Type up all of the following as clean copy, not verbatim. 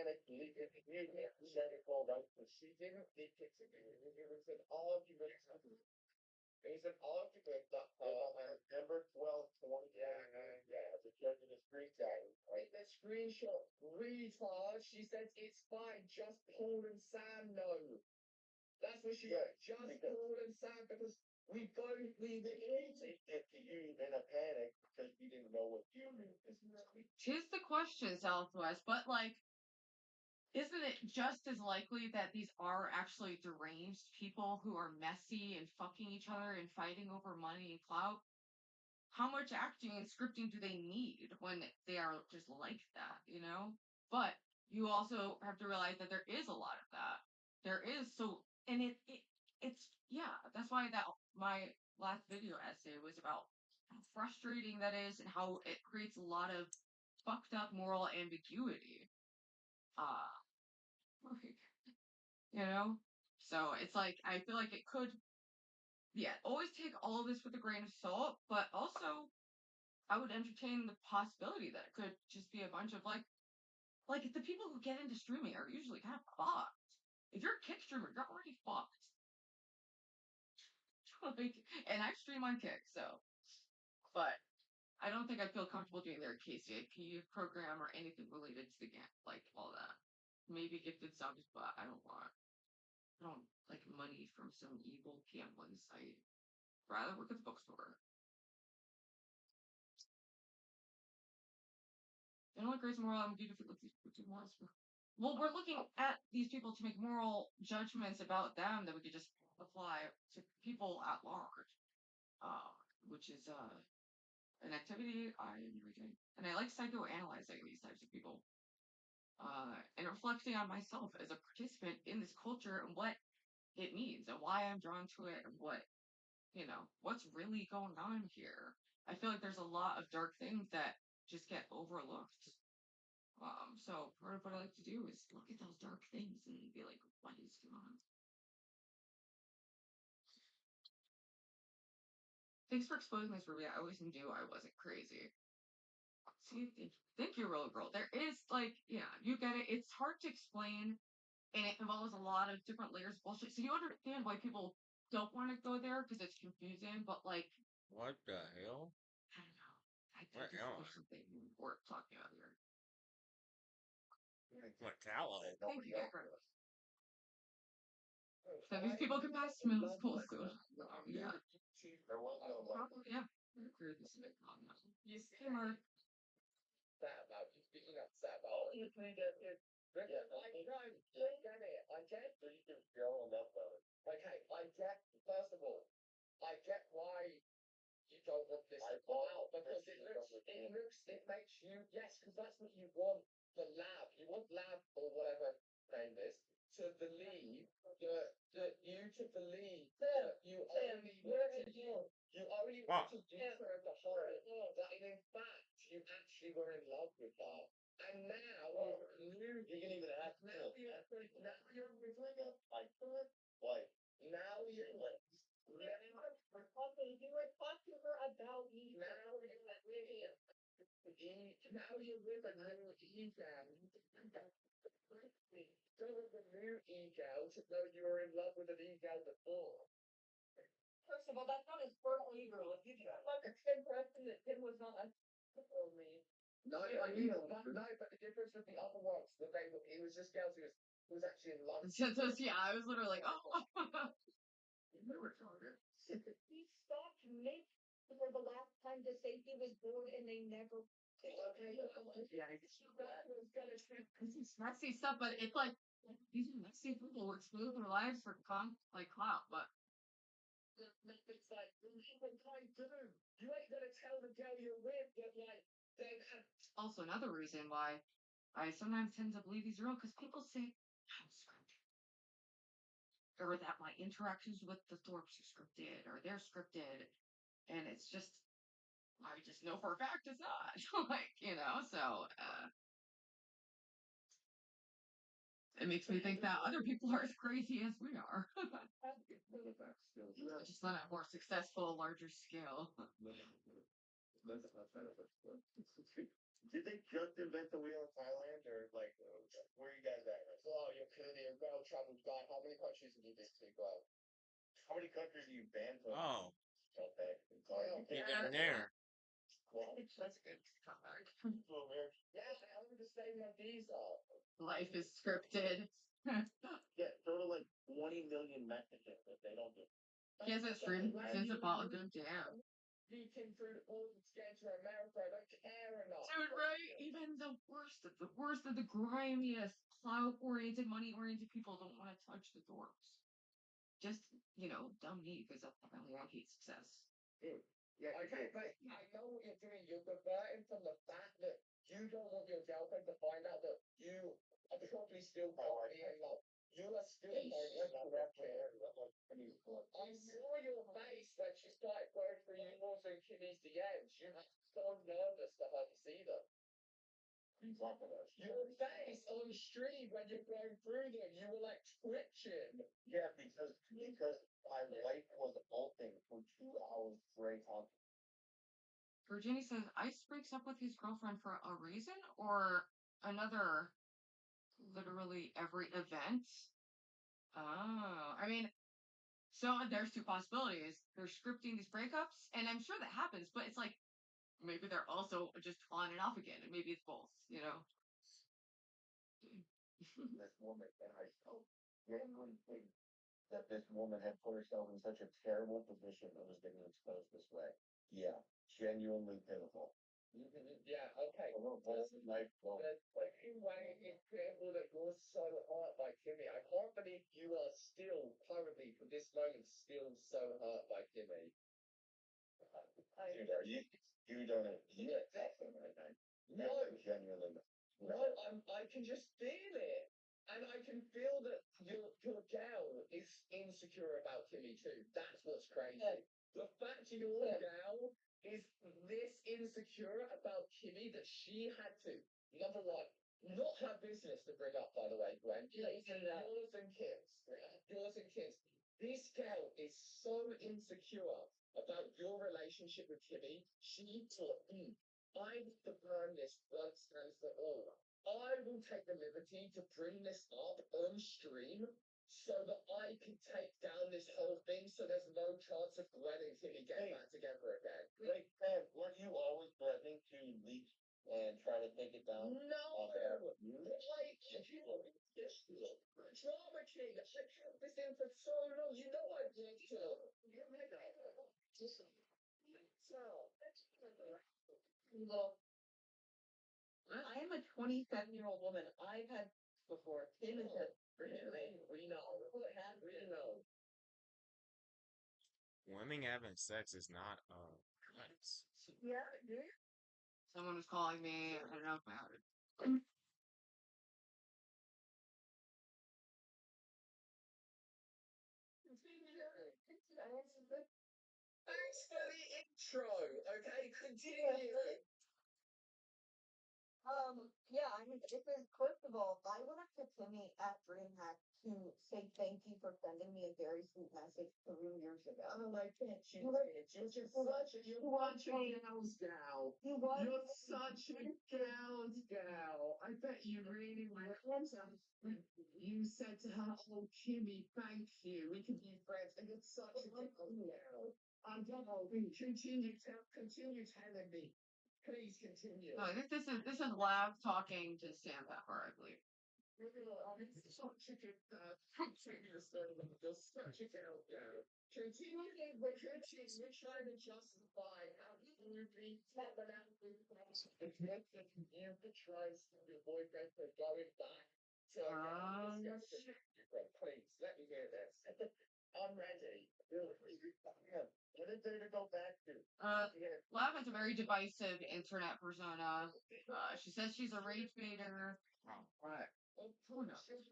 panic leaving the unit, said it called out, but she didn't leak it to me. It was an argument. It was an argument that November 12th, 20. Yeah, the judge in the screen time. Wait, the screenshot reads hard. She says it's fine, just Paul and Sam know. That's what she said. Just Paul and Sam, because we both need it easy. If you in a panic because we didn't know what you knew. Here's the question, Southwest, but like, isn't it just as likely that these are actually deranged people who are messy and fucking each other and fighting over money and clout? How much acting and scripting do they need when they are just like that, you know? But you also have to realize that there is a lot of that. There is so, and it's yeah. That's why that my last video essay was about how frustrating that is and how it creates a lot of fucked up moral ambiguity. Uh, like, you know? So it's like, I feel like it could, yeah, always take all of this with a grain of salt, but also I would entertain the possibility that it could just be a bunch of like the people who get into streaming are usually kind of fucked. If you're a kick streamer, you're already fucked. Like, and I stream on Kick, so, but I don't think I feel comfortable doing their KCIP program or anything related to the game, like all that. Maybe gifted subs, but I don't like money from some evil gambling site. Rather work at the bookstore. And what creates moral ambiguity for these people? Well, we're looking at these people to make moral judgments about them that we could just apply to people at large, uh, which is an activity I enjoy doing. And I like psychoanalyzing these types of people and reflecting on myself as a participant in this culture and what it means and why I'm drawn to it and what, what's really going on here. I feel like there's a lot of dark things that just get overlooked. So part of what I like to do is look at those dark things and be like, what is going on? Thanks for exposing this, Ruby. I always knew I wasn't crazy. See, thank you, Roller Girl. There is like, yeah, you get it. It's hard to explain, and it involves a lot of different layers of bullshit. So you understand why people don't want to go there because it's confusing. But like, What the hell? I don't know. I What think else? there's something worth talking about here. Metallic. Thank you, Gabriel. So these people can pass middle school soon. Yeah. Probably, yeah. You see, Mark. Sad about you speaking up sad about you think it yeah, I get it. I get it. So you can feel enough of it. Okay, I get first of all, I get why you don't want this to come out because it makes you yes, because that's what you want the lab. You want lab or whatever name is to believe that you to believe that you only want to do you only want to do her the horror that in fact you actually were in love with her. And now you can even ask now you're with like what? Now you're like okay, you were talking to her about me. Now you're with now you're with another ego. So with a new ego to know you were in love with an ego before. First of all, that's not his first ego. If you look at Tim Preston, that Tim was not a for me. No, but the difference with the other ones, that he was just girls who was actually in love. Yeah, I was literally like, oh. You were talking. He stopped Nick for the last time to say he was born and they never. Okay, yeah, It's messy stuff, but it's like these are messy people who expose their lives for like clout, but it's like even kind do. You ain't gonna tell the girl you're with that like they have. Also another reason why I sometimes tend to believe these are real because people say I'm scripted, or that my interactions with the Thorpes are scripted, or they're scripted, and it's just I just know for a fact it's not. Like so. It makes me think that other people are as crazy as we are. Just on a more successful, larger scale. Did they just invent the wheel in Thailand, or like where you traveled guy. How many countries have you been to, bro? How many countries are you banned from? Oh, Okay. even there. Well, That's a good comeback. yeah, I want to stay my visa. Life is scripted. Yeah, go to like 20 million Mexicans if they don't do. He hasn't streamed since Apollo. Damn. You came through the border to get to America. I don't care enough. Dude, right? Even the worst of the grimiest, clout-oriented, money-oriented people don't want to touch the dorks. Just, dumb me, because apparently I hate success. Yeah, okay, but I know what you're doing. You're diverting from the fact that you don't want your girlfriend to find out that you are probably still partying. You are still partying. I saw your face when she started going through yours and Kimmy's DMs. You were so nervous to her to see them. Your face on stream when you're going through them, you were like twitching. Yeah, because my wife was ulting for 2 hours straight on. Virginia says, Ice breaks up with his girlfriend for a reason or another, literally every event? Oh, I mean, so there's two possibilities. They're scripting these breakups, and I'm sure that happens, but it's like, maybe they're also just on and off again, and maybe it's both, This woman, and I so genuinely think that this woman had put herself in such a terrible position that was getting exposed this way. Yeah, genuinely pitiful. Yeah, okay. A little bolt knife blow. But anyway, it's pitiful that you're so hurt by Kimmy. I can't believe you are still, currently, for this moment, still so hurt by Kimmy. You don't. Yeah, definitely. No, genuinely. No, I can just feel it. And I can feel that your gal is insecure about Kimmy too. That's what's crazy. The fact your gal is this insecure about Kimmy that she had to, number one, not her business to bring up, by the way, Gwen. Yours and Kim's. Yours and Kim's. This gal is so insecure about your relationship with Kimmy. She thought, I need to burn this once and for all. I will take the liberty to bring this up on stream so that I can take down this whole thing so there's no chance of Gwen and Kimmy getting back together again. Wait, man, weren't you always threatening to leak and try to take it down? No! Drama King! I kept this in for so long, you know I did too! I am a 27-year-old woman. I've had before. Tim is a we know. We know. Women having sex is not nice. Yeah, dude. Someone was calling me. I don't know if I heard it. Thanks for the intro. Okay, continue. Yeah, I mean, this is, first of all, I went up to Timmy at DreamHack to say thank you for sending me a very sweet message 3 years ago. Oh, I can't choose it. You're just such a gals gal. You're such a gals gal. I bet you really went. You said to her, oh, Kimmy, thank you. We can be friends. And you're such a gals gal. I don't know. Continue telling me. Please continue. No, this is Lav talking to Sam Pepper, I believe. Such a good continue such a girl gal. Continue with your cheese. You're trying to justify how you be tapping out with the connection you betrays your boyfriend for going back to please let me hear this. I'm ready. What is there to go back to? Lav has a very divisive internet persona. She says she's a rage baiter. Right. Who knows? Said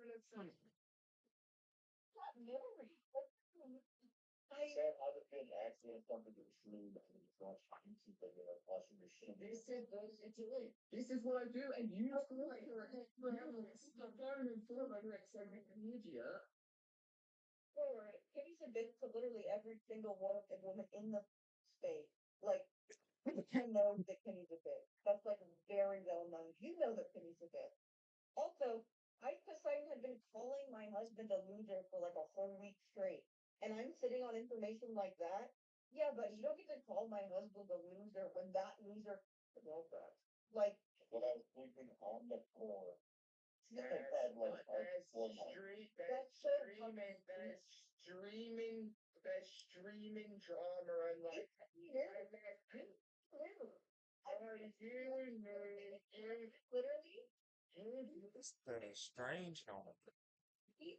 other thing actually something to true that is not trying to figure out washing machine. This is what I do, and you feel like you're a the phone and feel like you're an idiot. Timmy's a bitch to literally every single woman in the space. Like, I know that Timmy's a bitch. That's like very well known. You know that Timmy's a bitch. Also, Ice Poseidon had been calling my husband a loser for like a whole week straight, and I'm sitting on information like that. Yeah, but you don't get to call my husband a loser when that loser like When I was sleeping on the floor. They're streaming drama and like literally. It's pretty strange, no? You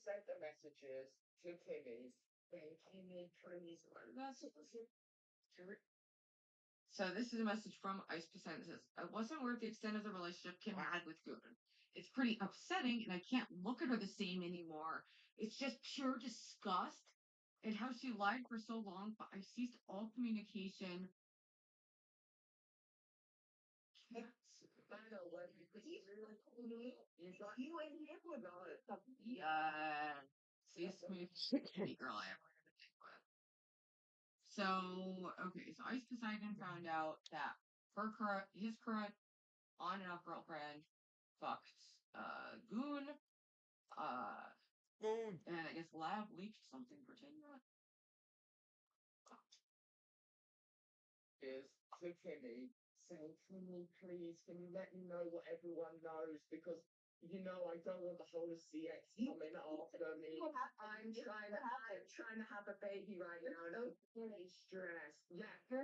sent the messages to Timmy saying Timmy please So this is a message from Ice Percent. It says, I wasn't worth the extent of the relationship Kim had with Goon. It's pretty upsetting, and I can't look at her the same anymore. It's just pure disgust at how she lied for so long, but I've ceased all communication. Yeah. Ceased communication. Any girl I ever had to think with. So, okay, so Ice Poseidon found out that his current on and off girlfriend fucked Goon, uh, Boom. and I guess Lab leaked something for Tanya. is to Timmy saying, Timmy, please, can you let me know what everyone knows? Because you know I don't want the whole of CX coming after me. I'm trying to have a baby right now and I'm really stressed. Yeah. So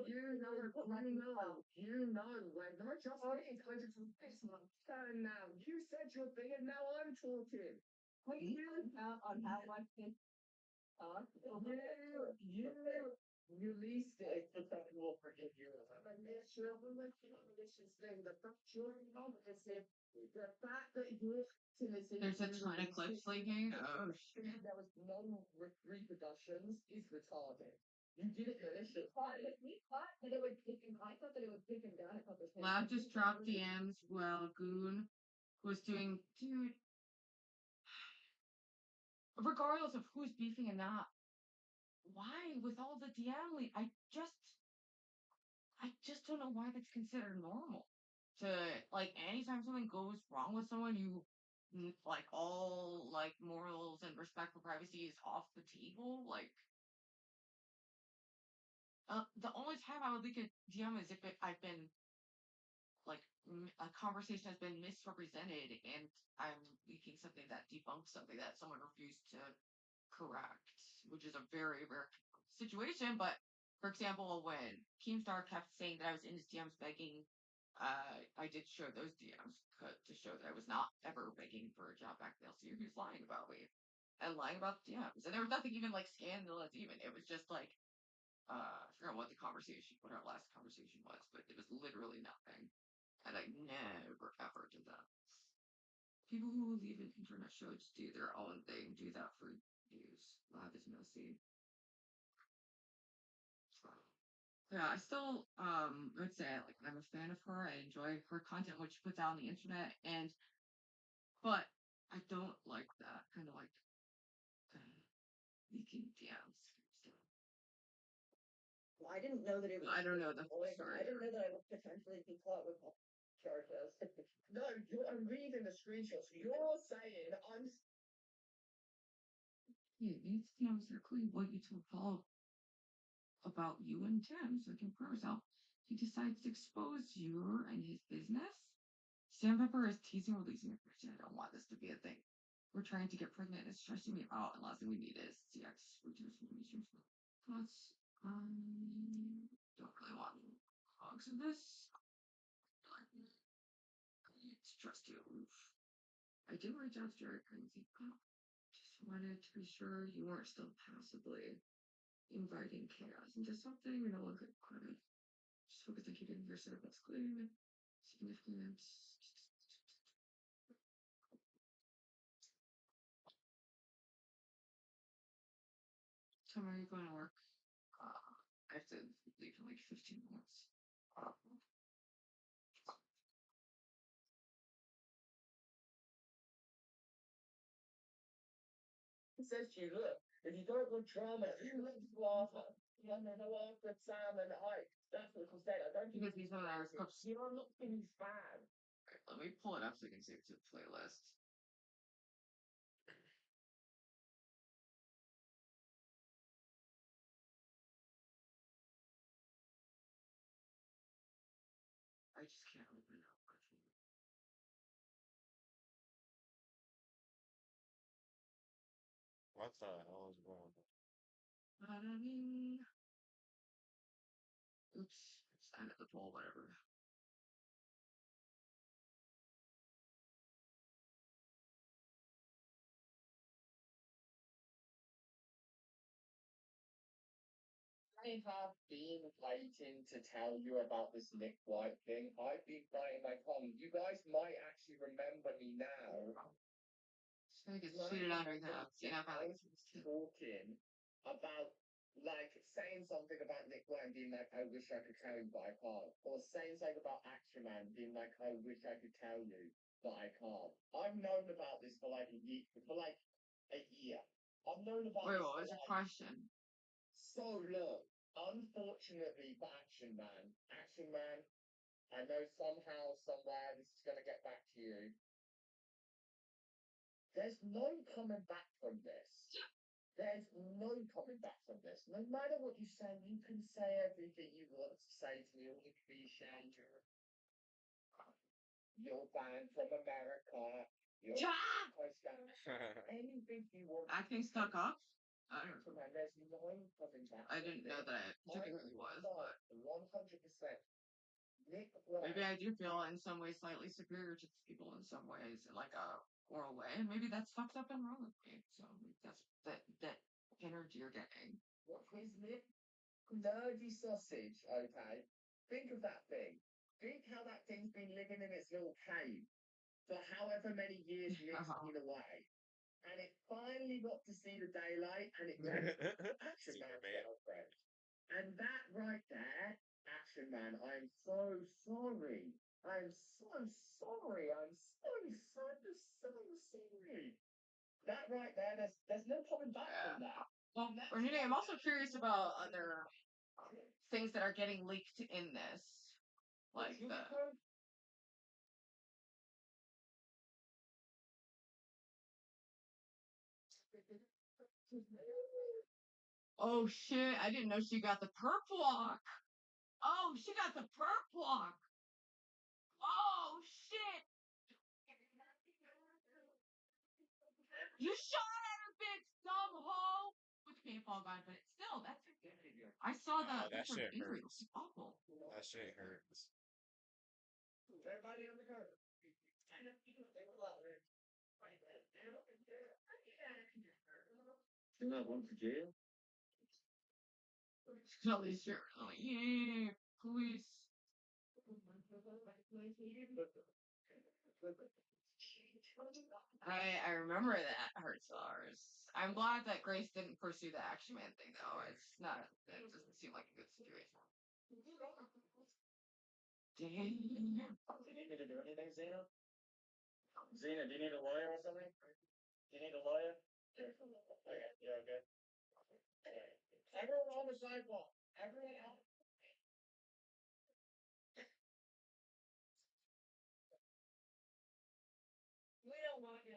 you know, like not just me, I just this one turn now. You said your thing and now I'm talking. Wait, on how much this You released it. That will forgive you. This is thing. The fact you're not is if the fact that you're There's a ton of clips leaking. Oh, there was no reproductions is retarded. You did it malicious. We thought that it would take him. I thought that it would take him down a couple of Lab just dropped DMs while Goon was doing, dude. Regardless of who's beefing and not, why with all the DM I just don't know why that's considered normal. To like anytime something goes wrong with someone, like all like morals and respect for privacy is off the table. Like the only time I would leak a DM is if I've been like a conversation has been misrepresented and I'm leaking something that debunks something that someone refused to correct, which is a very rare situation. But for example, when Keemstar kept saying that I was in his DMs begging, I did show those DMs to show that I was not ever begging for a job back in LCU. He was lying about me and lying about the DMs, and there was nothing even like scandalous. Even it was just like I forgot what what our last conversation was, but it was literally nothing, and I never ever did that. People who leave an internet show just do their own thing, do that for views. Lab is messy. Yeah, I still would say like I'm a fan of her. I enjoy her content, what she puts out on the internet, but I don't like that kind of like leaking DMs. Well, I didn't know that it was. I don't know the whole I story. didn't know that I would potentially be caught with charges. No, I'm reading the screenshots. You're saying I'm. Yeah, these DMs are clearly what you told Paul about you and Tim, so he can prove himself. He decides to expose you and his business. Sandpepper is teasing releasing information. I don't want this to be a thing. We're trying to get pregnant. It's stressing me out, and last thing we need is CX reduce information. Plus, don't really want hogs in this. It's trust you. I did reach out to Jared Crazy. Just wanted to be sure you weren't still passively inviting chaos into something no one could quit. Just focus on keeping your service clean. Significance. Time are you going to work? I have to leave in like 15 minutes. He says to you, look, if you don't want drama, you live lava. Yeah, no, no, after Sam and Ike. That's what she said. I don't think Because these are our clips. you're not being fan. Let me pull it up so you can see it's a playlist. I just can't open it up. What the hell is going on? Oops, it's end of the poll, whatever. I have been waiting to tell you about this Nick White thing. I've been writing my column. You guys might actually remember me now. Just gonna get cheated under the I was talking about, like, saying something about Nick White and being like, I wish I could tell you, but I can't. Or saying something about Action Man being like, I wish I could tell you, but I can't. I've known about this for like a year. I've known about Wait, this what for was your like question? so long. Unfortunately for Action Man, I know somehow, somewhere, this is going to get back to you. There's no coming back from this. There's no coming back from this. No matter what you say, you can say everything you want to say to me, all the cliches. You're banned from America. You're anything you want. Acting stuck up? I don't know. There's no coming back. I didn't know that it particularly was, but 100%. maybe I do feel in some ways slightly superior to these people in some ways, in like a oral way, and maybe that's fucked up and wrong with me. So that's that energy you're getting. What is it? Nerdy sausage, okay? Think of that thing. Think how that thing's been living in its little cave for however many years Nick's been away. And it finally got to see the daylight and it Action Man girlfriend. And that right there, Action Man, I'm so sorry. I'm so sorry. I'm so sorry. That right there, there's no coming back from that. Well, Renee, I'm also curious about other things that are getting leaked in this, like the. Oh shit! I didn't know she got the perp walk. Oh, she got the perp walk. Oh shit! You shot at her, bitch, dumb hoe! With a paintball gun, but still, that's. I saw Oh, that. that shit injury. hurts. It's awful. That shit hurts. Everybody on the curb. You're not going to jail? Scully shirt. Like, yeah, police. I remember that hurt stars. I'm glad that Grace didn't pursue the Action Man thing though. It's not. It doesn't seem like a good situation. Damn. Do you need me to do anything, Zena? Zena, do you need a lawyer or something? Do you need a lawyer? Okay, yeah, okay. Everyone on the sidewalk. Everyone else. We don't want you.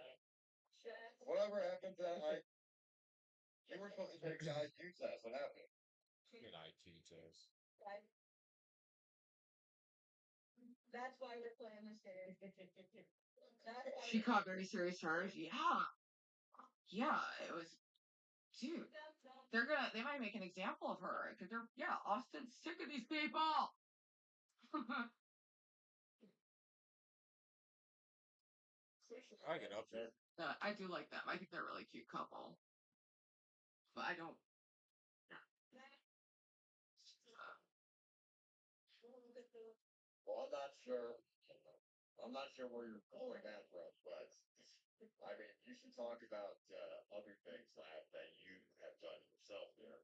Whatever happened to that night? You were supposed to take the IQ test. What happened? An IQ test. That's why we're playing this game. She caught very serious charge. Yeah. Yeah, it was. Dude, they might make an example of her because Austin's sick of these people. I get up there. I do like them. I think they're a really cute couple. But I don't. Well, I'm not sure. I'm not sure where you're going at from, but I mean, you should talk about other things that you have done yourself there.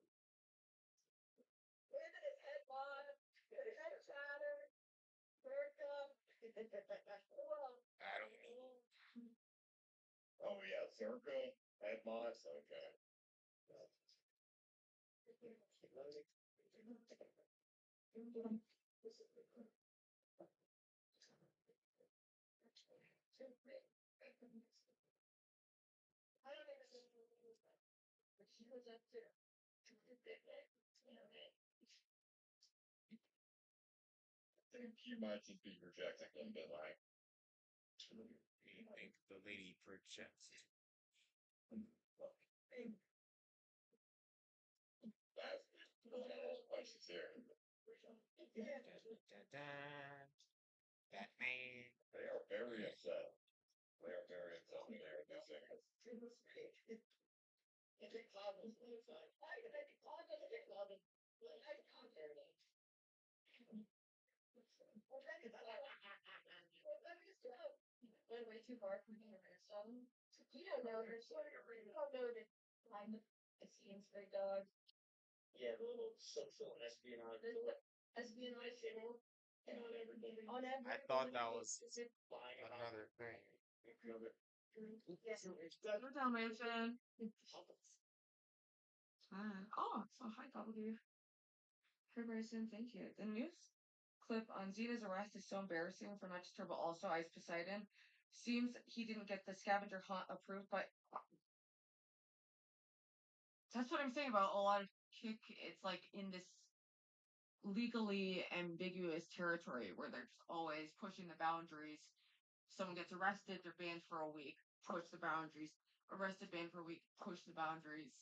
With his head on, head chatter, haircut. I don't know. Oh yeah, circle, head mods, okay. You might just be projecting a little bit like. You think the lady projects? That's what she's here. Batman. They are very upset. They are very upset. They are missing. Went way too far from here. So you don't know her. You don't know that I'm a scenes for dog. Yeah, a little social espionage. Espionage channel. On I every thought that was another thing. Yes. No Dalmatian. Oh, so hi, W. Hey, Bryson, thank you. The news clip on Xena's arrest is so embarrassing for not just her, but also Ice Poseidon. Seems he didn't get the scavenger hunt approved, but that's what I'm saying about a lot of kick. It's like in this legally ambiguous territory where they're just always pushing the boundaries. Someone gets arrested, they're banned for a week, push the boundaries. Arrested, banned for a week, push the boundaries.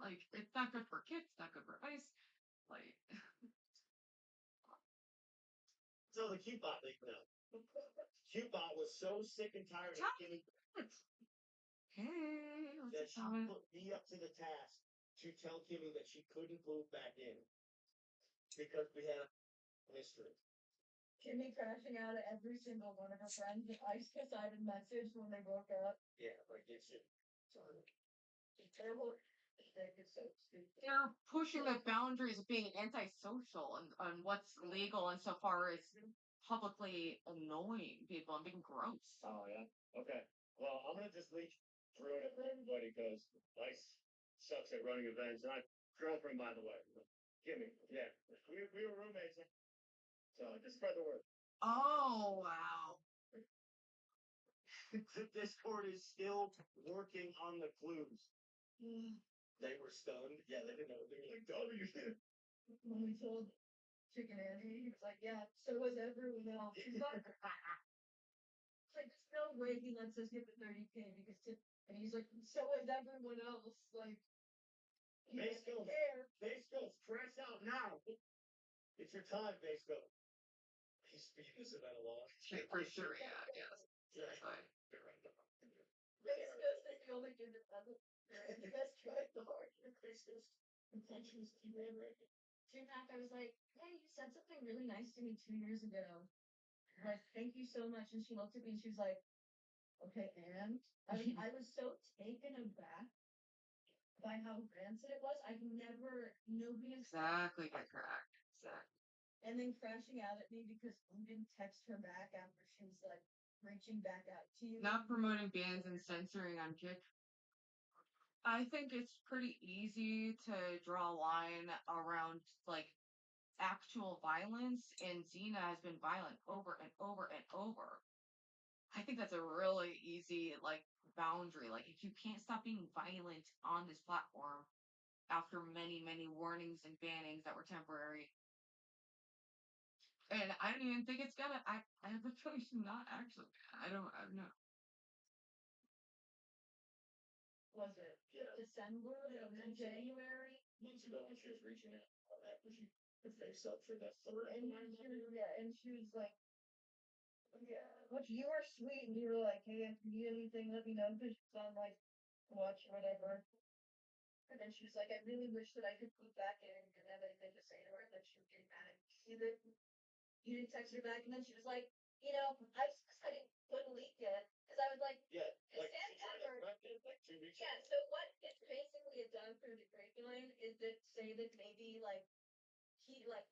Like, it's not good for kids, not good for Ice. Like, So the Cupid leaked out. Cupid was so sick and tired of getting hey, that what's she up? put me up to the task to tell Kimmy that she couldn't move back in because we had a mystery. Kimmy crashing out at every single one of her friends that Ice decided message when they broke up. Yeah, like it's just It's terrible. It's so stupid. They're pushing the boundaries of being antisocial and what's legal insofar as publicly annoying people and being gross. oh yeah. Okay. Well, I'm gonna just leak through it for everybody because Ice sucks at running events. And I girlfriend, by the way. Kimmy. Yeah. We were roommates. So just spread the word. Oh, wow. The Discord is still working on the clues. They were stunned. Yeah, they didn't know. They were like, W. When we told Chicken Andy, he was like, yeah, so was everyone else. It's like, there's no way he lets us get the 30K because and he's like, so is everyone else. Like, he Base doesn't goes. care. Base goes. Press out now. It's your time, Base go. He's speeding this event along. For sure, yeah, I guess. Yeah. But Base goes is the only dude that doesn't. He has tried the hard. Base goes. Intentions to man right. Tupac, I was like, hey, you said something really nice to me 2 years ago. Like, thank you so much. And she looked at me and she was like, okay, and I was so taken aback by how rancid it was. I've never, nobody has. exactly, get correct. Exactly. And then crashing out at me because you didn't text her back after she was like reaching back out to you. Not promoting bans and censoring on Kick. I think it's pretty easy to draw a line around like actual violence, and Xena has been violent over and over and over. I think that's a really easy like boundary. Like if you can't stop being violent on this platform after many, many warnings and bannings that were temporary. And I don't even think it's gonna I have a choice to not actually. I don't know. Was it December? It was in January. Months ago when she was reaching out after she faced up for the third And she was, yeah, and she was like, yeah, which you were sweet, and you were like, hey, if you need anything, let me know, because she's on like watch or whatever. And then she was like, I really wish that I could put back in and didn't have anything to say to her. And then she was getting mad at me. You didn't text her back, and then she was like, I couldn't leak yet. Because I was like, Yeah, like Stand she tried to covered. correct it like 2 weeks yeah, ago. so what it's basically done through the grapevine is that say that maybe like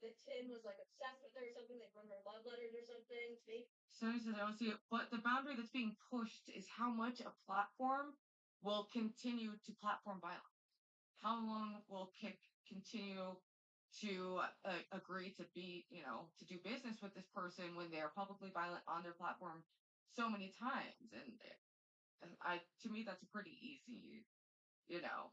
the tin was like obsessed with her or something, like from her love letters or something. Maybe Somebody says I don't see it, but the boundary that's being pushed is how much a platform will continue to platform violence. how long will Kick continue to agree to be, to do business with this person when they're publicly violent on their platform so many times? And to me, that's a pretty easy, I don't know.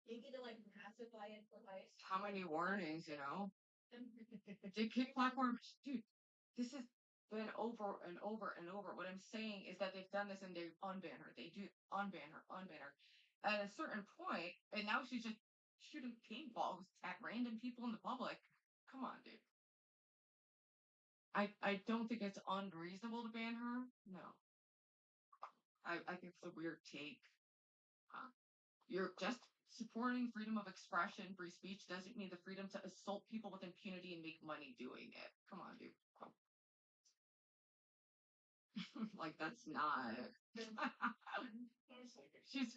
You get to like pacify it for life. How many warnings, Did Kick platforms, dude, this has been over and over and over. What I'm saying is that they've done this and they unban her. They do unban her, unban her. At a certain point, and now she's just shooting paintballs at random people in the public. Come on, dude. I don't think it's unreasonable to ban her. No. I think it's a weird take. You're just supporting freedom of expression, free speech doesn't mean the freedom to assault people with impunity and make money doing it. Come on, dude. Like that's not. she's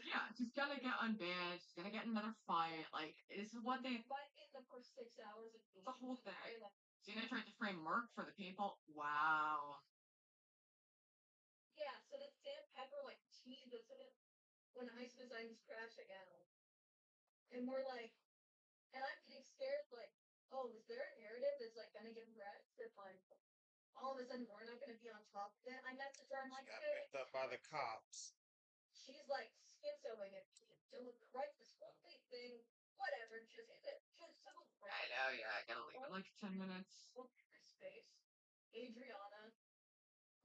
gonna get unbanned. She's gonna get another fight. Like this is what they. But in the first 6 hours of the whole thing. Cena tried to frame Merc for the people. Wow. Yeah, so that Sam Pepper like teases it when Ice Designs crashing out. And we're like, and I'm getting scared, like, oh, is there a narrative that's like gonna get wrecked that like all of a sudden we're not gonna be on top of it? I message her, I'm like, Got hey. picked up by the cops. She's like schizoing it. Don't write this one big thing. Whatever, just hit it. Just so I know, yeah, I gotta leave in like 10 minutes. space. Adriana.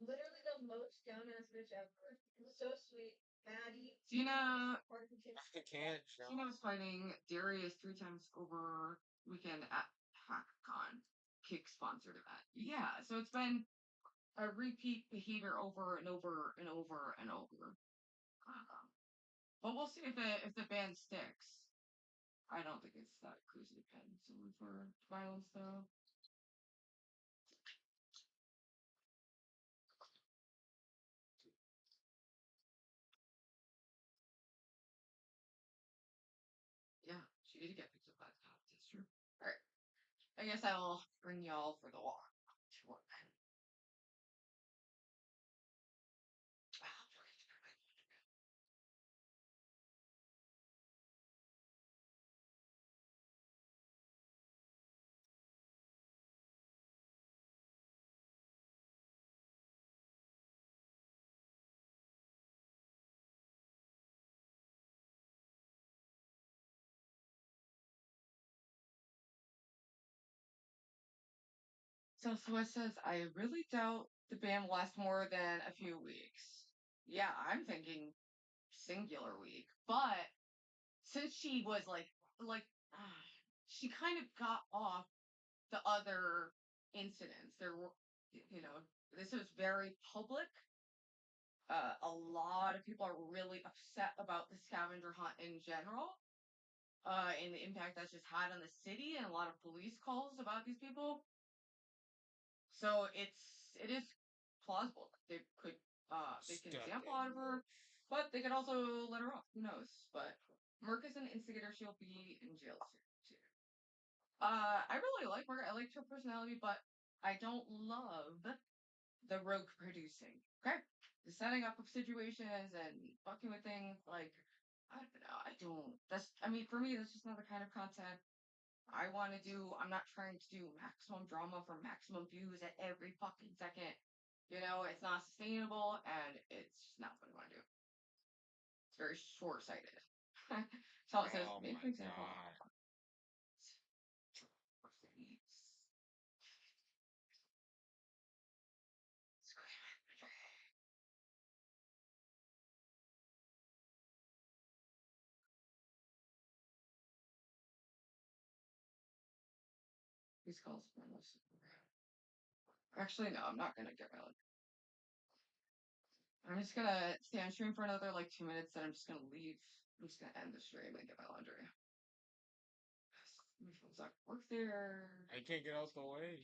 Literally the most down-ass bitch ever. It was so sweet. Maddie. Cena I can't. Cena was fighting Darius 3 times over weekend at HackCon. Kick sponsored event. Yeah, so it's been a repeat behavior over and over and over and over. But we'll see if the ban sticks. I don't think it's that crazy to ban someone for violence though. Yeah, she did get picked up by the cops. That's true. Alright. I guess I'll bring y'all for the walk to work. So Swiss says, I really doubt the ban will last more than a few weeks. Yeah, I'm thinking singular week. But since she was she kind of got off the other incidents. There were, this was very public. A lot of people are really upset about the scavenger hunt in general. And the impact that's just had on the city and a lot of police calls about these people. So it is plausible. They could can sample out of her, but they could also let her off. Who knows? But Merc is an instigator. She'll be in jail soon too. I really like Merc. I liked her personality, but I don't love the rogue producing. Okay, the setting up of situations and fucking with things like I don't know. I don't. For me, that's just not the kind of content I want to do. I'm not trying to do maximum drama for maximum views at every fucking second. It's not sustainable and it's just not what I want to do. It's very short sighted. So it says, Oh make my an example. God. These calls are actually, no, I'm not gonna get my laundry. I'm just gonna stay on stream for another like 2 minutes, then I'm just gonna leave. I'm just gonna end the stream and get my laundry. My phone's not work there. I can't get out the way.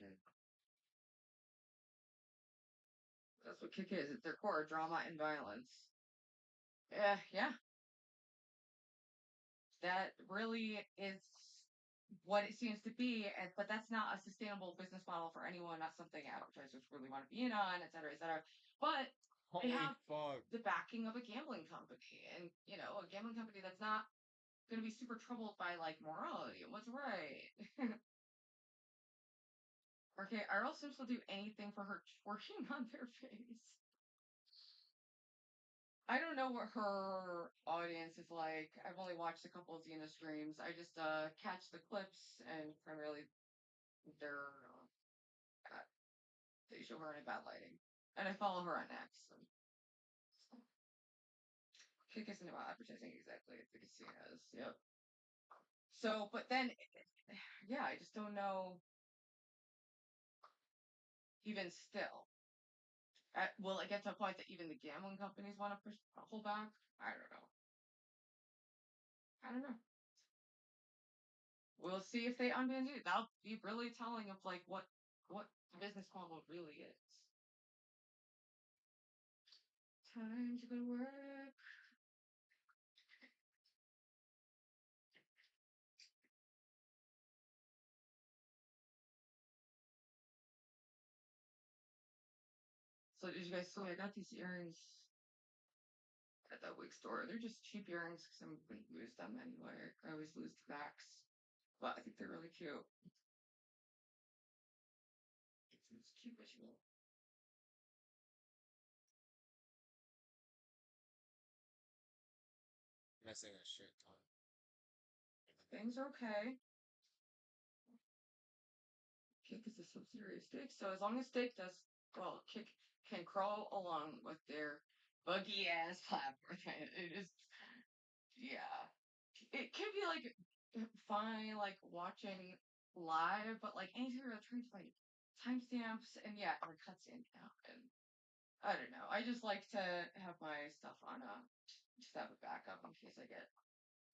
That's what Kick is. It's their core, drama and violence. Yeah. That really is what it seems to be, but that's not a sustainable business model for anyone, not something advertisers really want to be in on, et cetera, et cetera. But Holy have fuck. the backing of a gambling company, and a gambling company that's not going to be super troubled by like morality and what's right. Okay, Errol Sims will do anything for her twerking on their face. I don't know what her audience is like. I've only watched a couple of Xena streams. I just catch the clips, and primarily they're they show her in bad lighting, and I follow her on X. So. Kick isn't about advertising exactly. The casinos. Yep. So, but then, yeah, I just don't know. Even still, will it get to a point that even the gambling companies want to pull back? I don't know. I don't know. We'll see if they unban it. That'll be really telling of like what the business model really is. Time to go to work. So did you guys see? I got these earrings at that wig store. They're just cheap earrings because I'm going to lose them anyway. I always lose the backs, but I think they're really cute. It's cute visual. Missing a shit ton. Things are okay. Kick is a subsidiary of Steak, so as long as Steak does well, Kick can crawl along with their buggy ass platform. It is, yeah. It can be like fine, like watching live, but like anytime you're trying to find timestamps and yeah, or cutscenes now, and I don't know. I just like to have my stuff on just have a backup in case I get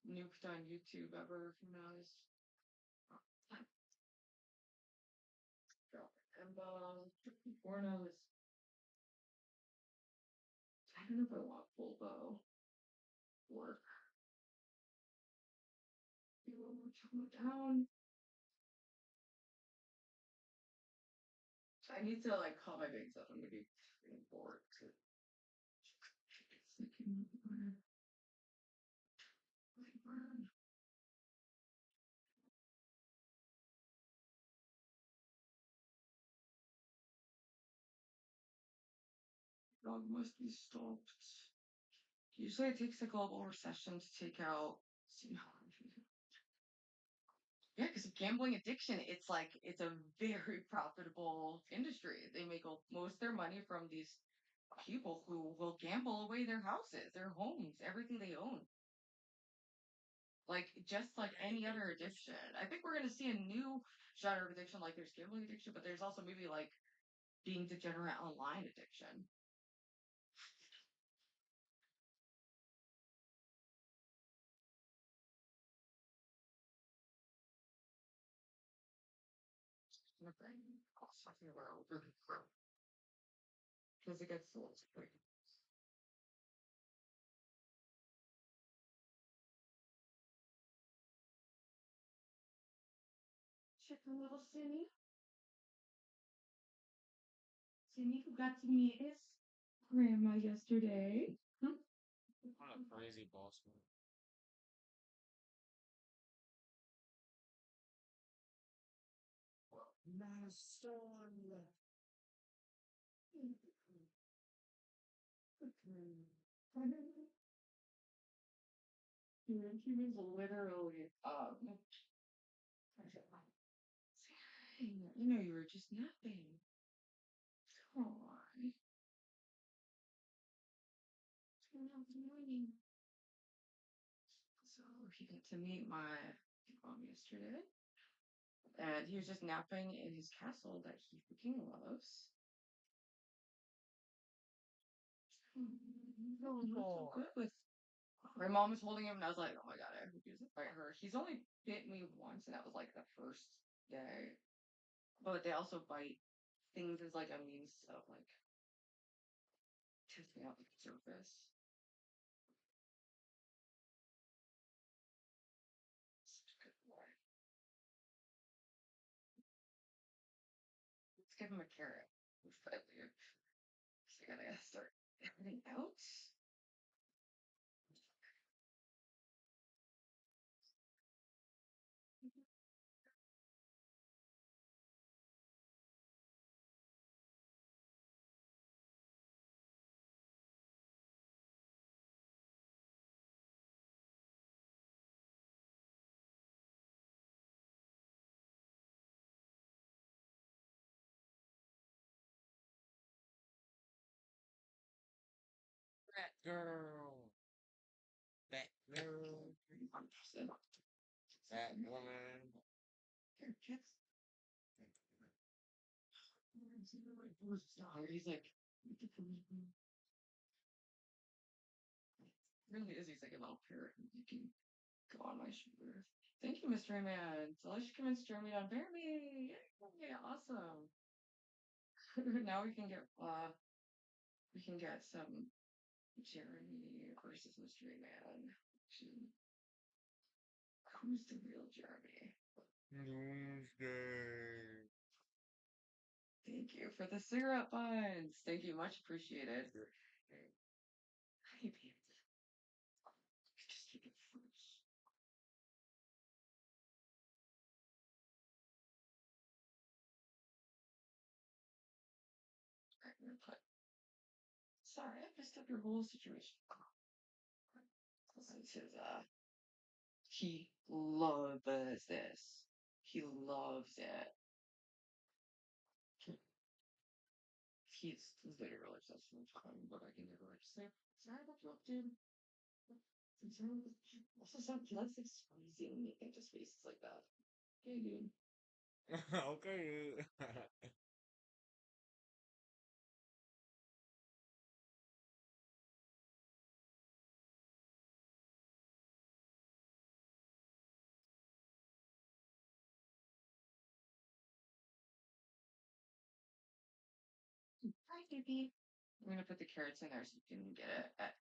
nuked on YouTube ever. Who knows? And pornos. I don't know if I want full bow work. Be a little more toned down. I need to like call my bangs up. I'm gonna be bored. Dog must be stopped. Usually it takes a global recession to take out. Yeah, because gambling addiction, it's a very profitable industry. They make most of their money from these people who will gamble away their houses, their homes, everything they own. Like just like any other addiction. I think we're gonna see a new genre of addiction, like there's gambling addiction, but there's also maybe like being degenerate online addiction. Because it gets so scary. Chicken little Cindy. Cindy who got to meet his grandma yesterday. What a crazy boss man. My son. He was literally you were just napping. Come on. Good morning. So he got to meet my mom yesterday. And he was just napping in his castle that he freaking loves. So good with. My mom was holding him, and I was like, "Oh my god, I hope he doesn't bite her." He's only bit me once, and that was like the first day. But they also bite things as like a means of like testing out the surface. Such a good boy. Let's give him a carrot before I leave. So I gotta start Heading out. That girl. That girl. That woman. Here, kids. He's like, really is. He's like a little parrot. You can go on my shoulder. Thank you, Mr. Man. So let's come and join me on Bear Me. Yay, awesome. Now we can get some Jeremy versus Mystery Man. Who's the real Jeremy? Doomsday. Thank you for the cigarette buns. Thank you, much appreciated. Hey, baby. Just keep it fresh. Alright, I'm gonna put. Sorry, I messed up your whole situation. This is he loves this. He loves it. He's literally obsessed with time, but I can never just say, sorry about you, dude. Also, some less like squeezing me into spaces like that. Okay, dude. Okay. Hi, baby. I'm gonna put the carrots in there so you can get it at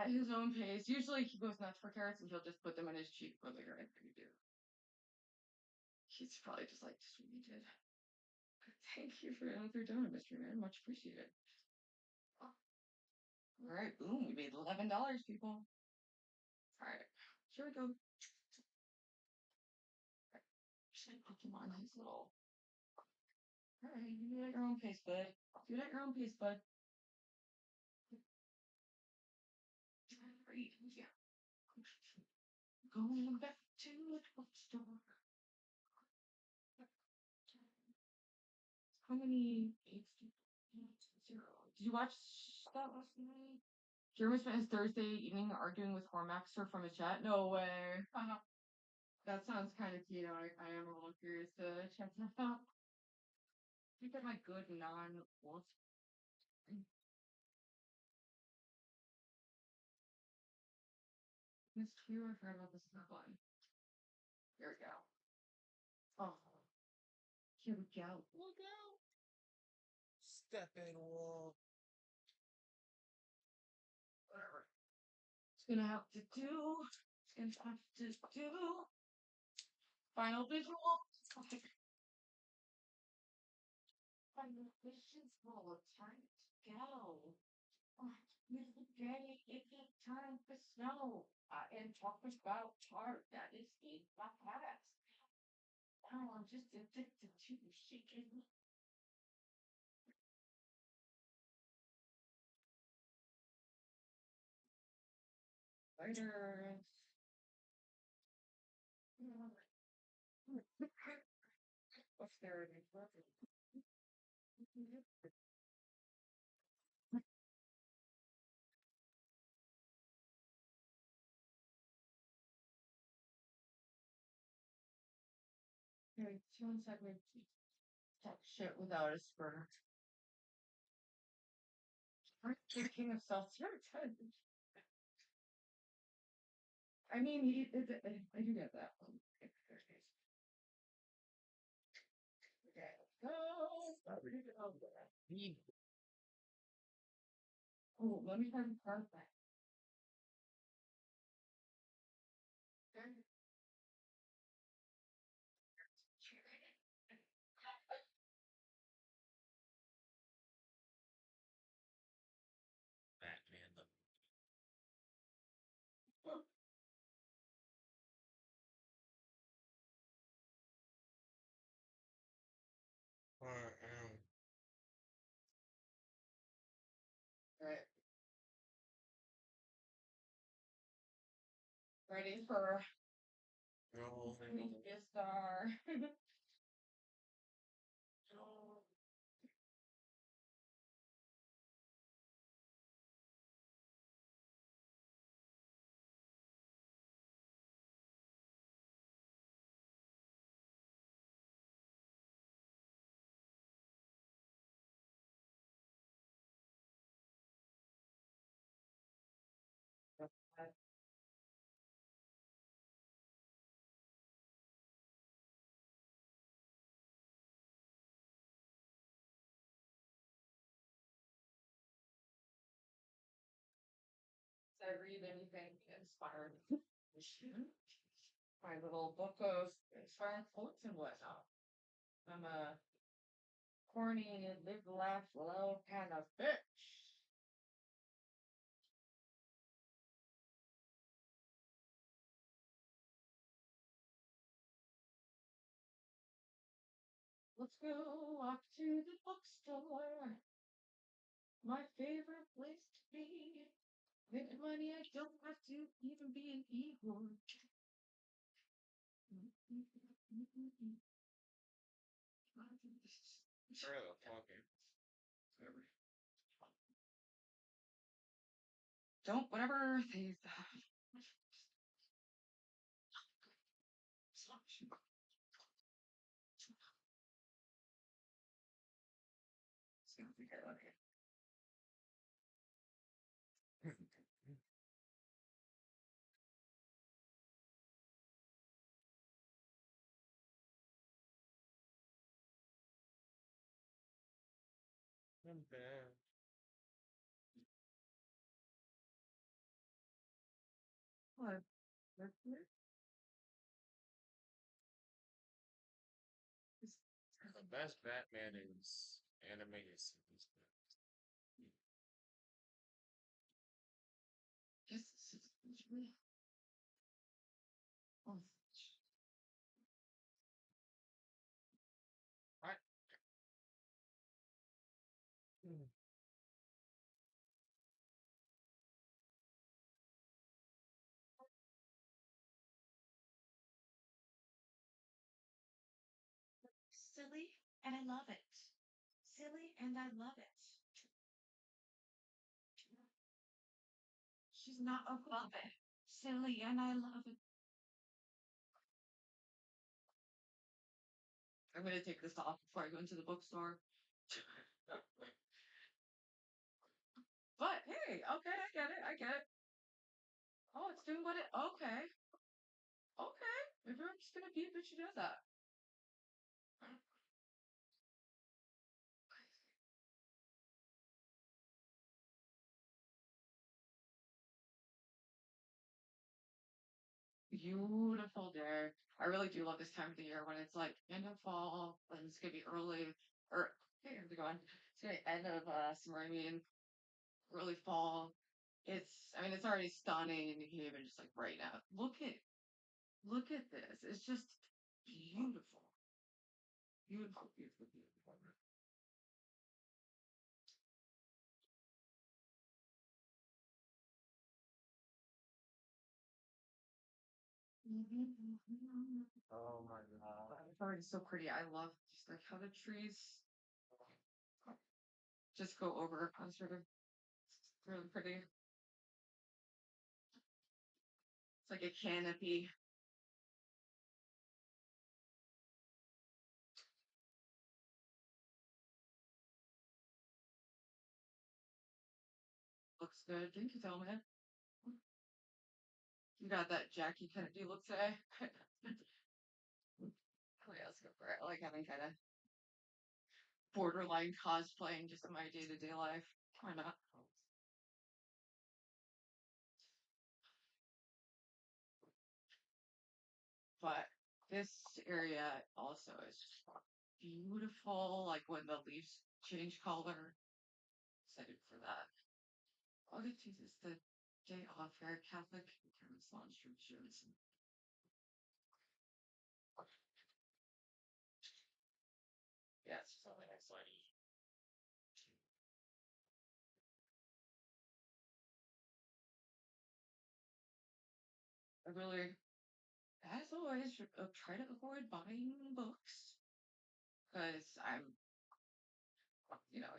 his own pace. Usually he goes nuts for carrots and he'll just put them in his cheek earlier. I think do. He's probably just like just what you did. Thank you for another donor, Mr. Man. Much appreciated. All right, boom. We made $11, people. All right, here we go. Should Pokemon his little. All right, you do it at your own pace, bud. Do it at your own pace, bud. Great. Yeah. Going back to the bookstore. How many eights do you zero? Did you watch that last night? Jeremy spent his Thursday evening arguing with Hormaxer from his chat. No way. That sounds kind of cute. I am a little curious to check that out. I think my good non-wolf. Miss Q, I forgot about this one. Here we go. Oh, here we go. Look out. Step in wall. Whatever. It's gonna have to do. It's gonna have to do. Final visual. Final visions will time to go. Mr. J, it's time for snow. And talk about tart that is in my past. Now I'm just addicted to shaking. Later. What's there in it? Okay, 2 seconds. Talk shit without a spur. I'm thinking of self-sabotage. I mean, I do get that. Okay. Oh, let me try the card back. Right. Ready for No. Yes, star. I read anything inspired. My little book of inspired quotes and whatnot. I'm a corny, live, laugh, love kind of bitch. Let's go up to the bookstore. My favorite place to be. Make money, I don't have to even be an Igor. Sure, talking. Don't, whatever they. I'm bad. What? The best Batman is animated series. Yes. Oh, Right? silly, and I love it. Silly, and I love it. She's not above it. Silly, and I love it. I'm gonna take this off before I go into the bookstore. But hey, okay, I get it. I get it. Oh, it's doing what it. Okay, okay. Maybe I'm just gonna be a bitch who does that. Beautiful day. I really do love this time of the year when it's like end of fall and it's gonna be early or hey, how's it going? It's gonna be end of summer, I mean early fall. I mean it's already stunning in New Haven just like right now. Look at this. It's just beautiful. Beautiful, beautiful, beautiful. Oh my god. It's already so pretty. I love just like how the trees just go over on sort of really pretty. It's like a canopy. Looks good. Thank you, Tillman. You got that Jackie Kennedy look today. Oh yeah, let's go for it. I like having kind of borderline cosplaying just in my day-to-day life. Why not? But this area also is beautiful. Like when the leaves change color. Excited for that. August is the day off here. Catholic parents launch traditions. Yes, something exciting. really, as always, try to avoid buying books because I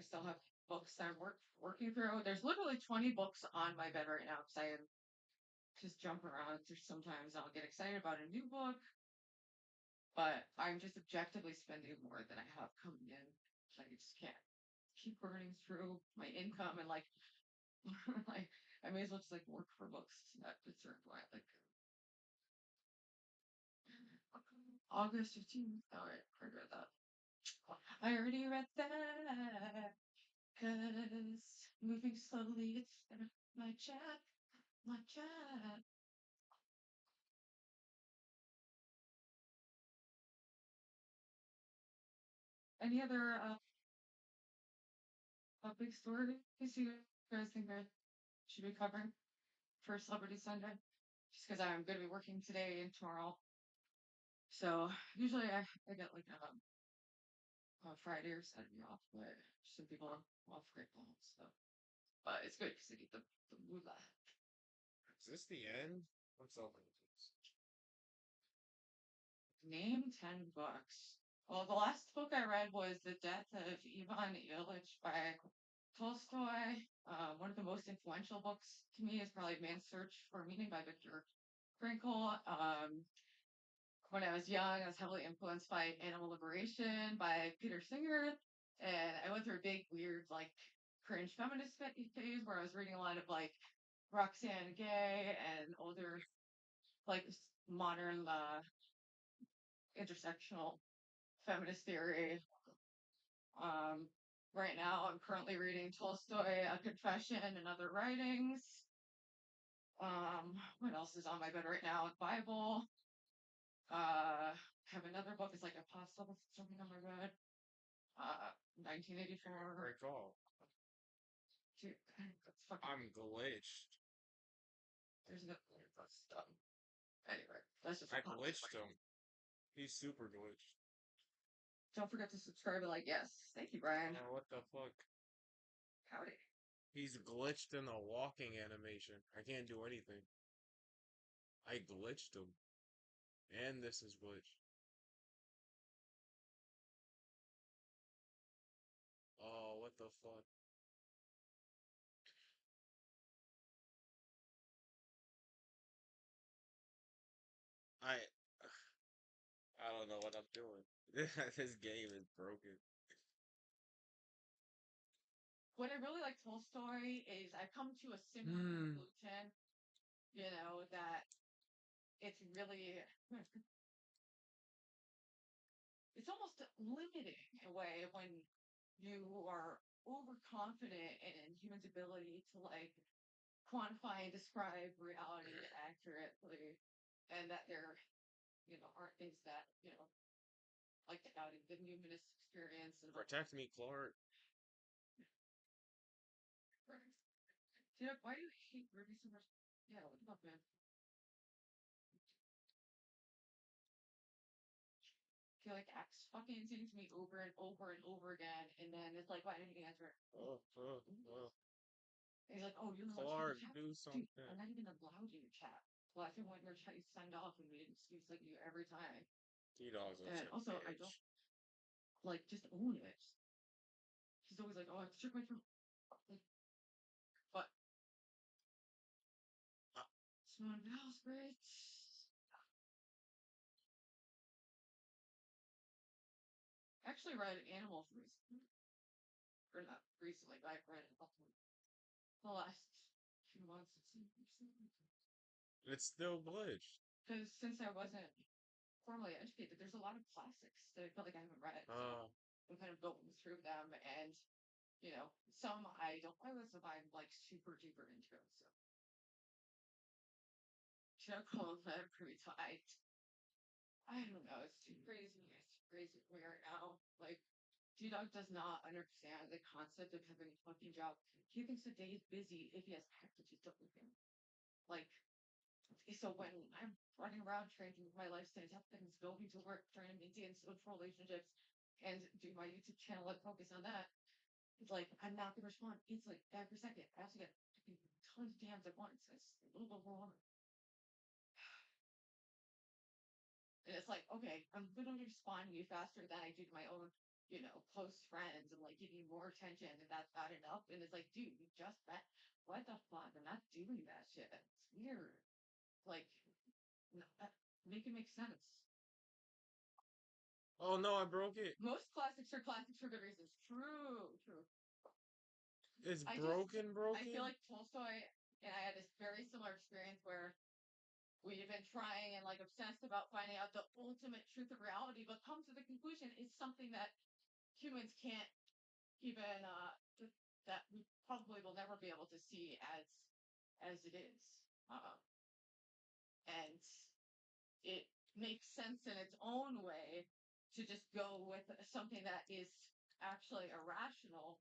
still have books that I'm working through. There's literally 20 books on my bed right now because I just jump around. There's sometimes I'll get excited about a new book, but I'm just objectively spending more than I have coming in. Like I just can't keep burning through my income and like like I may as well just like work for books at a certain point. Like August 15th. All right, I read that. I already read that. Cause moving slowly, it's my job, my job. Any other big stories you guys think I should be covering for Celebrity Sunday? Just because I'm going to be working today and tomorrow. So usually I get like a Friday or Saturday off, but some people are off right now. So, but it's good because I get the moolah. Is this the end? I'm so confused. Name 10 books. Well, the last book I read was The Death of Ivan Ilyich by Tolstoy. One of the most influential books to me is probably Man's Search for Meaning by Viktor Frankl. When I was young, I was heavily influenced by Animal Liberation by Peter Singer. And I went through a big, weird, like, cringe feminist phase where I was reading a lot of, like, Roxane Gay and older, like, modern, intersectional feminist theory. Um, right now, I'm currently reading Tolstoy, A Confession, and Other Writings. What else is on my bed right now? Bible. Have another book. It's like Apostle, something on my bed. 1984. Great call. Dude, that's fucking. I'm glitched. There's no. That's dumb. Anyway, that's just. I glitched him. He's super glitched. Don't forget to subscribe and like. Yes, thank you, Brian. Oh, what the fuck? Howdy. He's glitched in the walking animation. I can't do anything. I glitched him. And this is glitched. Oh, what the fuck? I I don't know what I'm doing. This game is broken. What I really like Tolstoy is I've come to a similar conclusion. That it's really it's almost limiting in a way when you are overconfident in humans' ability to like quantify and describe reality accurately, and that there, aren't things that like out of the humanist experience and Protect me, Clark. Dude, why do you hate Ruby so much? Yeah, what the fuck, man? He like acts fucking insane to me over and over and over again, and then it's like, why didn't you answer it? And he's like, oh, you're not Clark, chat. do Dude, something. I'm not even allowed in your chat. Last time when your chat, you signed off and made an excuse like you every time. T-Dog's a And also, I don't like just own it. He's always like, oh, I have to check my phone. Like, but Small house breaks. Actually read Animals recently. Or not recently, but I've read it the last few months. It's still glitched. Because since I wasn't formally educated, there's a lot of classics that I feel like I haven't read. So I'm kind of going through them, and some I don't play with, some I'm like super duper into. So Cold that pretty tight. I don't know, it's too crazy. It's too crazy for me right now. Like G-Dog does not understand the concept of having a fucking job. He thinks the day is busy if he has packages delivered. Like, so when I'm running around trying to move my lifestyle up things, going to work, trying to maintain social relationships, and do my YouTube channel and focus on that, it's like I'm not gonna respond. It's like every second. I also get tons of DMs at once. It's a little overwhelming. And it's like, okay, I'm literally responding to you faster than I do to my own, close friends and like giving you more attention, and that's not enough. And it's like, dude, you just met. What the fuck? I'm not doing that shit. It's weird. Like, make it make sense. Oh no, I broke it. Most classics are classics for good reasons. True, true. It's I broken. feel like Tolstoy and I had this very similar experience where we've been trying and like obsessed about finding out the ultimate truth of reality, but come to the conclusion it's something that humans can't even that we probably will never be able to see as it is. And it makes sense in its own way to just go with something that is actually irrational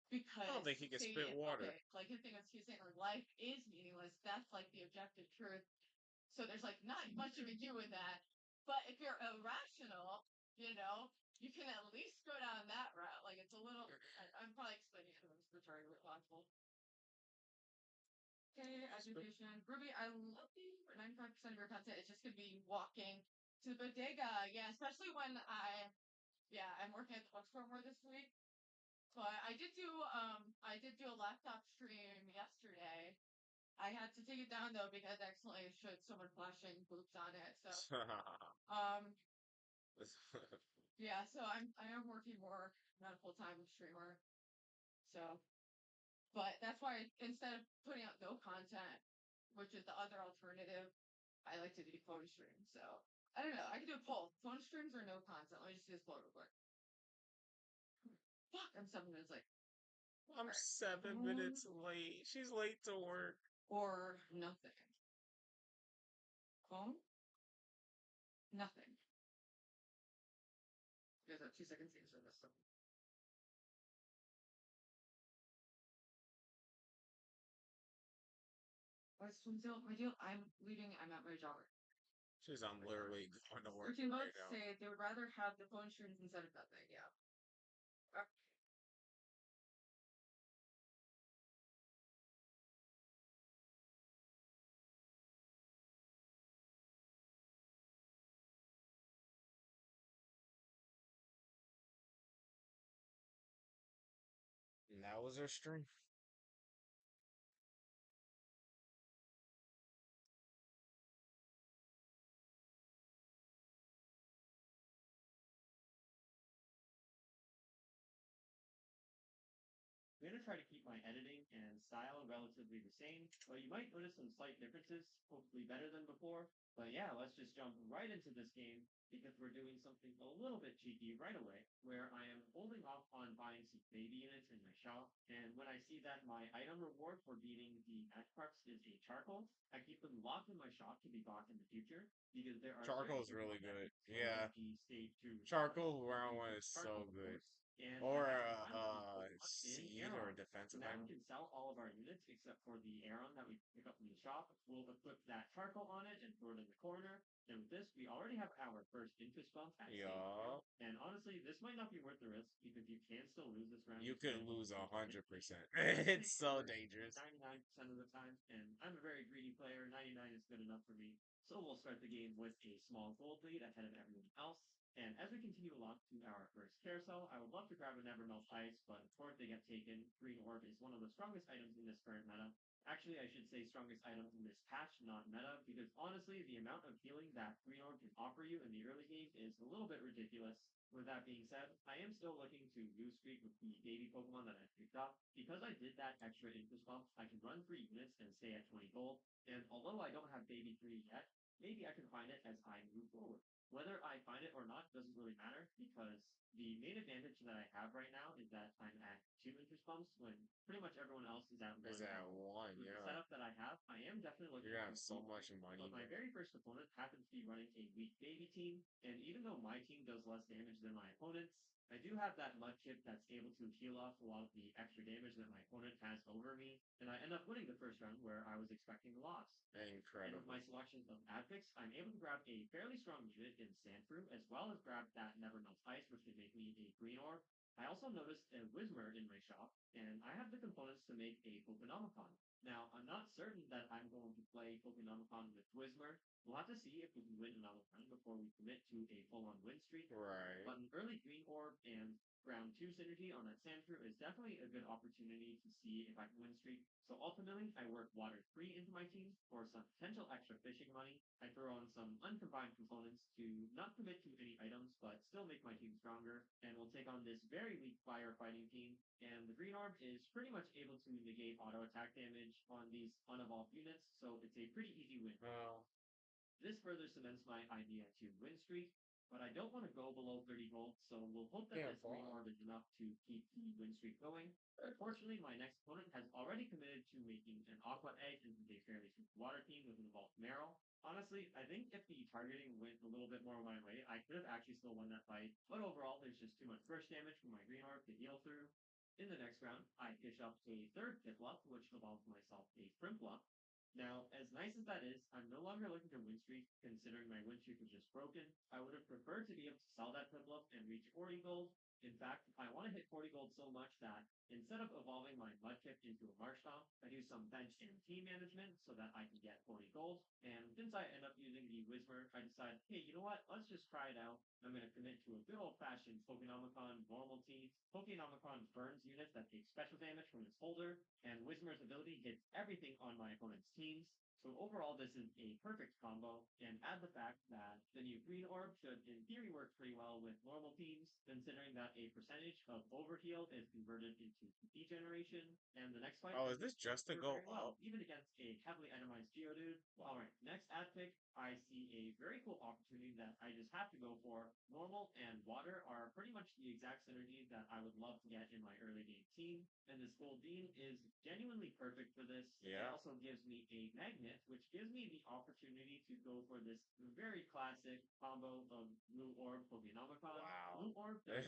I don't because think he can say spit water. okay, like the thing that's he's saying like life is meaningless, that's like the objective truth. So there's like not much you can do with that. But if you're irrational, you can at least go down that route. Like it's a little I'm probably explaining it in this retarded responsible. Okay, education. Ruby, I love you for 95% of your content. It's just gonna be walking to the bodega. Yeah, especially when I'm working at the bookstore more this week. But I did do a laptop stream yesterday. I had to take it down though because I accidentally showed someone flashing boobs on it. So um yeah, so I am working more, not a full time streamer. So but that's why instead of putting out no content, which is the other alternative, I like to do phone streams. So I don't know. I can do a poll. Phone streams or no content. Let me just do this poll real quick. Fuck, I'm 7 minutes late. I'm 7 minutes late. She's late to work. Or nothing. Phone? Nothing. You guys have 2 seconds to answer this. What's swim deal? My deal? I'm leaving. I'm at my job. She's I'm literally going to work 13 right votes now. say they would rather have the phone streams instead of nothing. Yeah. And that was her stream. I'm going to try to keep my editing and style relatively the same, but you might notice some slight differences, hopefully better than before. But yeah, let's just jump right into this game because we're doing something a little bit cheeky right away, where I am holding off on buying some baby units in my shop. And when I see that my item reward for beating the X is a charcoal, I keep them locked in my shop to be bought in the future because there are Charcoal's really good. Yeah. the stage 2 Charcoal round one is so good. and Or I have seed or a defensive now item. we can sell all of our units except for the Aeron that we pick up from the shop. We'll equip that charcoal on it and throw it in the corner. And with this, we already have our first interest bump at Yeah. and honestly, this might not be worth the risk because you can still lose this round. You could lose 100%. It's so dangerous. 99% of the time, and I'm a very greedy player. 99 is good enough for me. So we'll start the game with a small gold lead ahead of everyone else. And as we continue along to our first carousel, I would love to grab a Nevermelt Ice, but of course they get taken. Green Orb is one of the strongest items in this current meta. Actually, I should say strongest item in this patch, not meta, because honestly, the amount of healing that Green Orb can offer you in the early game is a little bit ridiculous. With that being said, I am still looking to lose streak with the baby Pokemon that I picked up. Because I did that extra interest bump, I can run 3 units and stay at 20 gold. And although I don't have baby 3 yet, maybe I can find it as I move forward. Whether I find it or not doesn't really matter because the main advantage that I have right now is that I'm at 2 interest bumps when pretty much everyone else is at 1. Is that one? With the Yeah. setup that I have, I am definitely looking You're gonna have to so beat much it, money. but my very first opponent happens to be running a weak baby team, and even though my team does less damage than my opponent's, I do have that mud chip that's able to heal off a lot of the extra damage that my opponent has over me, and I end up winning the first round where I was expecting a loss. And with Incredible. my selection of Advix, I'm able to grab a fairly strong unit in Sandfruit, as well as grab that Nevermelt Ice, which can make me a Green Orb. I also noticed a Whismer in my shop, and I have the components to make a PokeMMo. Now, I'm not certain that I'm going to play PokeMMo with Whismer. We'll have to see if we can win another run before we commit to a full-on win streak. Right. But an early Green Orb and round 2 synergy on that Sandshrew is definitely a good opportunity to see if I can win streak. So ultimately, I work Water 3 into my team for some potential extra fishing money. I throw on some uncombined components to not commit to any items, but still make my team stronger, and we'll take on this very weak firefighting team. And the Green Orb is pretty much able to negate auto attack damage on these unevolved units, so it's a pretty easy win. Well, This further cements my idea to win streak, but I don't want to go below 30 gold, so we'll hope that Yeah, this Green fine. Orb is enough to keep the win streak going. Unfortunately, my next opponent has already committed to making an Aqua Egg into a fairly super water team with an evolved Meryl. Honestly, I think if the targeting went a little bit more my way, I could have actually still won that fight, but overall, there's just too much burst damage from my Green Orb to heal through. In the next round, I fish up a third Piplup, which evolves myself a Frimplup. Now, as nice as that is, I'm no longer looking to win streak, considering my win streak was just broken. I would have preferred to be able to sell that Piplup and reach 40 gold. In fact, I want to hit 40 gold so much that instead of evolving my Mudkip into a Marshtomp, I do some bench and team management so that I can get 40 gold. And since I end up using the Whismer, I decide, hey, you know what? Let's just try it out. I'm going to commit to a good old-fashioned PokeNomicon normal team. PokeNomicon burns units that take special damage from its holder, and Whismer's ability hits everything on my opponent's teams. So overall, this is a perfect combo, and add the fact that the new Green Orb should in theory work pretty well with normal teams, considering that a percentage of overheal is converted into degeneration, and the next fight oh, is this just to work go very well, up? even against a heavily itemized Geodude. Alright, next ad pick, I see a very cool opportunity that I just have to go for. Normal and water are pretty much the exact synergy that I would love to get in my early game team, and this Goldeen is genuinely perfect for this. Yeah. It also gives me a magnet, which gives me the opportunity to go for this very classic combo of Blue Orb Pokenomicon. Wow. Blue Orb does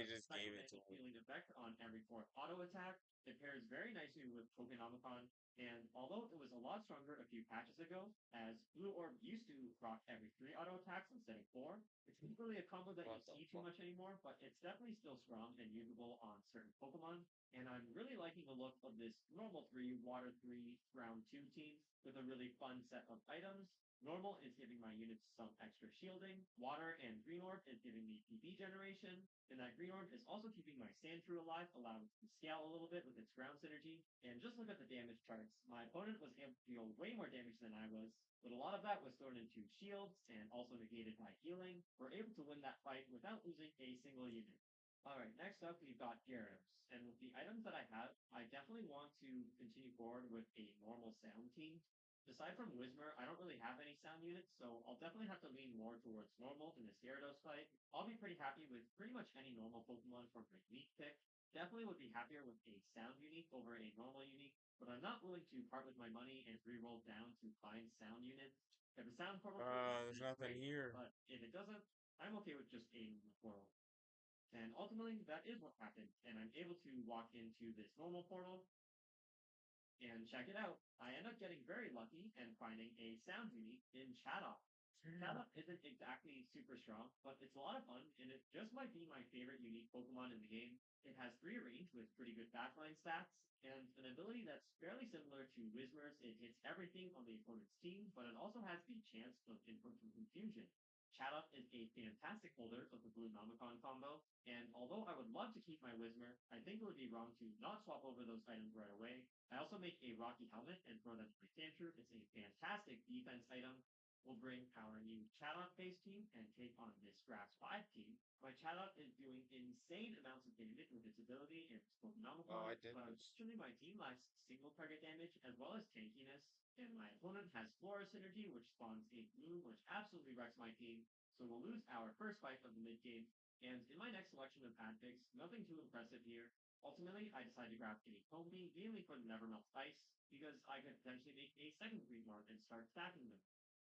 He just gave it to me. healing effect on every fourth auto attack. It pairs very nicely with Pokenomicon, and although it was a lot stronger a few patches ago, as Blue Orb used to proc every 3 auto attacks instead of 4, it's not really a combo that you What the see too fuck? much anymore, but it's definitely still strong and usable on certain Pokemon. And I'm really liking the look of this normal 3, water 3, round 2 team with a really fun set of items. Normal is giving my units some extra shielding. Water and Green Orb is giving me PB generation. And that Green Orb is also keeping my Sandshrew alive, allowing it to scale a little bit with its ground synergy. And just look at the damage charts. My opponent was able to deal way more damage than I was, but a lot of that was thrown into shields and also negated by healing. We're able to win that fight without losing a single unit. Alright, next up we've got Gyarados. And with the items that I have, I definitely want to continue forward with a normal sound team. Aside from Whismer, I don't really have any sound units, so I'll definitely have to lean more towards normal in this Gyarados fight. I'll be pretty happy with pretty much any normal Pokemon from my unique pick. Definitely would be happier with a sound unique over a normal unique, but I'm not willing to part with my money and re-roll down to find sound units. If the sound portal There's is nothing great, here. but if it doesn't, I'm okay with just a normal portal. And ultimately, that is what happened, and I'm able to walk into this normal portal and check it out. I end up getting very lucky and finding a sound unique in Chatot. Chatot isn't exactly super strong, but it's a lot of fun, and it just might be my favorite unique Pokemon in the game. It has 3 range with pretty good backline stats, and an ability that's fairly similar to Whismer's. It hits everything on the opponent's team, but it also has the chance of input from confusion. Chatot is a fantastic holder of the Blue Nomicon combo, and although I would love to keep my Whismer, I think it would be wrong to not swap over those items right away. I also make a Rocky Helmet and throw that to my Sandshrew. It's a fantastic defense item. We'll bring our new Chatot base team and take on this Grass 5 team. My Chatot is doing insane amounts of damage with its ability and its Pokenomicon, Oh, I but didn't. unfortunately my team lacks single target damage as well as tankiness, and my opponent has Flora Synergy, which spawns a Gloom, which absolutely wrecks my team, so we'll lose our first fight of the mid game. And in my next selection of ad picks, nothing too impressive here. Ultimately, I decided to grab a Combi, mainly for the Nevermelt Ice, because I could potentially make a second Green Orb and start stacking them.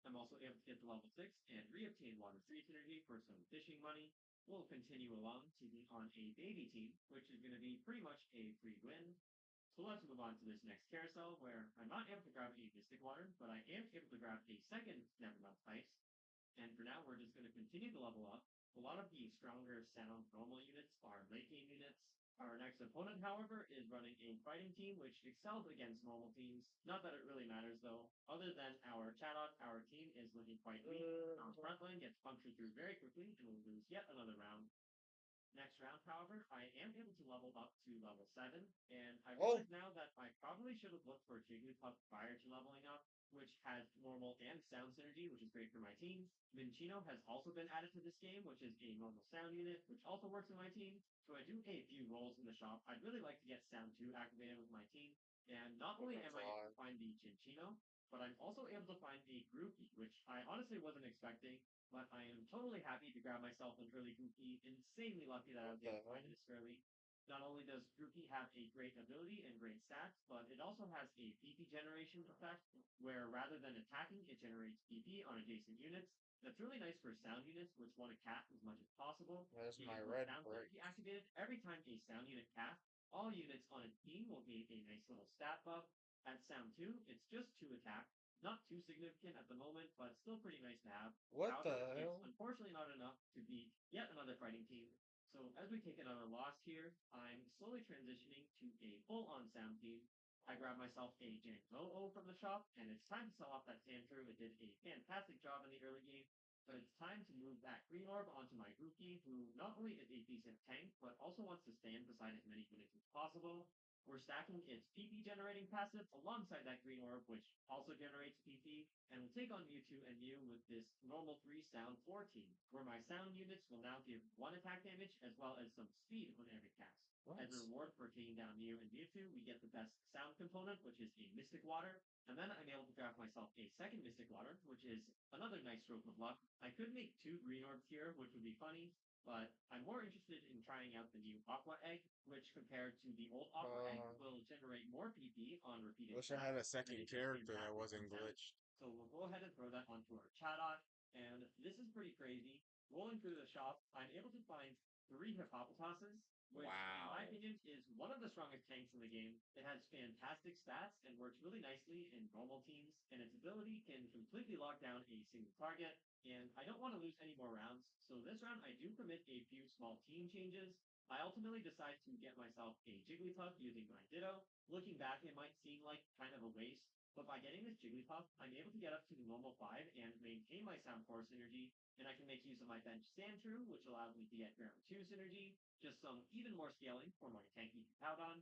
I'm also able to get to level 6 and re-obtain Water 3 synergy for some fishing money. We'll continue along, taking on a baby team, which is going to be pretty much a free win. So let's move on to this next carousel, where I'm not able to grab a Mystic Water, but I am able to grab a second Nevermelt Ice. And for now, we're just going to continue to level up. A lot of the stronger sound normal units are late game units. Our next opponent, however, is running a fighting team which excels against normal teams. Not that it really matters though. Other than our Chatot, our team is looking quite weak. Our front line gets punctured through very quickly and will lose yet another round. Next round, however, I am able to level up to level 7, and I Oh. realize now that I probably should have looked for Jigglypuff prior to leveling up, which has normal and sound synergy, which is great for my team. Minchino has also been added to this game, which is a normal sound unit, which also works in my team. So I do a few roles in the shop. I'd really like to get Sound 2 activated with my team. And not only am I able to find the Chinchino, but I'm also able to find the Groupie, which I honestly wasn't expecting. But I am totally happy to grab myself an early Groupie. Insanely lucky that I was able to find it this early. Not only does Groupie have a great ability and great stats, but it also has a PP generation effect, where rather than attacking, it generates PP on adjacent units. That's really nice for sound units, which want to cast as much as possible. There's You my can put red sound brick. synergy activated every time a sound unit casts. All units on a team will gain a nice little stat buff. At sound 2, it's just 2 attack. Not too significant at the moment, but still pretty nice to have. What However, the it's hell? unfortunately not enough to beat yet another fighting team. So as we take another loss here, I'm slowly transitioning to a full-on sound team. I grab myself a Jank-O-O from the shop, and it's time to sell off that Sandshrew. It did a fantastic job in the early game, but it's time to move that Green Orb onto my Groupie, who not only is a decent tank, but also wants to stand beside as many units as possible. We're stacking its PP generating passive alongside that Green Orb, which also generates PP, and we'll take on Mewtwo and Mew with this normal 3 sound 4 team, where my sound units will now give 1 attack damage as well as some speed on every cast. What? As a reward for taking down Mew and Mewtwo, we get the best sound component, which is a Mystic Water, and then I'm able to draft myself a second Mystic Water, which is another nice stroke of luck. I could make 2 Green Orbs here, which would be funny, but I'm more interested in trying out the new Aqua Egg, which compared to the old Aqua Egg will generate more PP on repeated Wish I had a attacks, and second it does character that fantastic wasn't on sound. glitched. So we'll go ahead and throw that onto our Chatot, and this is pretty crazy. Rolling through the shop, I'm able to find 3 Hippopotoses, which, in my opinion, is one of the strongest tanks in the game. It has fantastic stats and works really nicely in normal teams, and its ability can completely lock down a single target. And I don't want to lose any more rounds, so this round I do commit a few small team changes. I ultimately decide to get myself a Jigglypuff using my Ditto. Looking back, it might seem like kind of a waste, but by getting this Jigglypuff, I'm able to get up to the normal 5 and maintain my Sound 4 synergy, and I can make use of my bench Sandshrew, which allows me to get Ground 2 synergy, just some even more scaling for my tanky Powdon.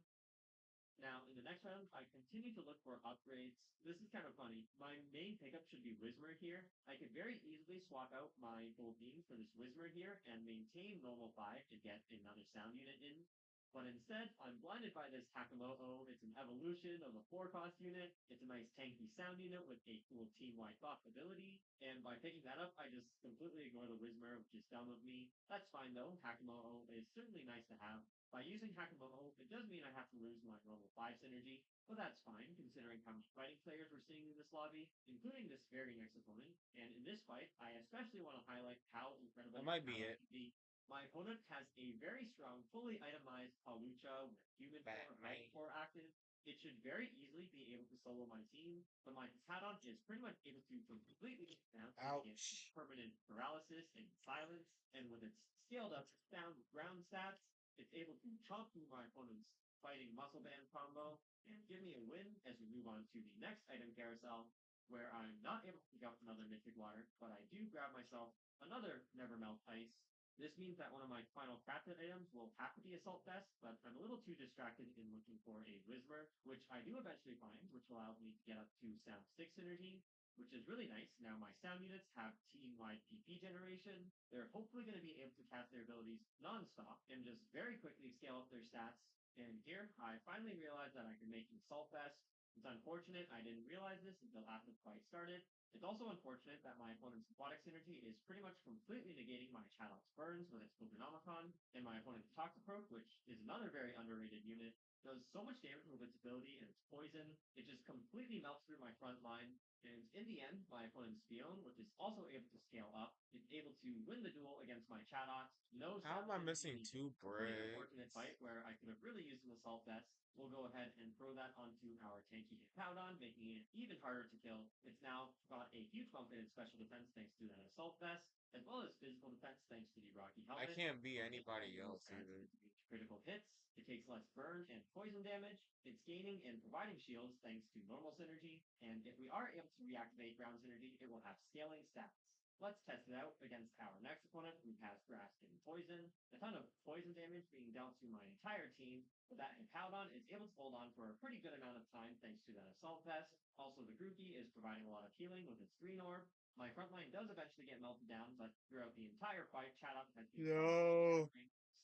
Now, in the next round, I continue to look for upgrades. This is kind of funny. My main pickup should be Whismur here. I could very easily swap out my Gold Beam for this Whismur here and maintain normal 5 to get another sound unit in. But instead, I'm blinded by this PokeMMo. It's an evolution of a 4-cost unit. It's a nice tanky sound unit with a cool team-wide buff ability. And by picking that up, I just completely ignore the Whismur, which is dumb of me. That's fine though. PokeMMo is certainly nice to have. By using PokeMMo, it does mean I have to lose my normal 5 synergy, but that's fine considering how many fighting players we're seeing in this lobby, including this very next opponent. And in this fight, I especially want to highlight how incredible That might be Powder it. can be. My opponent has a very strong, fully itemized Palucha with Human Core, Light Core active. It should very easily be able to solo my team, but my Patton is pretty much able to completely down Ouch. permanent paralysis and silence, and with its scaled up sound ground stats, it's able to chomp through my opponent's fighting muscle band combo and give me a win as we move on to the next item carousel, where I'm not able to pick up another Mythic Water, but I do grab myself another Never Melt Ice. This means that one of my final crafted items will have to be Assault Vest, but I'm a little too distracted in looking for a Whismur, which I do eventually find, which allows me to get up to Sound 6 synergy, which is really nice. Now my sound units have team-wide PP generation. They're hopefully going to be able to cast their abilities non-stop and just very quickly scale up their stats. And here, I finally realized that I could make Assault Vest. It's unfortunate I didn't realize this until after the fight started. It's also unfortunate that my opponent's aquatic synergy is pretty much completely negating my Chatot's burns with its Pokenomicon, and my opponent's Toxaproc, which is another very underrated unit, does so much damage with its ability and its poison. It just completely melts through my front line, and in the end, my opponent's Spion, which is also able to scale up, is able to win the duel against my Chatot. No How am I sound missing synergy. 2 Pretty unfortunate bricks? fight where I could have really used an Assault Vest. We'll go ahead and throw that onto our tanky Powdon, making it even harder to kill. It's now got a huge bump in its special defense thanks to that Assault Vest, as well as physical defense thanks to the Rocky I Helmet. can't be anybody else either. critical hits, it takes less burn and poison damage, it's gaining and providing shields thanks to normal synergy, and if we are able to reactivate ground synergy, it will have scaling stats. Let's test it out against our next opponent who has grass and poison. A ton of poison damage being dealt to my entire team, but that Hippowdon is able to hold on for a pretty good amount of time thanks to that Assault Vest. Also, the Grookey is providing a lot of healing with its green orb. My front line does eventually get melted down, but throughout the entire fight, Chatot has been No.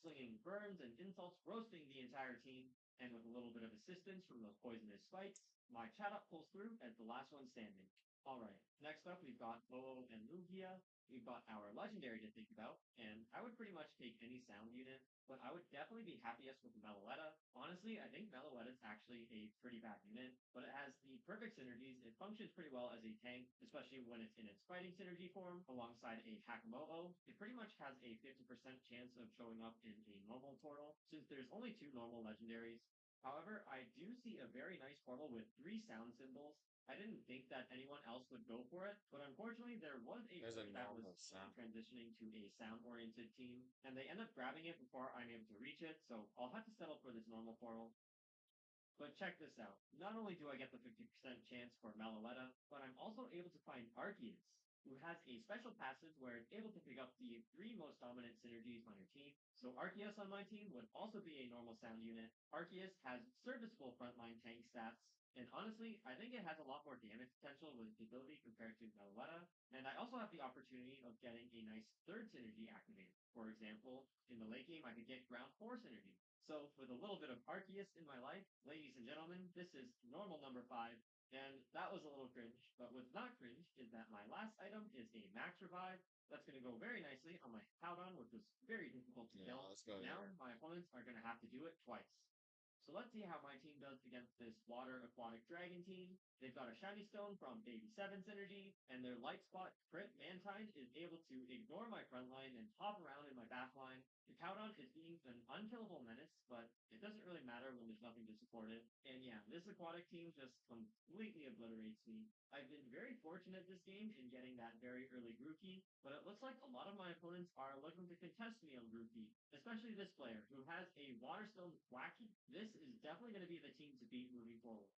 slinging burns and insults, roasting the entire team, and with a little bit of assistance from those poisonous spikes, my Chatot pulls through as the last one standing. Alright, next up we've got Lolo and Lugia. We've got our legendary to think about, and I would pretty much take any sound unit, but I would definitely be happiest with Meloetta. Honestly, I think Meloetta is actually a pretty bad unit, but it has the perfect synergies. It functions pretty well as a tank, especially when it's in its fighting synergy form alongside a PokeMMo. It pretty much has a 50% chance of showing up in a normal portal, since there's only 2 normal legendaries. However, I do see a very nice portal with 3 sound symbols. I didn't think that anyone else would go for it, but unfortunately there was a There's a team that was normal sound. transitioning to a sound-oriented team, and they end up grabbing it before I'm able to reach it, so I'll have to settle for this normal portal. But check this out. Not only do I get the 50% chance for Meloetta, but I'm also able to find Arceus, who has a special passive where it's able to pick up the 3 most dominant synergies on your team. So Arceus on my team would also be a normal sound unit. Arceus has serviceable frontline tank stats, and honestly, I think it has a lot more damage potential with its ability compared to Meloetta. And I also have the opportunity of getting a nice third synergy activated. For example, in the late game, I could get ground 4 synergy. So with a little bit of Arceus in my life, ladies and gentlemen, this is normal number 5. And that was a little cringe, but what's not cringe is that my last item is a max revive. That's going to go very nicely on my Hippowdon, which was very difficult to kill. Let's go Now there. my opponents are going to have to do it twice. So let's see how my team does against this water aquatic dragon team. They've got a shiny stone from Baby 7 synergy, and their light spot crit Mantine is able to ignore my front line and hop around in my back line. The Cowdon is being an unkillable menace, but it doesn't really matter when there's nothing to support it. And yeah, this aquatic team just completely obliterates me. I've been very fortunate this game in getting that very early Grookey, but it looks like a lot of my opponents are looking to contest me on Grookey, especially this player who has a Waterstone Wacky. This is definitely going to be the team to beat moving forward.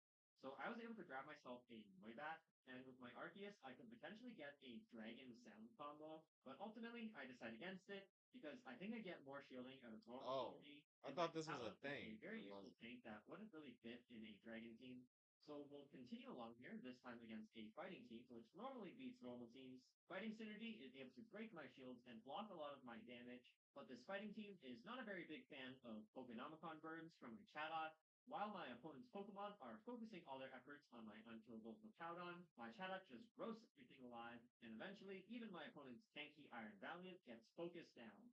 So I was able to grab myself a Noibat, and with my Arceus, I could potentially get a Dragon Sound combo, but ultimately I decided against it because I think I get more shielding out of normal Oh, synergy. I and thought my this was a Talon is thing. A very It useful wasn't. tank that wouldn't really fit in a Dragon team. So we'll continue along here, this time against a fighting team, which normally beats normal teams. Fighting synergy is able to break my shields and block a lot of my damage, but this fighting team is not a very big fan of PokeMMo burns from my Chatot. While my opponent's Pokemon are focusing all their efforts on my unkillable Hippowdon, my Chatot just roasts everything alive, and eventually even my opponent's tanky Iron Valiant gets focused down.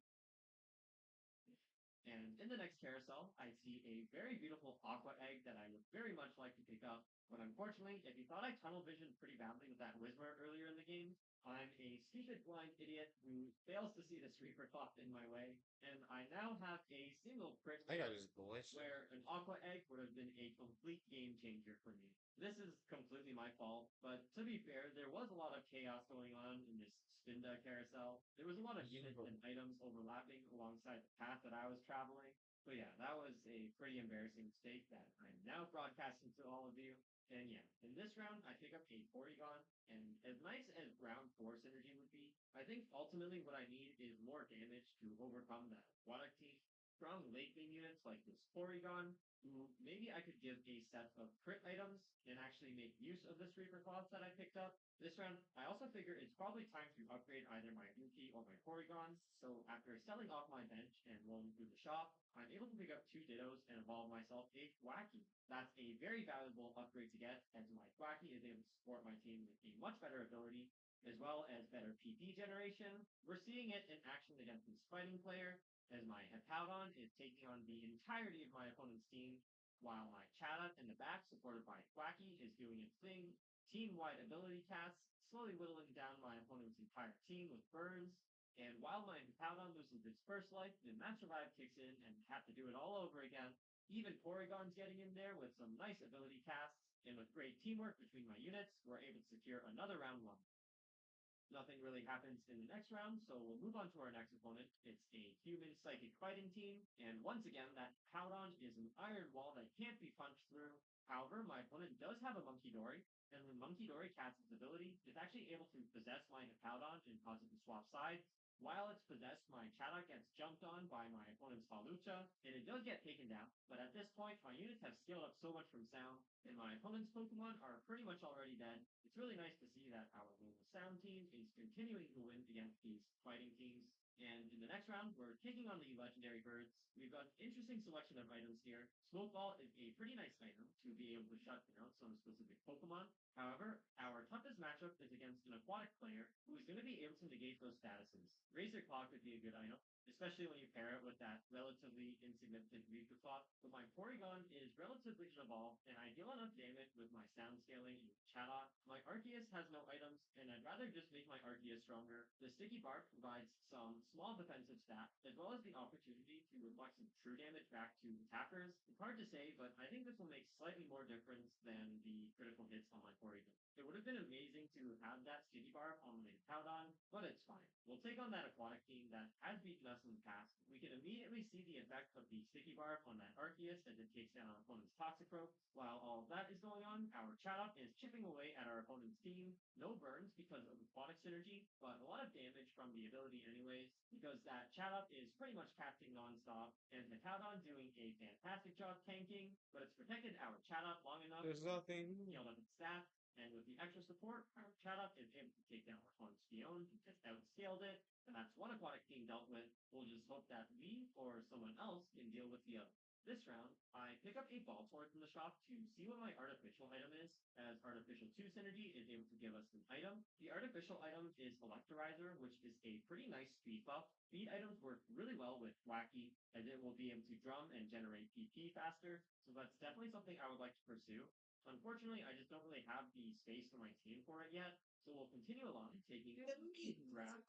And in the next carousel, I see a very beautiful aqua egg that I would very much like to pick up. But unfortunately, if you thought I tunnel visioned pretty badly with that Whismur earlier in the game, I'm a stupid blind idiot who fails to see this Reaper Cloth in my way, and I now have a single crit I think I just glitched. where an aqua egg would have been a complete game changer for me. This is completely my fault, but to be fair, there was a lot of chaos going on in this Spinda carousel. There was a lot of units and items overlapping alongside the path that I was traveling. But yeah, that was a pretty embarrassing mistake that I'm now broadcasting to all of you. And yeah, in this round, I pick up a Porygon, and as nice as round 4 synergy would be, I think ultimately what I need is more damage to overcome that aquatic team. Strong late game units like this Porygon, who maybe I could give a set of crit items and actually make use of this Reaper Cloth that I picked up. This round, I also figure it's probably time to upgrade either my Yuki or my Porygon, so after selling off my bench and rolling through the shop, I'm able to pick up 2 Dittos and evolve myself a Thwackey. That's a very valuable upgrade to get, as my Thwackey is able to support my team with a much better ability, as well as better PP generation. We're seeing it in action against this fighting player, as my Hippowdon is taking on the entirety of my opponent's team, while my Chatot in the back, supported by Thwackey, is doing its thing. Team-wide ability casts, slowly whittling down my opponent's entire team with burns. And while my Hippowdon loses its first life, the Max Revive kicks in and have to do it all over again. Even Porygon's getting in there with some nice ability casts, and with great teamwork between my units, we're able to secure another round 1. Nothing really happens in the next round, so we'll move on to our next opponent. It's a human psychic fighting team, and once again, that Powdon is an iron wall that can't be punched through. However, my opponent does have a Monkey Dory, and when Monkey Dory casts its ability, it's actually able to possess my Hippowdon and cause it to swap sides. While it's possessed, my Chatot gets jumped on by my opponent's Halucha, and it does get taken down. But at this point, my units have scaled up so much from sound, and my opponent's Pokemon are pretty much already dead. It's really nice to see that our local sound team is continuing to win against these fighting teams. And in the next round, we're taking on the legendary birds. We've got an interesting selection of items here. Smoke Ball is a pretty nice item to be able to shut down some specific Pokemon. However, our toughest matchup is against an aquatic player who is going to be able to negate those statuses. Razor Claw could be a good item, especially when you pair it with that relatively insignificant Rika Claw. But my Porygon is relatively evolved, and I deal enough damage with my sound scaling and Chatot. My Arceus has no items, and I'd rather just make my Arceus stronger. The Sticky Bark provides some small defensive stat, as well as the opportunity to reflect some true damage back to attackers. It's hard to say, but I think this will make slightly more difference than the critical hits on my Porygon. It would have been amazing to have that Sticky Barb on my Powdon, but it's fine. We'll take on that aquatic team that has beaten us in the past. We can immediately see the effect of the Sticky Barb on that Arceus as it takes down our opponent's Toxicroak. While all of that is going on, our Chatot is chipping away at our opponent's team. No burns because of aquatic synergy, but a lot of damage from the ability anyways, because that Chatot is pretty much casting non-stop, and the Powdon doing a fantastic job tanking, but it's protected our Chatot long enough There's nothing. to heal up its staff. And with the extra support, our Chatot is able to take down our opponent's Fion, who just outscaled it, and that's one aquatic team dealt with. We'll just hope that we or someone else can deal with the other. This round, I pick up a Baltoy from the shop to see what my artificial item is, as Artificial 2 Synergy is able to give us an item. The artificial item is Electrolyzer, which is a pretty nice speed buff. Speed items work really well with Wacky, as it will be able to drum and generate PP faster, so that's definitely something I would like to pursue. Unfortunately, I just don't really have the space for my team for it yet, so we'll continue along, taking round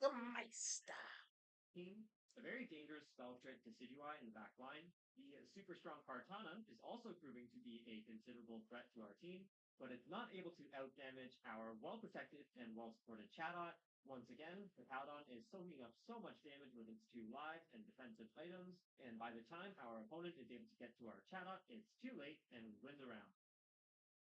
team. A very dangerous spell trick Decidueye in the back line. The super strong Kartana is also proving to be a considerable threat to our team, but it's not able to outdamage our well-protected and well-supported Chatot. Once again, the Powdon is soaking up so much damage with its 2 lives and defensive items, and by the time our opponent is able to get to our Chatot, it's too late and we win the round.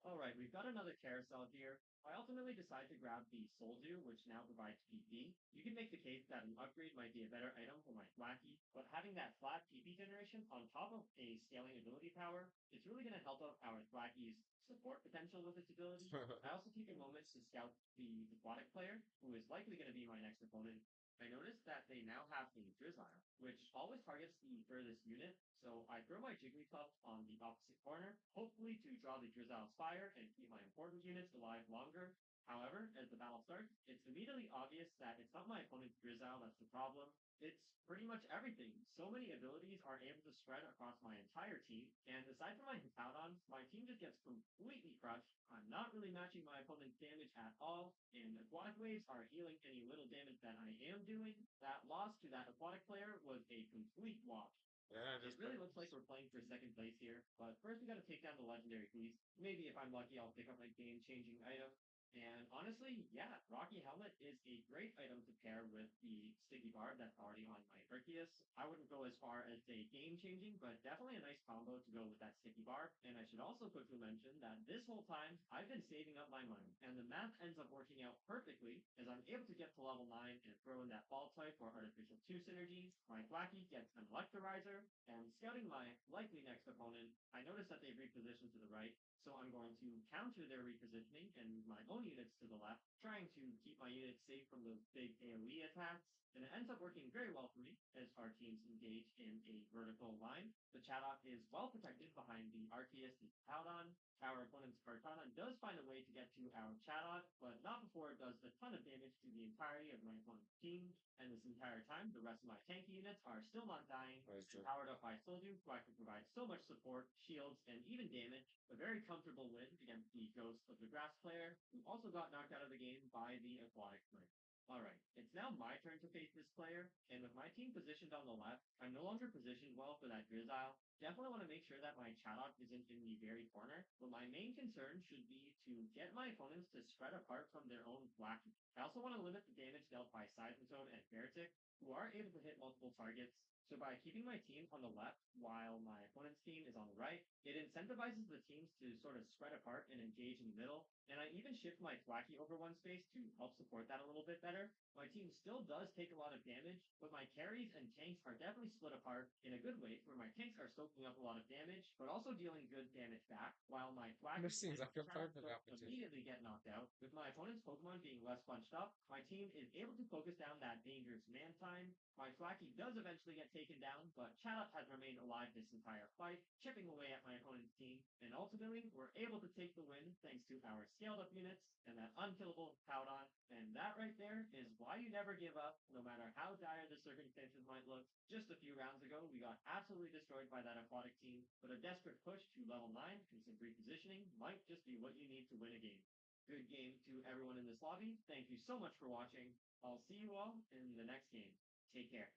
Alright, we've got another carousel here. I ultimately decide to grab the Soldew, which now provides PP. You can make the case that an upgrade might be a better item for my Thwacky, but having that flat PP generation on top of a scaling ability power, it's really going to help out our Thwacky's support potential with its ability. I also take a moment to scout the aquatic player, who is likely going to be my next opponent. I noticed that they now have a Drizzile, which always targets the furthest unit, so I throw my Jigglypuff on the opposite corner, hopefully to draw the Drizzile's fire and keep my important units alive longer. However, as the battle starts, it's immediately obvious that it's not my opponent's Drizzile that's the problem. It's pretty much everything. So many abilities are able to spread across my entire team, and aside from my Hippowdon, my team just gets completely crushed. I'm not really matching my opponent's damage at all, and aquatic waves are healing any little damage that I am doing. That loss to that aquatic player was a complete wash. Yeah, It really looks like we're playing for second place here, but first we gotta take down the legendary beast. Maybe if I'm lucky, I'll pick up a game-changing item. And honestly, yeah, Rocky Helmet is a great item to pair with the Sticky Barb that's already on my Arceus. I wouldn't go as far as say game-changing, but definitely a nice combo to go with that Sticky Barb. And I should also quickly mention that this whole time, I've been saving up my money, and the math ends up working out perfectly, as I'm able to get to level 9 and throw in that Ball type for Artificial 2 synergies. My Thwacky gets an Electrolyzer, and scouting my likely next opponent, I notice that they've repositioned to the right, so I'm going to counter their repositioning and move my own units to the left, trying to keep my units safe from those big AoE attacks. And it ends up working very well for me, as our teams engage in a vertical line. The Chatot is well protected behind the Arceus and Powdon. Our opponent's Kartana does find a way to get to our Chatot, but not before it does a ton of damage to the entirety of my opponent's team. And this entire time, the rest of my tanky units are still not dying. Powered up by Soldew, who I can provide so much support, shields, and even damage. A very comfortable win against the Ghost of the Grass player, who also got knocked out of the game by the aquatic player. Alright, it's now my turn to face this player, and with my team positioned on the left, I'm no longer positioned well for that Drizzile. Definitely want to make sure that my Chatot isn't in the very corner, but my main concern should be to get my opponents to spread apart from their own Flacky. I also want to limit the damage dealt by Seismitoad and Beartic, who are able to hit multiple targets. So by keeping my team on the left while my opponent's team is on the right, it incentivizes the teams to sort of spread apart and engage in the middle. And I even shift my Flacky over one space to help support that a little bit better. My team still does take a lot of damage, but my carries and tanks are definitely split apart in a good way, where my tanks are soaking up a lot of damage, but also dealing good damage back, while my Flacky This seems and like a Chatot perfect don't competition. immediately get knocked out. With my opponent's Pokemon being less bunched up, my team is able to focus down that dangerous man time. My Flacky does eventually get taken down, but Chatot has remained alive this entire fight, chipping away at my opponent's team, and ultimately, we're able to take the win thanks to our scaled up units and that unkillable Powdon. And that right there is why you never give up, no matter how dire the circumstances might look. Just a few rounds ago, we got absolutely destroyed by that aquatic team, but a desperate push to level 9 and some repositioning might just be what you need to win a game. Good game to everyone in this lobby. Thank you so much for watching. I'll see you all in the next game. Take care.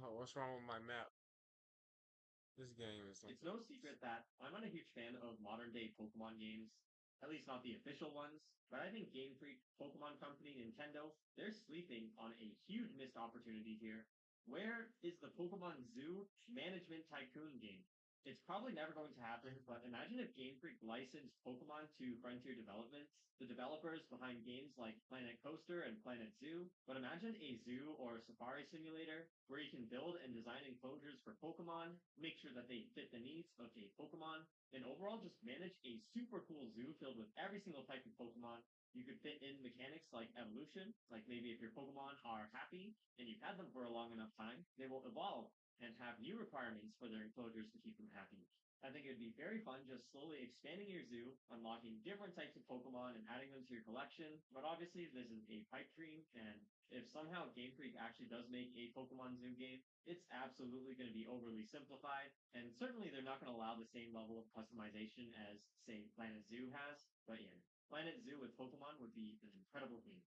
What's wrong with my map? This game is It's no secret that I'm not a huge fan of modern day Pokemon games, at least not the official ones, but I think Game Freak, Pokemon Company, Nintendo, they're sleeping on a huge missed opportunity here. Where is the Pokemon Zoo Management Tycoon game? It's probably never going to happen, but imagine if Game Freak licensed Pokemon to Frontier Developments, the developers behind games like Planet Coaster and Planet Zoo. But imagine a zoo or safari simulator where you can build and design enclosures for Pokemon, make sure that they fit the needs of a Pokemon, and overall just manage a super cool zoo filled with every single type of Pokemon. You could fit in mechanics like evolution, like maybe if your Pokemon are happy and you've had them for a long enough time, they will evolve and have new requirements for their enclosures to keep them happy. I think it would be very fun just slowly expanding your zoo, unlocking different types of Pokemon and adding them to your collection. But obviously, this is a pipe dream, and if somehow Game Freak actually does make a Pokemon Zoo game, it's absolutely going to be overly simplified, and certainly they're not going to allow the same level of customization as, say, Planet Zoo has. But yeah, Planet Zoo with Pokemon would be an incredible game.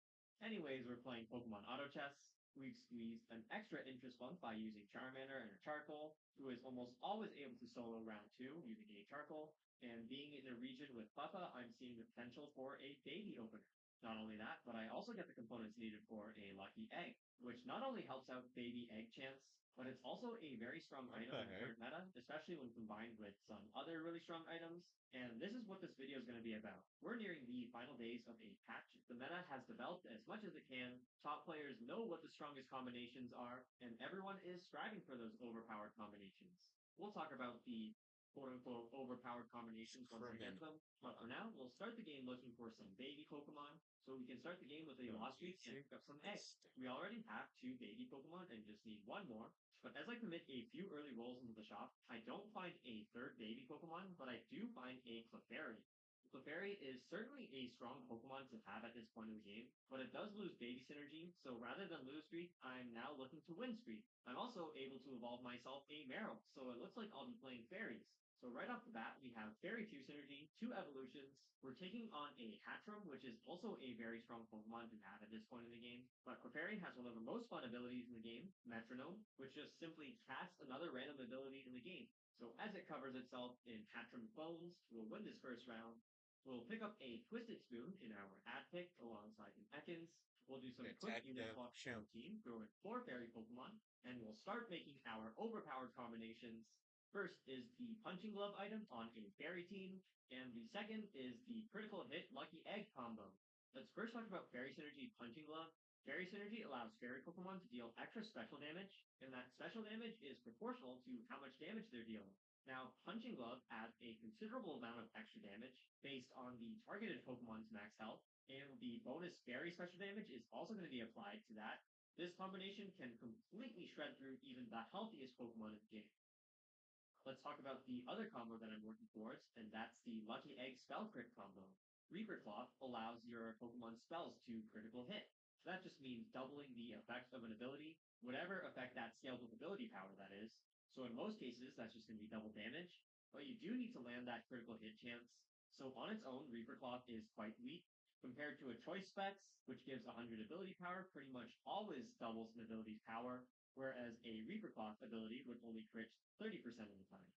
Anyways, we're playing Pokemon Auto Chess. We've squeezed an extra interest bump by using Charmander and a Charcoal, who is almost always able to solo round 2 using a Charcoal. And being in a region with Buffa, I'm seeing the potential for a baby opener. Not only that, but I also get the components needed for a lucky egg, which not only helps out baby egg chance, but it's also a very strong What item the in the heck? current meta, especially when combined with some other really strong items. And this is what this video is going to be about. We're nearing the final days of a patch. The meta has developed as much as it can. Top players know what the strongest combinations are, and everyone is striving for those overpowered combinations. We'll talk about the quote-unquote overpowered combinations once I get them. But for now, we'll start the game looking for some baby Pokemon, so we can start the game with a lost streak and pick up some eggs. We already have 2 baby Pokemon and just need 1 more. But as I commit a few early rolls into the shop, I don't find a 3rd baby Pokemon, but I do find a Clefairy. Clefairy is certainly a strong Pokemon to have at this point of the game, but it does lose baby synergy, so rather than lose streak, I'm now looking to win streak. I'm also able to evolve myself a Meryl, so it looks like I'll be playing fairies. So right off the bat, we have Fairy 2 synergy, 2 evolutions. We're taking on a Hatchram, which is also a very strong Pokemon to have at this point in the game. But Clefairy has one of the most fun abilities in the game, Metronome, which just simply casts another random ability in the game. So as it covers itself in Hatchram Bones, we'll win this first round. We'll pick up a Twisted Spoon in our ad pick alongside an Ekans. We'll do some quick unit swap team, throw in 4 fairy Pokemon, and we'll start making our overpowered combinations. First is the Punching Glove item on a fairy team, and the second is the critical hit Lucky Egg combo. Let's first talk about Fairy Synergy Punching Glove. Fairy Synergy allows fairy Pokemon to deal extra special damage, and that special damage is proportional to how much damage they're dealing. Now, Punching Glove adds a considerable amount of extra damage based on the targeted Pokemon's max health, and the bonus Fairy special damage is also going to be applied to that. This combination can completely shred through even the healthiest Pokemon in the game. Let's talk about the other combo that I'm working towards, and that's the Lucky Egg Spell Crit combo. Reaper Cloth allows your Pokemon spells to critical hit. So that just means doubling the effect of an ability, whatever effect that scales with ability power that is. So in most cases, that's just going to be double damage, but you do need to land that critical hit chance. So on its own, Reaper Cloth is quite weak, Compared to a choice specs, which gives 100 ability power, pretty much always doubles an ability's power, whereas a Reaper Cloth ability would only crit 30% of the time.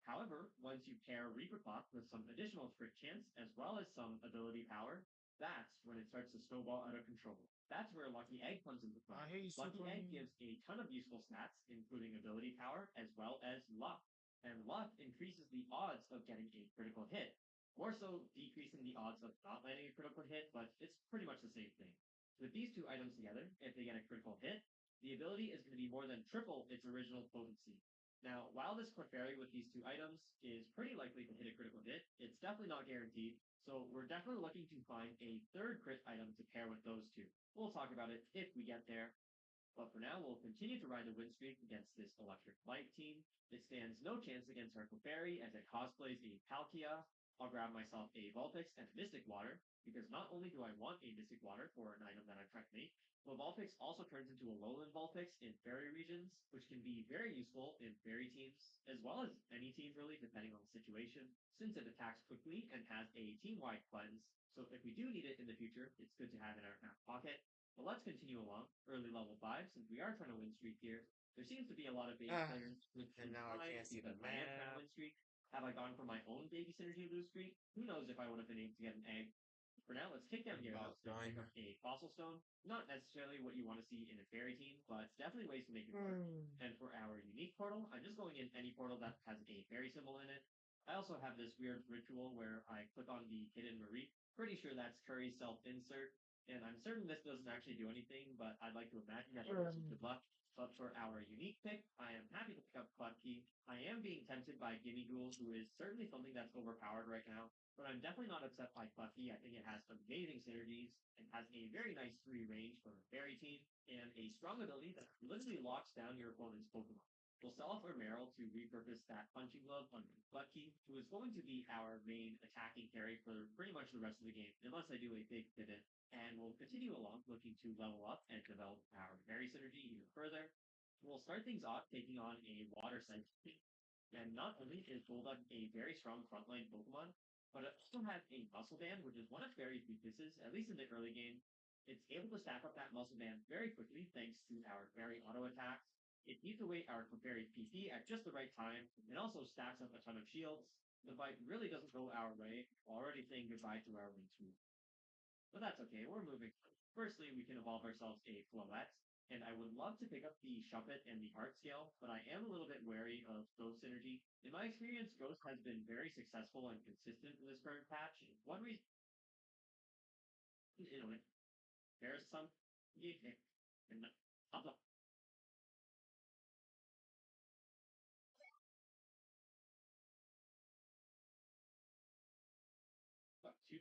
However, once you pair Reaper Cloth with some additional crit chance as well as some ability power, that's when it starts to snowball out of control. That's where Lucky Egg comes into play. I hate Lucky Super Egg Mean. gives a ton of useful stats, including ability power as well as luck. And luck increases the odds of getting a critical hit, more so decreasing the odds of not landing a critical hit, but it's pretty much the same thing. With these two items together, if they get a critical hit, the ability is going to be more than triple its original potency. Now, while this Clefairy with these two items is pretty likely to hit a critical hit, it's definitely not guaranteed, so we're definitely looking to find a third crit item to pair with those two. We'll talk about it if we get there. But for now, we'll continue to ride the win streak against this Electric Light team. It stands no chance against our Clefairy as it cosplays a Palkia. I'll grab myself a Vulpix and Mystic Water, because not only do I want a Mystic Water for an item that I'm trying to make, but Vulpix also turns into a Lowland Vulpix in Fairy regions, which can be very useful in Fairy teams, as well as any team really, depending on the situation, since it attacks quickly and has a team-wide cleanse. So if we do need it in the future, it's good to have in our back pocket. But let's continue along. Early level 5, since we are trying to win streak here. There seems to be a lot of baby players with And now I can't see the because I am trying to map. win streak. Have I gone for my own baby synergy lose streak? Who knows if I would have been able to get an egg. For now, let's kick down here About to pick done. up a fossil stone. Not necessarily what you want to see in a fairy team, but definitely ways to make it work. And for our unique portal, I'm just going in any portal that has a fairy symbol in it. I also have this weird ritual where I click on the hidden Marie. Pretty sure that's Curry's self-insert. And I'm certain this doesn't actually do anything, but I'd like to imagine that it gives some good luck. But for our unique pick, I am happy to pick up Klutki. I am being tempted by Gimme Ghoul, who is certainly something that's overpowered right now. But I'm definitely not upset by Klutki. I think it has amazing synergies and has a very nice 3 range for a fairy team and a strong ability that literally locks down your opponent's Pokemon. We'll sell off our Meryl to repurpose that punching glove on Klutki, who is going to be our main attacking carry for pretty much the rest of the game, unless I do a big pivot. And we'll continue along looking to level up and develop our fairy synergy even further. We'll start things off taking on a water sentry. And not only is Golduck a very strong frontline Pokemon, but it also has a muscle band, which is one of Fairy's weaknesses, at least in the early game. It's able to stack up that muscle band very quickly thanks to our Fairy auto attacks. It eats away our Clefairy's PP at just the right time, and also stacks up a ton of shields. The fight really doesn't go our way, already saying goodbye to our Wingsuit. But that's okay, we're moving. Firstly, we can evolve ourselves a Floette, and I would love to pick up the Shuppet and the Art Scale, but I am a little bit wary of Ghost Synergy. In my experience, Ghost has been very successful and consistent in this current patch. One reason, there's some and two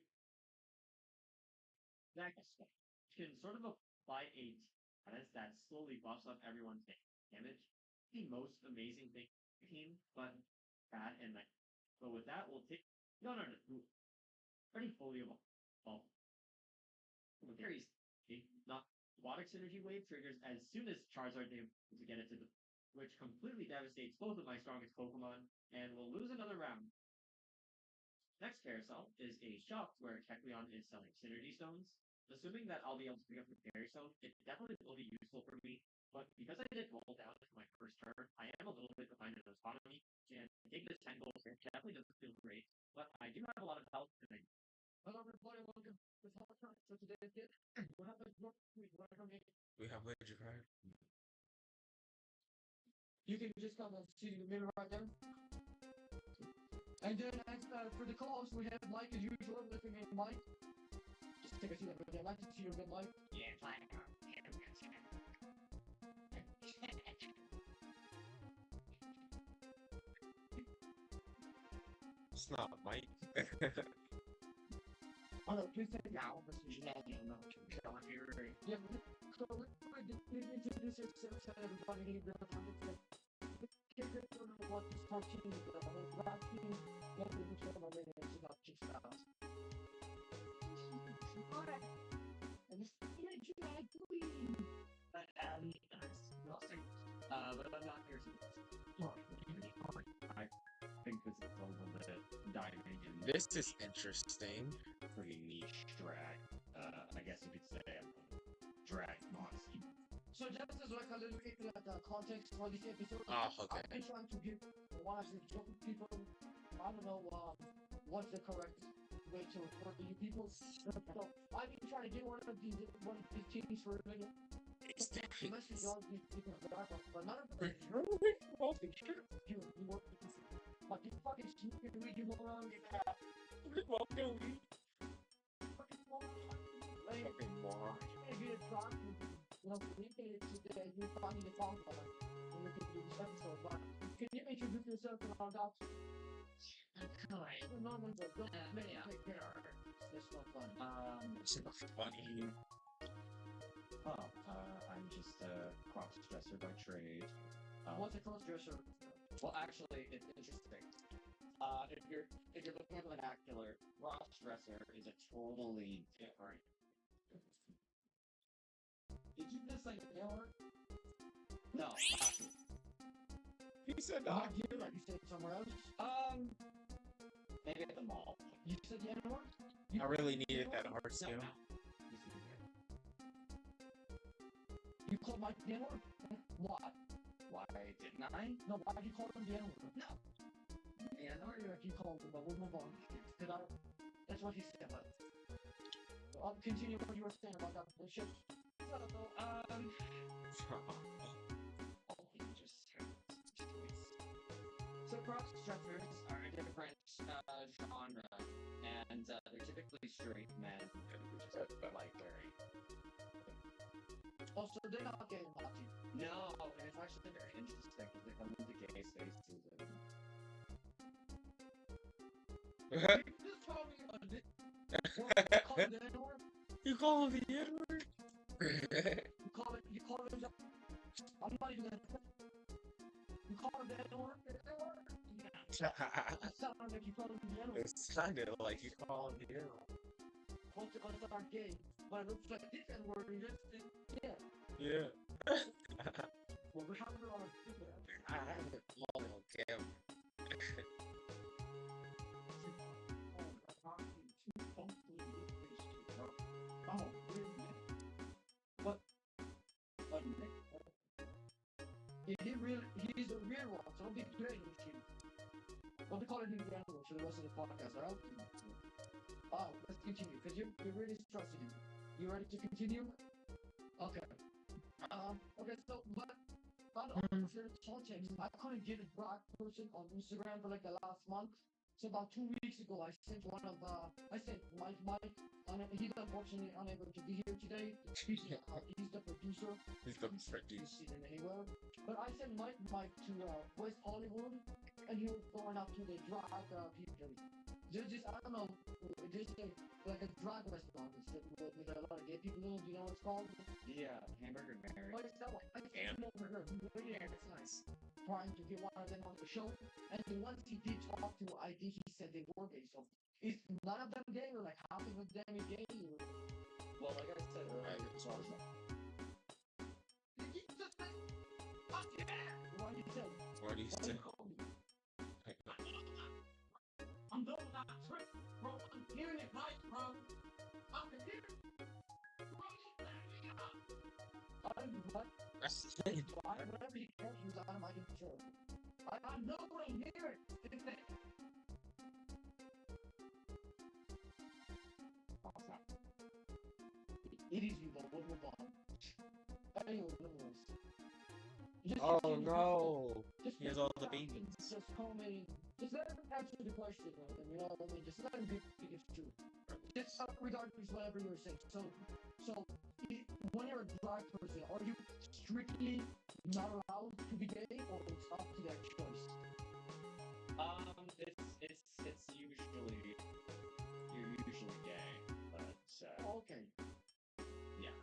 next can sort of apply a status that slowly buffs up everyone's damage. The most amazing thing team, but bad and nice. But with that, we'll take no. Pretty fully evolved. Very not Water Synergy Wave triggers as soon as Charizard is able to get it to the which completely devastates both of my strongest Pokemon, and we'll lose another round. Next carousel is a shop where Kecleon is selling Synergy Stones. Assuming that I'll be able to pick up the Fairy Stone, it definitely will be useful for me. But because I did roll down to my first turn, I am a little bit behind in autonomy, and taking this 10 gold here definitely doesn't feel great. But I do have a lot of health, and hello everybody, welcome to the podcast. So today's it. What happened? What want to come in? We have Legendary. You can just come up to the middle right there. And then for the calls, we have Mike as usual, looking at Mike. Just take a seat over there. I'd like to see you a bit, Mike. Yeah, fine. It's not Mike. Oh no, please take it. Now, this is not the show here. Yeah, so we introduce yourselves to everybody. What this whole team is, the whole rap team, what we do to my name is not just us. And this is like we. But nothing. But I'm not here to. I think this is a little bit diving in. This is interesting. Pretty niche drag. drag monster. So just as like a little bit context for this episode, Okay. I've been trying to give one of the people, I don't know what's the correct way to refer to you people. So I've been trying to get one of these teams for a minute. Message all these people, but none of them you work with this. But you fucking stupid weed you go around and Fucking moron. get a drop. We can today you find me the phone number and we can do this episode. But can you introduce yourself to our docs? No, don't make it take care. That's not funny. It's not funny. I'm just a cross-dresser by trade. What's a cross-dresser? Well, actually, it's interesting. If you're looking at the vernacular, cross-dresser is a totally different. Did you just say Taylor? No. He said Not here, like you said somewhere else. Maybe at the mall. You said the N-word? I really needed that hard skill. You called Mike the N-word? Why? Why didn't I? No, why did you call him the N-word? No. Yeah, no, you called him, but we'll move on. That's what he said, but I'll continue what you were saying about that shit. So cross-dressers are a different genre, and they're typically straight men who just like wearing. Oh, so they're not gay, not you. No, and it's actually very interesting because they come into gay spaces and You just called me a dick. What? Call him the N-word? You call him the N-word? You call him I'm not even gonna you call him the N-word? It sounded like you called him the N-word. It sounded like you called him the N-word. Most of us are gay, but it looks like this N-word is interesting. Yeah. Yeah. Well, we have it on I have it all on camera. He's a real one, so don't be great with him. What they call it in the animal for the rest of the podcast, alright? Let's continue, because you're really stressing him. You ready to continue? Okay. Okay, so, but on the context, I couldn't get a black person on Instagram for like the last month. So about 2 weeks ago, I sent Mike, he's unfortunately unable to be here today. He's the producer. He's the You producer. see him anywhere. But I sent Mike to West Hollywood, and he was going up to the drag people. There's this, I don't know, there's like a drag restaurant with a lot of gay people in it. Do you know what it's called? yeah, Hamburger Mary. What is that one? I came over here. Yeah, it's nice. Trying to get one of them on the show. And then once he did talk to ID, he said they were gay. So is none of them gay, or like half of them is gay? Or... Well, like I said earlier, Did you just say, fuck yeah? What did you say? What do you say? I'm doing that trick, bro. I'm hearing it right, bro. I'm hearing it. What? Whatever he cares, he's out of my control. I know what I'm hearing. It is you, but we'll move on. Anyways. Oh no! Just He has all the babies. Just call me. Just let him answer the question, you know what I mean? Just let him get it's true. Just regardless whatever you're saying. So when you're a drag person, are you strictly not allowed to be gay, or it's up to their choice? It's usually you're usually gay, but Okay. yeah.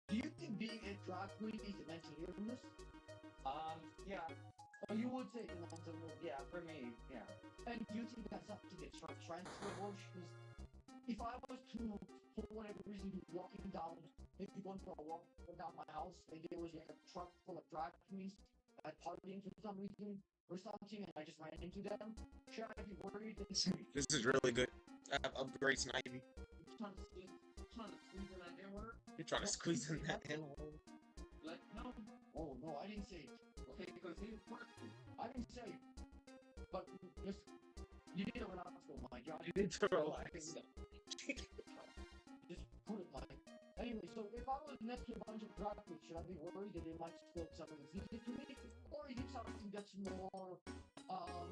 Do you think being a drag queen is a mental illness? Yeah. Or you would say it's a mental illness? Yeah, for me, yeah. And do you think that's up to the transferable? Because if I was to, for whatever reason, be walking down, maybe going for a walk down my house, and there was like a truck full of drag queens partying for some reason or something, and I just ran into them, should I be worried? This is really good. Upgrade sniping. trying to squeeze in that N-word? You're trying to squeeze in that in. Like, no. Oh, no, I didn't say it. Okay, because he was I didn't say it. But, listen, you need to relax, Mike. You need to relax. Just put it like. Anyway, so if I was next to a bunch of dragons, should I be worried that they might spill some of this to me? Or is it something that's more,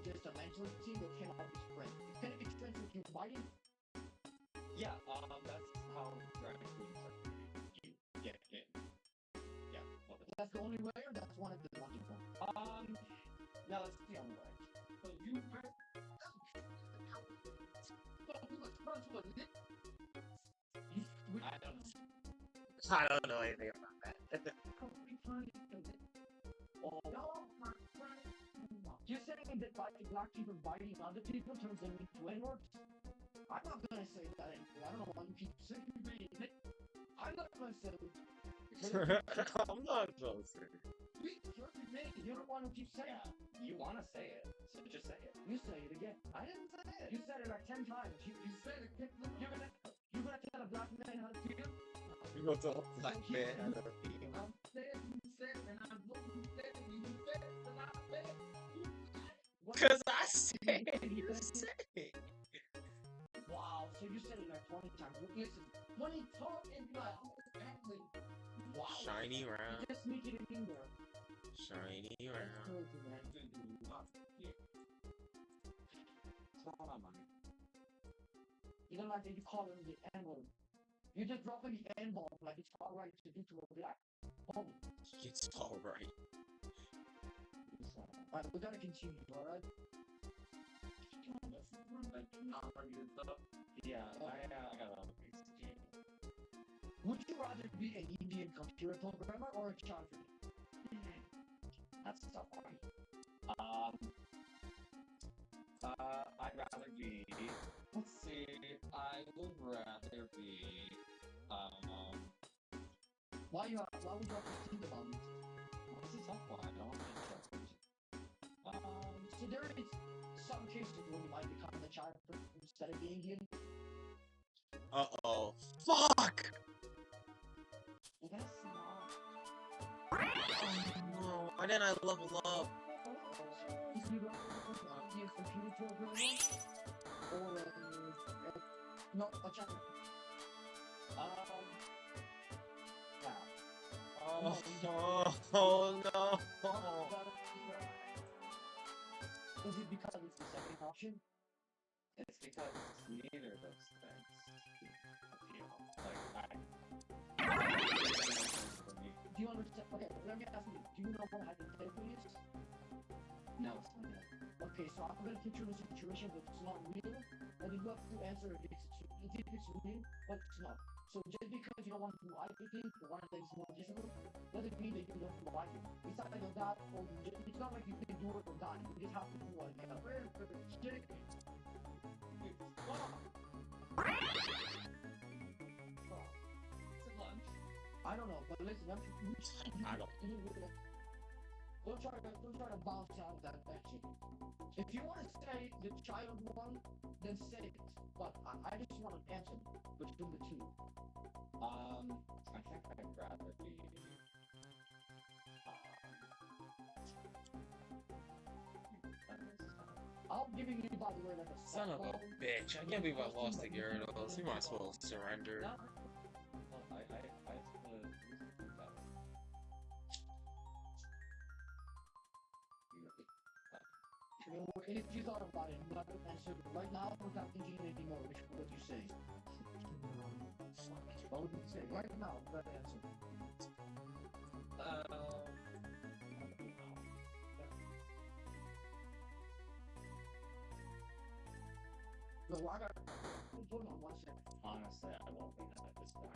just a mentality that cannot be spread? It can be spread through biting? Yeah, that's how dragons are created. You get in. Yeah. Well, That's the only way, or that's one of the lucky ones? no, that's the only way. So you first. I don't know anything about that. You're saying that black people biting other people turns them into N-words? I'm not gonna say that anymore. I don't know why you keep saying it. I'm not gonna say it. I'm not supposed to. You're the one who keeps saying it. You want to say it, so just say it. You say it again. I didn't say it. You said it like 10 times. You said it. You're gonna tell a black man how to feel? You go to a black man. I'm saying you said it, and I'm looking you said it, and you said it, and I said it. Because I said you said it. Wow, so you said it like 20 times. Listen, when he talked in my family, wow. Shiny You round. just sneak it in there. Shiny That's round. crazy, man. Hold on, mommy. You don't like that you call him the N-word. You're just dropping the N-bomb like it's alright to do to a black. Oh. It's alright. Alright, we gotta continue, alright? Yeah, I got other things to do. Would you rather be an Indian computer programmer or a child? That's a tough one. I'd rather be. Let's see. I would rather be. Why would you have to think about it? This is a tough one. I don't want to interrupt. So there is some cases where you might become the child instead of the Indian. Uh-oh. Fuck! That's not. Oh no. Why didn't I level up? If you rather become an Indian computer programmer or no, a child. Oh no. Is it because it's the second option? It's because neither of those things appeal. Like, Do you understand? Okay, let me ask you. Do you know what hypothetical is? no, it's not. Okay, so I'm gonna put you in a situation that's not real, and you have to answer if it's real, but it's not. So just because you don't want to do everything, the one that is more difficult, doesn't mean that you don't like it. It's not like you'll die, or it's not like you can do it or die. You just have to do what you know. I don't know, but listen, I don't. Don't try to bounce out of that action. If you want to say the child one, then say it. But I just want an answer between the two. I think I'd rather be. I'm giving you, by the way, like a Son of a bitch. I can't believe I lost to Gyarados. You might as well surrender. No, I if you thought about it, I'm not going to answer right now without thinking anymore. Which would you say? What would you say? Right now, that answer. No, I got. Hold on 1 second. honestly, I won't be that at this point.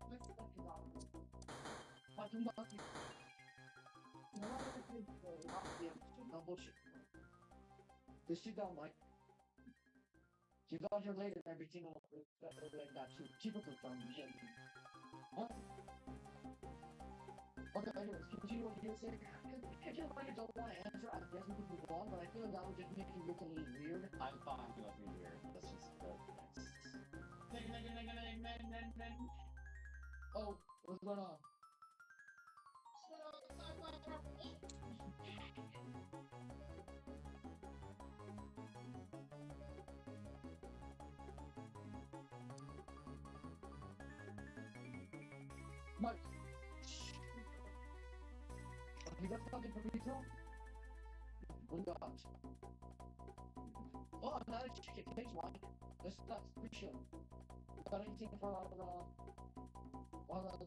Let's talk about it. Talking about it. No, no bullshit. Just sit down, Mike. You got here late and everything like that too. Typical from me. Huh? Okay, anyways, continue what you were saying. If you like don't want to answer, I guess we can move on, but I feel that would just make you look a little weird. I'm fine looking weird. Let's just go next. Oh, what's going on? Mike. You got something for me too? What do you got? Oh, another chicken. Thanks, Mike. That's appreciate it. Got anything for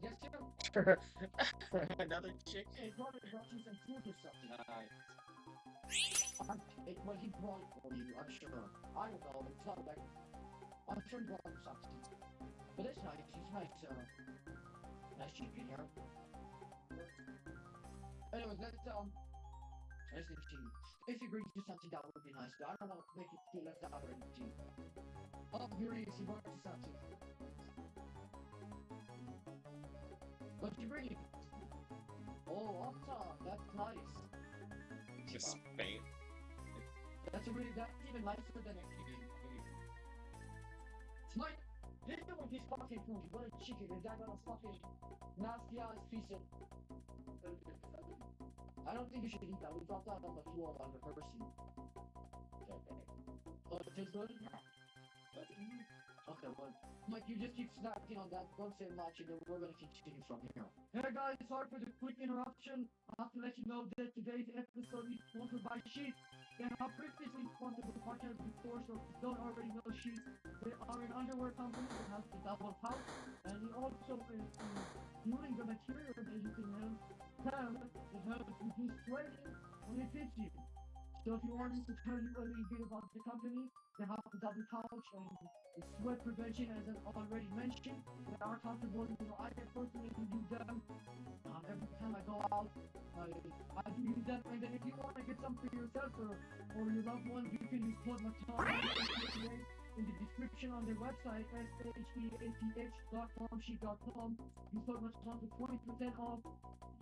guest here? Another chick. Hey, brother, brought you some food or something. Nice. Well, he brought it for you, I'm sure. I don't know, it's not like... I'm sure he brought something. But it's nice, it's nice, nice chicken here. Anyways, let's see. If you agree to something, that would be nice, but I don't want to make it feel left out or anything. Oh, here he is, he brought you something. What'd you bring? Oh, awesome, that's nice. Just Spain. That's even nicer than a chicken. Mike, this is with this fucking food. You want a chicken and that got a fucking nasty ass piece of... I don't think you should eat that. We dropped that on the floor on the person. Oh, it tastes good? Okay, well, Mike, you just keep snacking on that. Don't say much, and then we're gonna continue from here. Hey guys, sorry for the quick interruption. I have to let you know that today's episode is sponsored by Sheet. And I previously sponsored the podcast before, so if you don't already know Sheet, they are an underwear company that has the double pouch, and it also is including the material that you can have. It helps reduce sweating when it fits you. So if you want us to tell you a little bit about the company, they have the double pouch and the sweat prevention, as I already mentioned. They are comfortable. I personally use them every time I go out. I do use them, and then if you want to get some for yourself or your loved ones, you can use code Maton in the description on their website, sheath.com, sheet.com. Use code Maton for 20% off.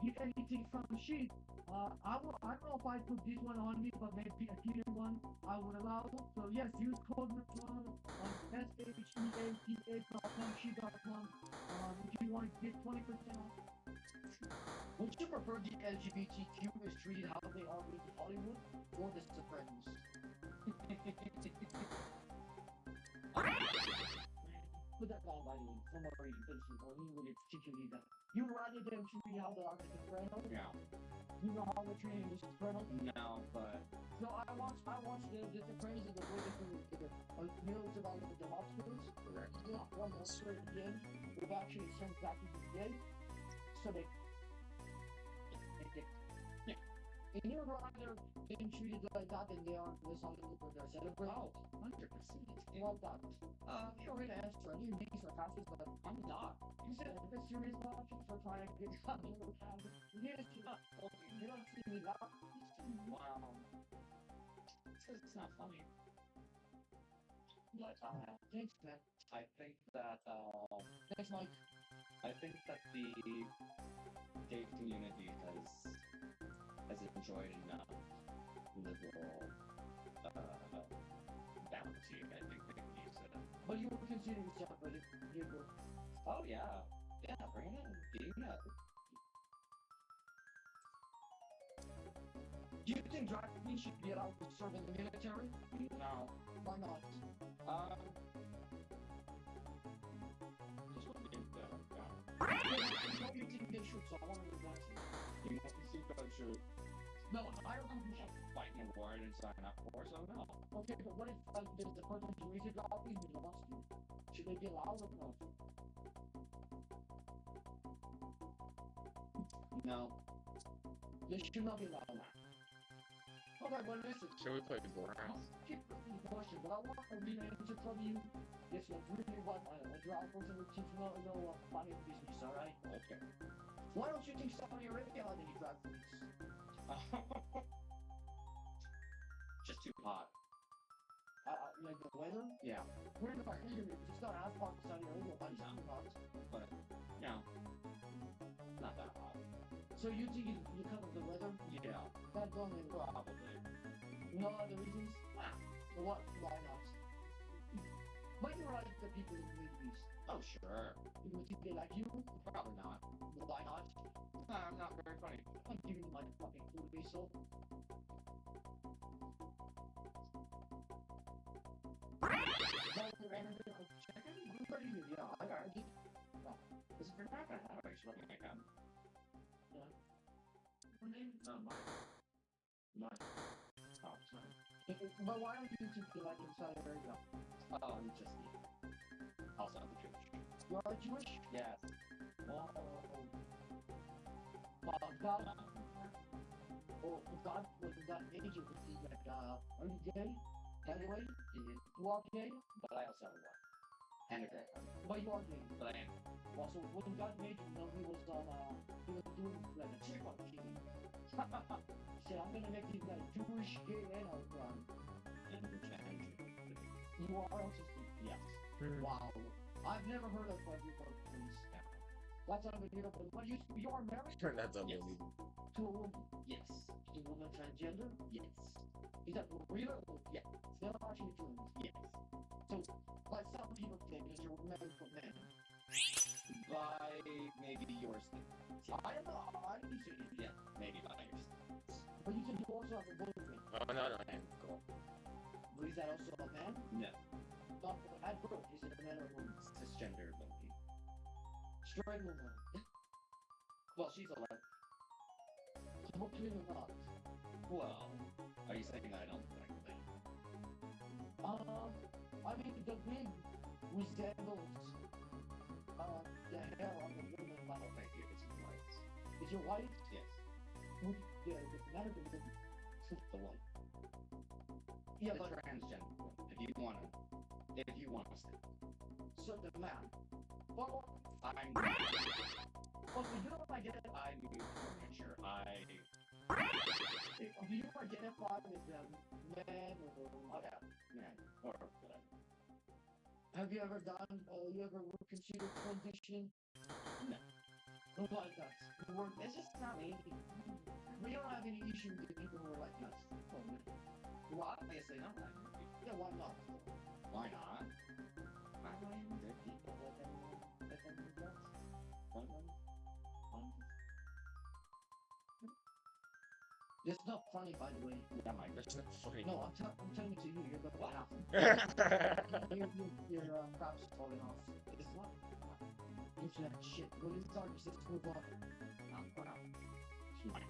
Get anything from Sheet. I don't know if I put this one on me, but maybe a feeder one I would allow. So yes, use code Maton on sheath.com, sheet.com. If you want to get 20% off. Would you prefer the LGBTQ is treated how they are in Hollywood, or the Sopranos? Put that down, by the way, from our education, or you would particularly that. You rather them treat how they are in the Sopranos? Yeah. You know how they're treating the Sopranos? No, but... So I watched the Sopranos and the way they do it. You know, it's about the mobsters? Correct. Yeah, one mobster at the end, who actually sent back to the day. So they... Yeah. And you're rather being treated like that than they are in this Hollywood where they're celebrating. Oh, 100%. Love that. You're going to answer. I didn't mean sarcastic, but I'm not. You said if it's serious options for trying to get something to have. You don't see me laugh. Wow. It's not funny. But, thanks, man. I think that, Thanks, Mike. I think that the gay community has enjoyed enough liberal bounty. I think they can use it. But you were considering yourself, but you were. Oh yeah, yeah. Bring it in. Being up. Do you think drag queens should be allowed to serve in the military? No. Why not? Just want to get that. What do you think they should? So I want to ask you. You want to see that should No, I don't think we should. fight an award and sign up for something? Okay, but what if there's a person who is a drag queen who wants to? Should they be allowed or not? No. They should not be allowed. Okay, well listen. Shall we play Brown? Keep asking the question, but I want Arena to tell you if you really want a drag person with no funny business, alright? Okay. Why don't you think Saudi Arabia had any drag queens? Just too hot. Like the weather? Yeah. We're not here, it's not as hot as Saudi Arabia, but it's too hot. But, you know, not that hot. So So you think you cover the weather? Yeah, That don't mean probably. no other reasons? What? Why not? But you're like the people in the Middle East. Oh, sure. You think they like you? Probably not. Why not? I'm not very funny. I'm giving you my fucking food whistle. Yeah, I got it. Is it for that? I have actually looking at him. Yeah. Mine. Oh, sorry. But why don't you think you like in Saudi Arabia? Oh, I'm just also I'm Jewish. You are Jewish? Yes. Oh. God. Oh, God, when God made you, was he like, are you gay? By the way, you are gay? But I also have a wife. And a girlfriend. But you are gay. But I am. Well, so when God made you, he was doing like a trick on you. He said, I'm gonna make you like Jewish, gay, and Afghan. And You are autistic. yes. Wow. I've never heard of one before, please. That's unbelievable. But you are married That's unbelievable. to a woman. Yes. To a woman transgender? Yes. Is that real? Yeah. They're actually true. Yes. So, but some people think that you're married for men. By maybe yours. I don't know. I didn't say it. Yeah. Maybe by yours. But you said you also have a boyfriend. Oh, no, I am cool. But is that also a man? No. Not at birth. Is it a man or a woman? Cisgender monkey. Straight woman. Well, she's alive. Smoking or not? Well, are you saying that I don't think that? I mean, the wig resembles the hair on the woman. Oh, thank you. It's my wife's. Is your wife? Yes. Would, yeah, the man or the woman? The one. Yeah, The but transgender one. If you want to say. so the man. Well, I'm. well, so you don't identify. I'm sure. Do you identify with them, man or Yeah, man, or whatever. have you ever done? You ever considered transition? No. Like us. It's just not me. We don't have any issue with the people who are like us. Oh, man. Well, obviously not. Yeah, why not? Why not? I mean, there are people within drugs. It's not funny, by the way. Yeah, Mike. That's not funny. No, I'm telling it to you. You're gonna laugh. Your crap's falling off. It's not. Internet shit. Well, it's hard to move on. Mike.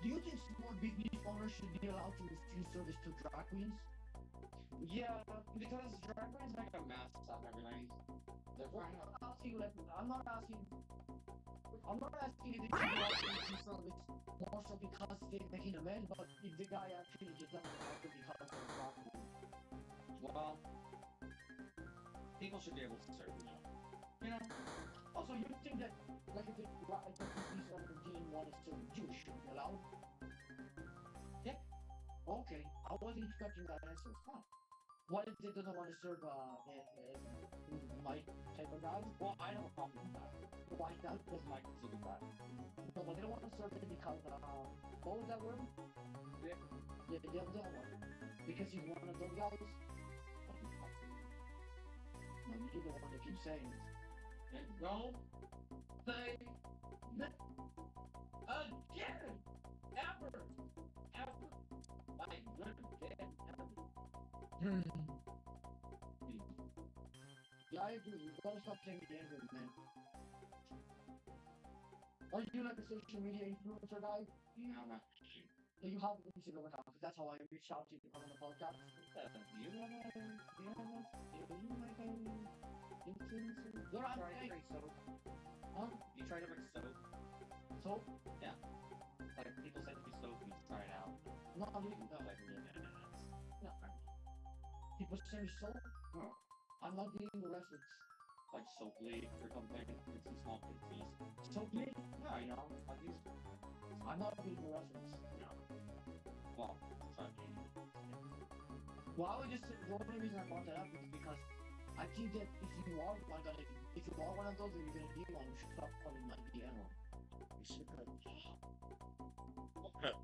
Do you think small business owners should be allowed to refuse service to drag queens? Yeah, because drag queens make a mess up every night. They're Well, fine. I'm not asking if they should be allowed to refuse service more so because they're making a man, but if the guy actually gets up after because of the property. Well, people should be able to serve you. You know? Also, you think that, like, if the business owner didn't want to serve Jewish, should be allowed? Yeah. Okay, I wasn't expecting that answer. Huh. What if they doesn't want to serve my type of guy? Well, I have a problem with that. Why not? Because Mike is a good guy. No, but they don't want to serve it because, what was that word? Yeah. Yeah, the other one. Because he's one of those guys? No, you're the one that keeps saying it. And don't say that again! Ever! Ever! My good dad ever. Yeah, I agree. You gotta stop saying the N-word, man. Are you like a social media influencer guy? No, not So you have Instagram account, because that's how I reached out to you on the podcast. Do you like a influencer? What I'm Try to saying, bring soap. huh? You try to bring soap? So, Like, people send you soap and you try it out. no, I'm doing No, no. like, No. People say so. Oh. I'm not doing the rest of it. like soap leaf or something. It's some small pixies. So please, Yeah, you know, like these. I'm not doing the rest of it. No. Well, sorry. Well, I was just, the only reason I brought that up is because I think that if you are one of those, or you're gonna be one, you should stop calling my the N-word.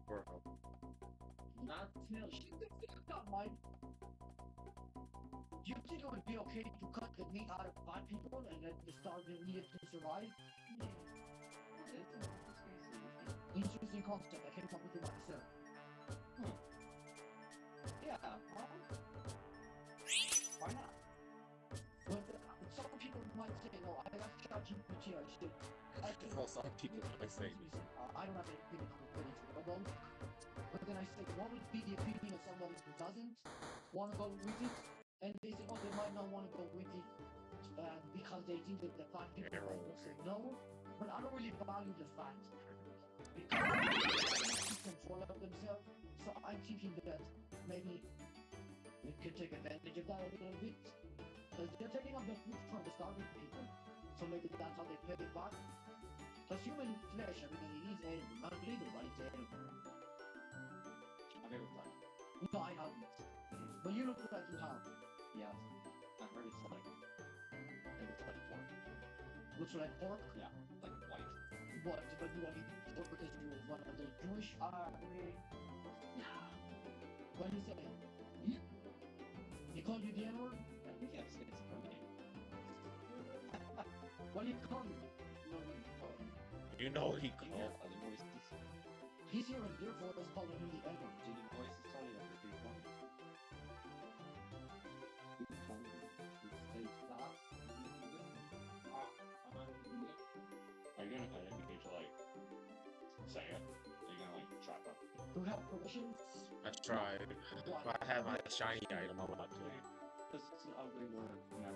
Bro. Not till Mike. Do you think it would be okay to cut the meat out of 5 people and let the starving eat it to survive? Interesting concept. I came up with it myself. Yeah, well, why not? But some people might say, no, I got ChatGPT, I should. Well, some people might say. I don't have anything to complain about. But then I say, what would be the opinion of somebody who doesn't want to go with it? And they say, oh, they might not want to go with it because they think that the 5 people will say no. But I don't really value the fact. Because they control of themselves. So I'm thinking that maybe we could take advantage of that a little bit. Because they're taking up the food from the starving people. So maybe that's how they pay it back. Because human flesh, I mean, it is edible. Not illegal, but it's edible. I've never tried. No, I haven't. But you look like you have. Yeah, I've heard it's like pork. Looks like pork. Yeah, like white. What? But you want to eat pork because you're one of the Jewish? What do you say? He called you the N-word? I think you have schizophrenia. What do you call me? You know what he Do you called. have other voices? He's here and therefore is calling him the N-word. Do the voices tell you that they're pretty funny? Are you gonna edit me to like say it? Are you gonna like chop up? Who have permissions? I tried. If I have my shiny item, I'm about to. This is an ugly word. Never.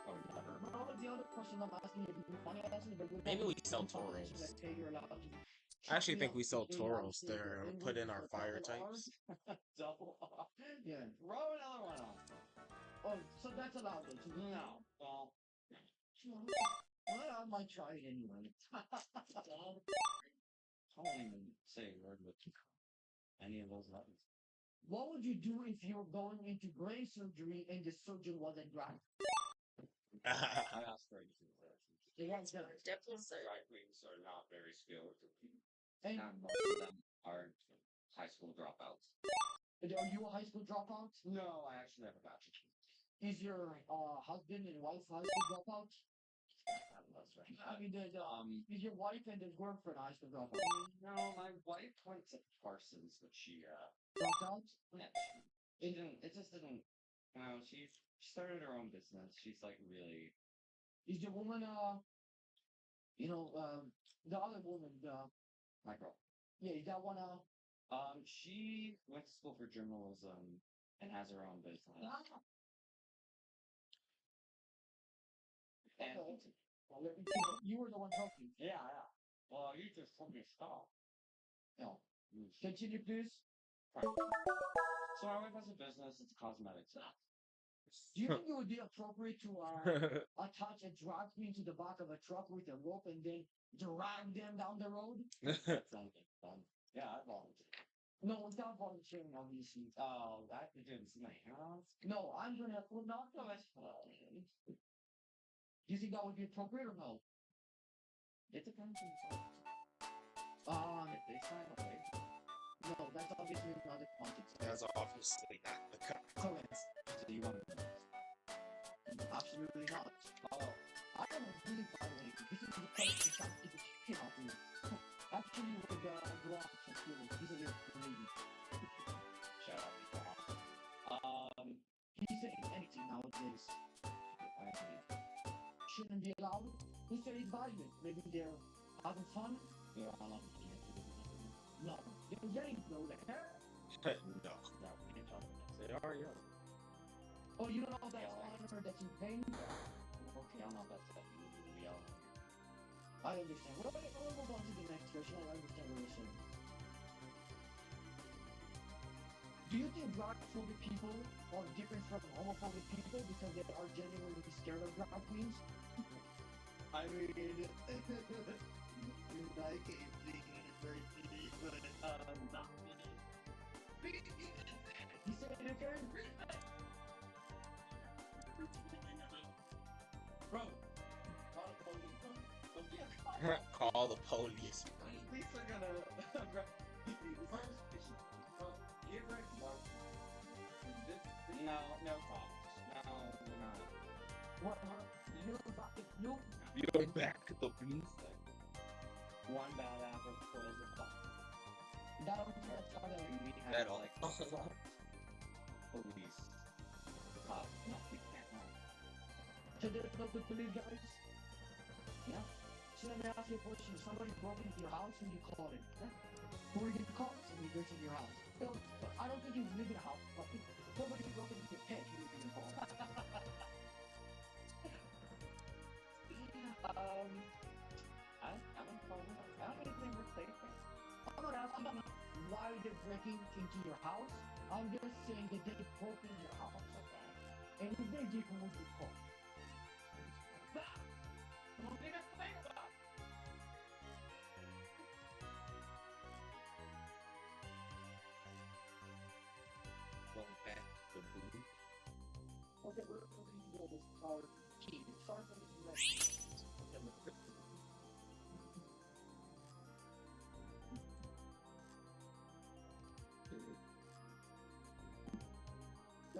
Oh, never. Well, the other question I'm asking you, you're funny asking, but you're Maybe we not- sell you're not Toros. answering that, hey, you're allowed to I actually chop think me we up sell in Toros N-word there and put in our for fire double R. types. Double R. Yeah. Throw another one on. Oh, so that's allowed then. So No. Well, well, I might try it anyway. I won't even say a word with any of those letters. What would you do if you were going into brain surgery and the surgeon wasn't right? I asked for anything for that. Yeah, Drag queens are not very skilled. and And most of them are high school dropouts. are you a high school dropout? No, I actually have a bachelor's. Is your husband and wife high school dropout? That's right. I mean, is your wife and his girlfriend high school dropout? No, my wife went to Parsons, but she Dropped out? yeah, she didn't. It just didn't. You know, she started her own business. She's like really Is the woman the other woman my girl. yeah, is that one She went to school for journalism and has her own business. And okay. Well, you were the one talking. yeah. Well, you just told me to stop. No. Continue, please. So my wife has a business. It's cosmetics. Do you think it would be appropriate to attach a drag queen to the back of a truck with a rope and then drag them down the road? That sounds like fun. Yeah, I volunteer. No, without volunteering, obviously. Oh, I have to do this in my house. No, I'm gonna. Well, not no, that's fine. Do you think that would be appropriate or no? It depends on the context. If they sign away. No, that's obviously not the context. That's obviously not the cut. Correct. So you want to Absolutely not. oh, I am really violating. This is the question that is the shit out of me. Actually, with the garage, he's a little lady. shut up. He's saying anything nowadays. Shouldn't be allowed. Who said it's violent? Maybe they're having fun? You're on up. No. They're getting though there. No. No, we didn't talk about They are young. Oh, you don't know that's honor that you pay? Okay, I'm not that stuff. We all. I understand. Well, we'll move on to the next question. I understand what you're saying. Do you think drag-phobic people are different from homophobic people because they are genuinely scared of drag queens? I mean, you like it being in university, but not really. You said it again? Bro, Call the police. Police are gonna arrest you. You're right. No, no cops. No, we're not. What? You fucking noob. You're back at the police. One bad apple spoils the pot. That was that's how they We have That all. like police. Cops. No, we can't have. So there's no good police guys? Yeah. So let me ask you a question. Somebody broke into your house and you called it. Yeah? Who are you to call somebody breaks into your house? No, I don't think you live in a house, but if somebody broke into your pet, you would call. I'm gonna call it. I don't think we're safe. I'm not asking you why they're breaking into your house. I'm just saying that they broke into your house. Okay? And if they did, who would you call? What did I think about? Going back to the police. Okay, we're going to go this car key. Sorry for the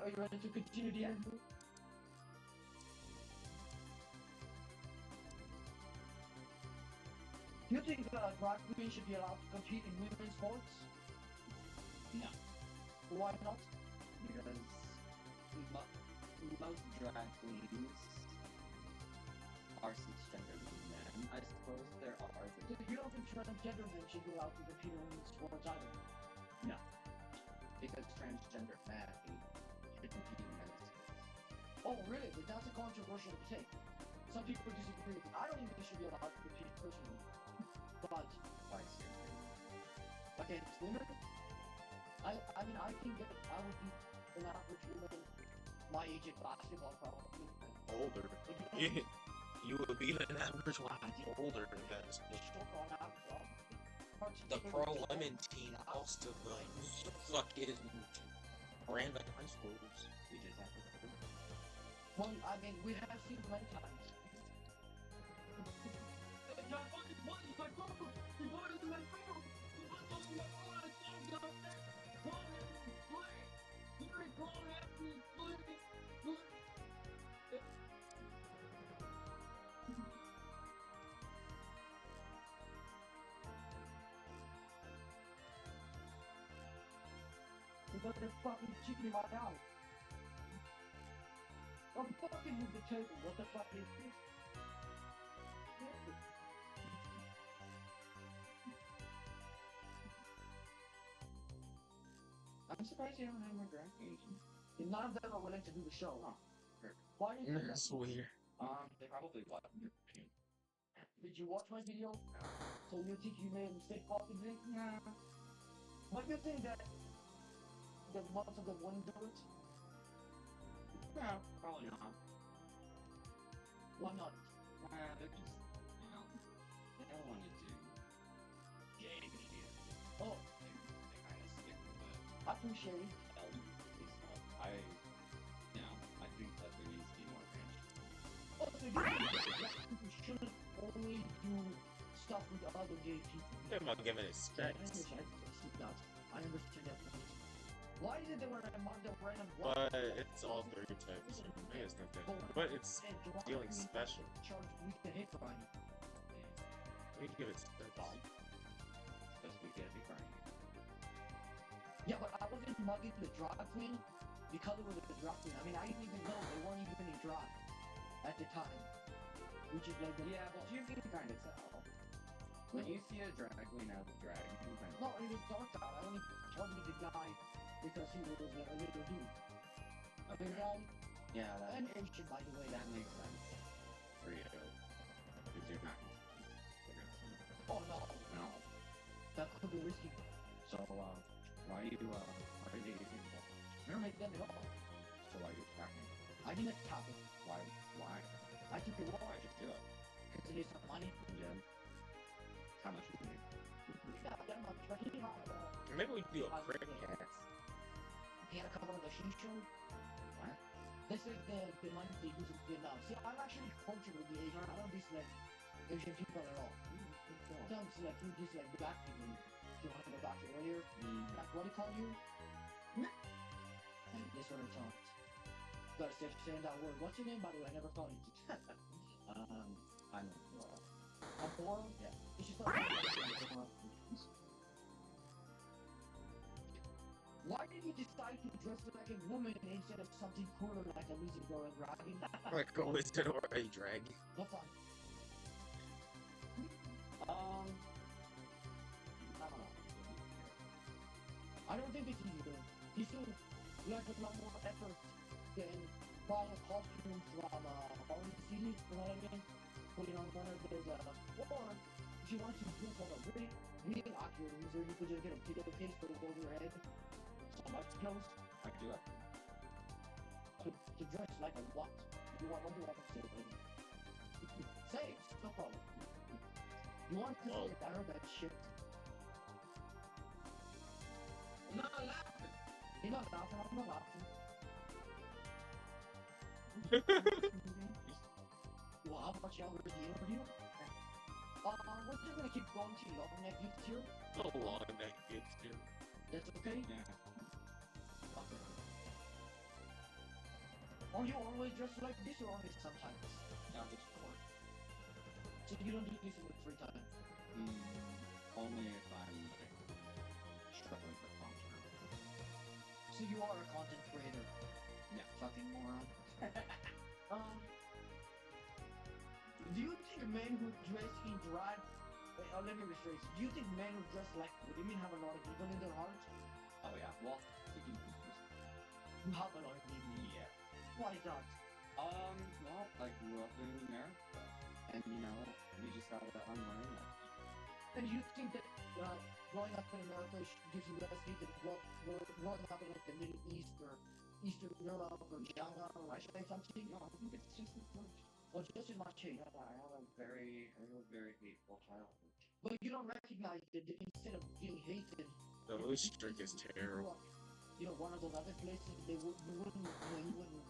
Are you ready to continue the end? Do you think drag queens should be allowed to compete in women's sports? No. Why not? Because most drag queens are cisgender men. I suppose there are. So you don't think transgender men should be allowed to compete in women's sports either? No. Because transgender men should compete in men's sports. Oh, really? But that's a controversial take. Some people disagree with it. I don't think they should be allowed to compete personally. But Why is your opinion? against women, I mean, I think that I would be an average woman my age in basketball probably. Older. You would be an average one older than that. The Pro Lemon team lost to the fucking random high schools. We just have to. Well, I mean, we have seen many times. Because they're fucking chicken right out. I'm fucking with the table. What the fuck is this? I'm surprised you don't have more drag queens. None of them are willing to do the show. Oh, perfect. Why did you? That's weird. They probably watched your opinion. Did you watch my video? So you think you made a mistake possibly? Yeah. But you think that most of them wouldn't do it? No, probably not. Why not? They're just, they don't want to do gay media. Oh, They kind of stick with the I appreciate it. LGBT stuff. I think that there needs to be more branch. Also, you shouldn't only do stuff with other gay people. They're not giving it I specs. see that. I understand that point. Why is it that when I'm on the random But it's all stereotypes. I guess not that. But it's feeling special. Charge we can hate crime. We give it specs. Because we get to be crying. Yeah, but I wasn't mugging the drag queen because it was a drag queen. I mean, I didn't even know they weren't even in drag at the time. Which is like the Yeah, but you can kind of tell. When you see a drag queen as a drag, you can kind of No, it was dark out. I only targeted the guy because he was a little dude. A big guy yeah, that and Asian, by the way. that makes sense for you. Because you're not progressive. Oh no, No. that could be risky. So, why do you think about I don't make them at all. So why are you attacking? I didn't attack him. Why? I took it Why'd wrong you do it? because it is some money. Yeah. How much would you make? Yeah, that much, but he had Maybe we do a cricket. he had a couple of the shishu. What? This is the money they use in Vietnam. See, I'm actually cultured with the Asian. I don't be like Asian people at all. Sometimes like you just like black people. You want to go back to earlier? Like what do you call you? And this one I'm talking. Gotta start saying that word. What's your name, by the way? I never called you. I'm Laura. Amora? Yeah. You should start calling me. Why did you decide to dress like a woman instead of something cooler like a lizard or a dragon? Like a wizard or a dragon. No fun. I don't know. I don't think it's easy though. You should like a lot more effort than buying a costume from Orange City, you know what I mean? Putting on one of those, or if you want to dress like a really, really accurate loser, you could just get a pillowcase put it over your head. Somebody knows I do it. to dress like a what? You want what do you want to say? Say it, no problem. You want to say it, I heard that shit. I'm not laughing. You're not laughing, I'm not laughing. Well, how much y'all ready the interview? We're just gonna keep going to long neck gifts here. A long neck gets you. That's okay? Yeah. Or you always dress like this or only sometimes? Now just for So you don't do this in your free time? only if I'm struggling for content. So you are a content creator? Yeah. Fucking moron. Do you think men who dress in drag... Wait, let me rephrase. Do you think men who dress like women have a lot of evil in their hearts? Oh yeah. Well, thinking You have a lot of evil. yeah. Why is that? Well, I grew up in America, and you know, we just gotta unlearn that. And do you think that growing up in America gives you less hate than growing up in like the Middle East or Eastern Europe or China or Russia or something? No, I think it's just as much. Or just as much hate? I have a very hateful childhood. But you don't recognize that instead of being hated, The loose trick is terrible. you know, one of those other places, you wouldn't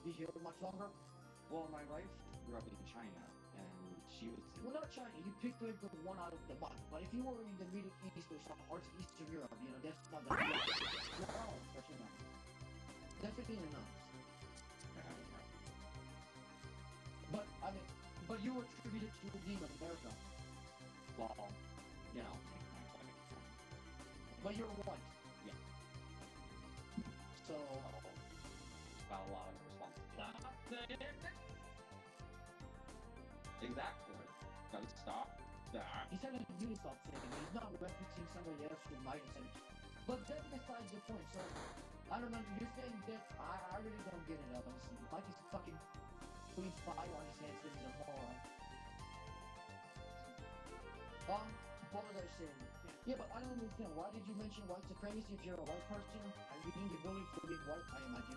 be here much longer. Well, my wife grew up in China, and she was. Well, not China. You picked like the one out of the bunch. But if you were in the Middle East or some parts of Eastern Europe, you know, that's not gonna be. No, especially not. Definitely not. But I mean, but you were attributed to being America. Well, you know. But you're white. Yeah. So Got a lot of responsibility. Exactly. Gotta stop that. he's telling you to stop saying it. He's not referencing somebody else who might have said it. But that besides the point. So I don't know. You're saying that I really don't get it. Honestly, like he's fucking putting fire on his hands because he's a moron. What was I saying? Yeah, but I don't understand. Why did you mention white supremacy if you're a white person? And you didn't get bullied for being white, I imagine.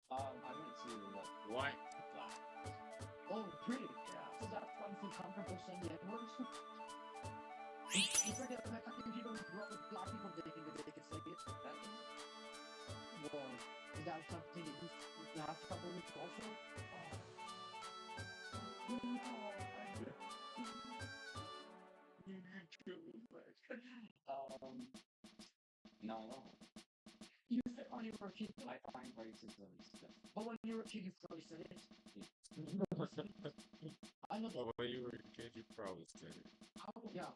I went to like What? black. Oh, really? Yeah. So that's why you feel comfortable saying the N-words? It's like that Mexican people who grew up with black people, they think that they can say it. That is. Well, is that something that you have trouble with also? No. You said when you were a kid, I find racism stuff. but when you were a kid, you probably said it. I know that. Well, when you were a kid, you probably said it. Yeah.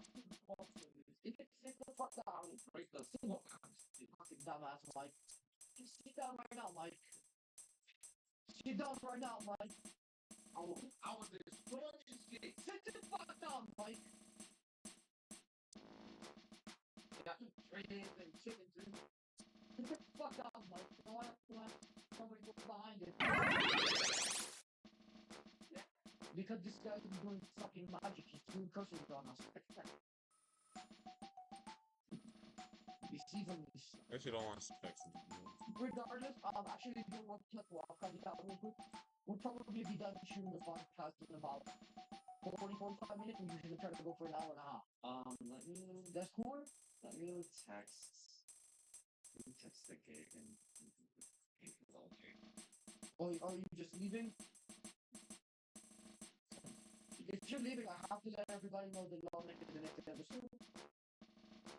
It gets sick the fuck down. Break the Fucking dumbass, Mike. Sit down right now, Mike. Sit down right now, Mike. I was destroying shit. Sit the fuck down, Mike. Got trains and chickens and Sit the fuck down, Mike. I want somebody go behind it. Because this guy is doing fucking magic. He's doing curses on us. Deceiving me. I should all want specs. Regardless, actually, do want to walk on that real quick. We'll probably be done shooting the podcast in about 45 minutes. We usually try to go for an hour and a half. let me That's cool? let me text the gig and Or are you just leaving? It's just you're leaving, I have to let everybody know the law in the next episode.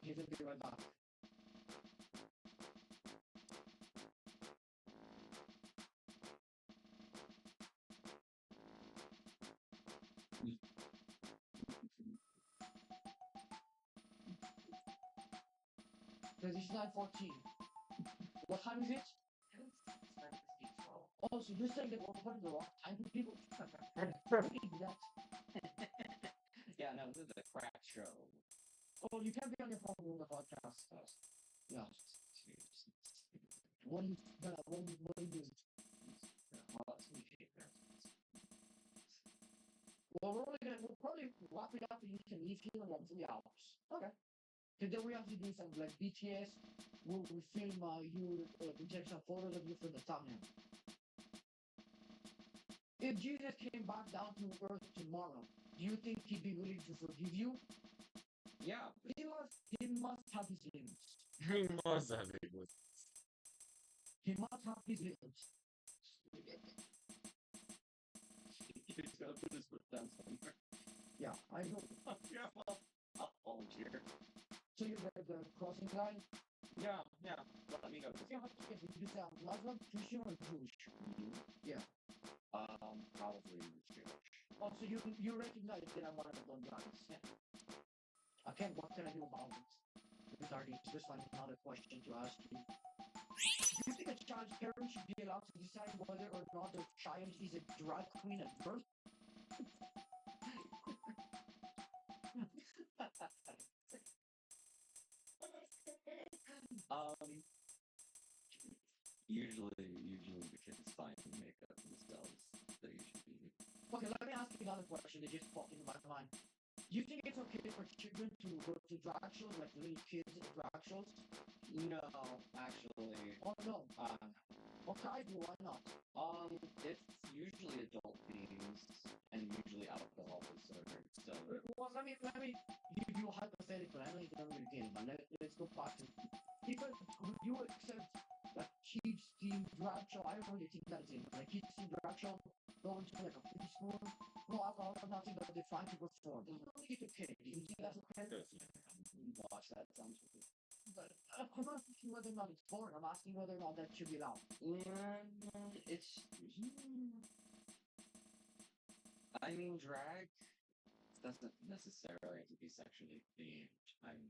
He's gonna be right back. This is 9:14. What time is it? Oh, so you're saying that we're putting the wrong time for people? That. Yeah, no, this is a crack show. Oh, you can't be on your phone doing the podcast. Yeah. What do you do? Well, we'll probably wrap it up and you can leave here in like 3 hours. Okay. Today we have to do some like BTS. We'll film you take some photos of you for the thumbnail. If Jesus came back down to earth tomorrow, do you think he'd be willing to forgive you? Yeah. He must have his limits. He must have it with. He must have his limits. He's gonna put his foot down somewhere. Yeah, I know. Yeah, well, I'll volunteer. So you're the crossing line? Yeah. Let me go. Yeah, you sound Muslim, Christian, or Jewish? Yeah. Probably Jewish. Oh, so you recognize that I'm one of the guys? Yeah. Okay, what can I do about it? Regarding just like another question to ask you. Do you think a child's parents should be allowed to decide whether or not their child is a drag queen at birth? Usually the kids find makeup themselves. They usually. Okay, let me ask you another question that just popped into my mind. Do you think it's okay for children to go to drag shows, like little kids at drag shows? No, actually. Oh no. Okay, why not? It's usually adult themes and usually alcohol is served. So. Well, let me give you a hypothetical. I know you don't really get it, but let's go back to people. Would you accept like kids themed drag show? I don't really think that's it. Like kids themed drag show, going to like a preschool, no alcohol, nothing, but they're trying to perform. I don't think it's okay. Do you think that's okay? Watch that. Sounds good. But I'm not asking whether or not it's foreign. I'm asking whether or not that should be allowed. It's. I mean, drag doesn't necessarily have to be sexually themed. I mean,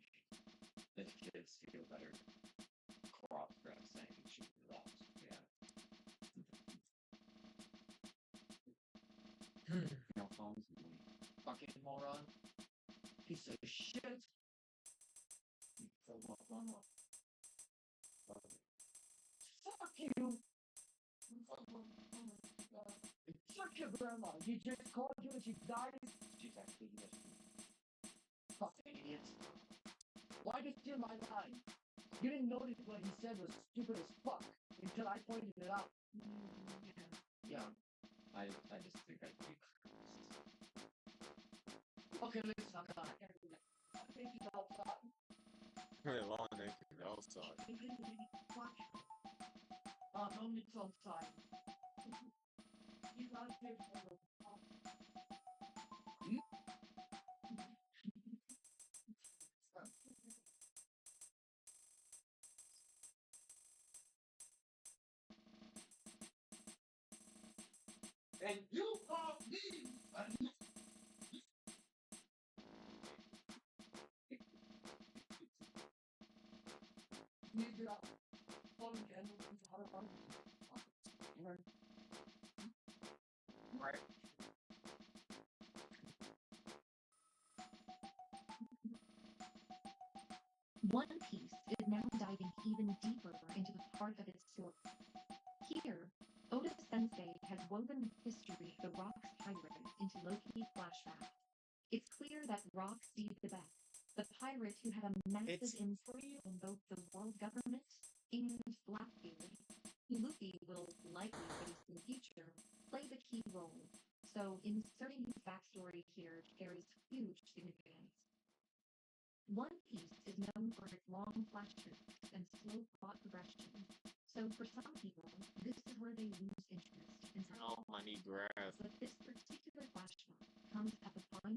if kids feel better cross-dressing, it should be allowed. Yeah. No phones. Fucking moron. Piece of shit. Fuck you. Fuck your grandma. You just called you and she died. She's actually missing. Fucking idiot. Why'd you steal my line? You didn't notice what he said was stupid as fuck until I pointed it out. Yeah. I just think I'd be. Okay, listen, I'm done. I think he's outside. Wait, long naked outside. No need to outside. He's not here for the And you are me! need to phone again. Right. One Piece is now diving even deeper into the heart of its story. Here, Oda Sensei has woven the history of the Rock's pirate into Loki's flashbacks. It's clear that Rock sees the best, the pirate who had a massive influence on both the world government and Blackbeard. Luffy will likely face in the future play the key role, so inserting his backstory here carries huge significance. One Piece is known for its long flashbacks and slow plot progression, so for some people, this is where they lose interest in some. Oh, money grab. But this particular flashback comes at the final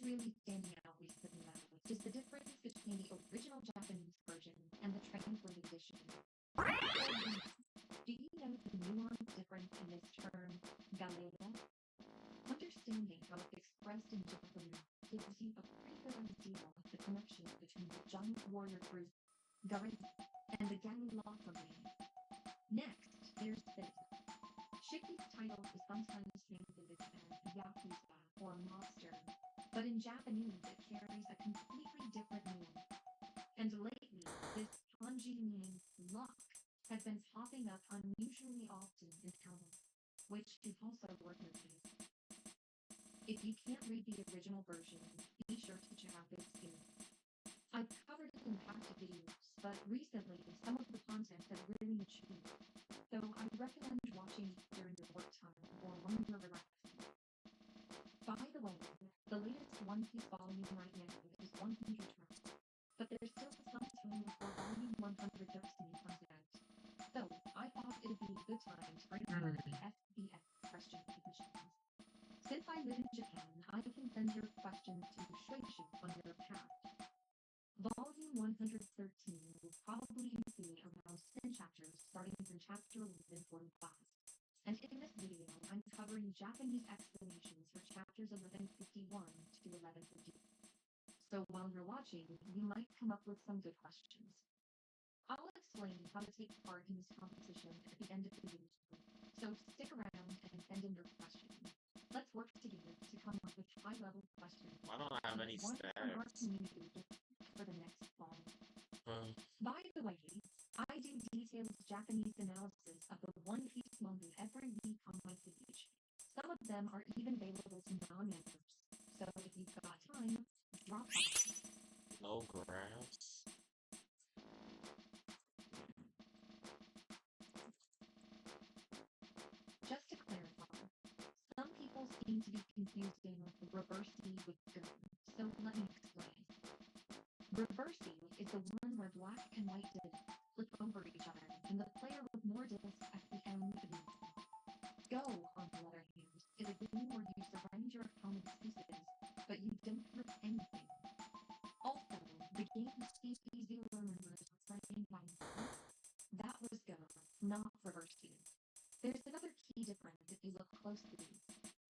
really standing out recently though is the difference between the original Japanese version and the translated edition. Do you know the nuance difference in this term, galera? Understanding how it's expressed in Japanese gives you a pretty good idea of the connection between the giant warrior group, Garena, and the Galula family. Next, there's this. Shiki's title is sometimes translated as Yakuza or Monster, but in Japanese it carries a completely different meaning. And lately, this kanji meaning luck has been popping up unusually often in Elmo, which is also worth noting. If you can't read the original version, be sure to check out this too. I've covered it in past videos, but recently some of the content has really matured, so I recommend watching during your work time or when you're relaxing. By the way, the latest One Piece volume right now is 100 tracks, but there's still some time before volume 113 comes out. So I thought it would be a good time to bring up the SBS question machines. Since I live in Japan, I can send your questions to Shueishu on your account. Volume 113 will probably include around 10 chapters starting from chapter 1145. And in this video, I'm covering Japanese explanations for chapters 1151 to 1150. So while you're watching, you might come up with some good questions. I'll explain how to take part in this competition at the end of the video, so stick around and send in your questions. Let's work together to come up with high-level questions. I don't have any One from our stats. community for the next fall. By the way, I do detailed Japanese analysis of the One Piece manga every week on my page. Some of them are even available to non-members, so if you've got time, drop by. No graphs. Just to clarify, some people seem to be confusing the reverse E with Go, so let me explain. Reverse E is the one where black and white discs flip over each other, and the player with more discs at the end wins. Go, on the other hand, is a game where you surround your opponent's pieces, but you don't flip anything. Also, the game CP0 members were playing by themselves. That was Go, not Reverse E. There's another key difference if you look closely.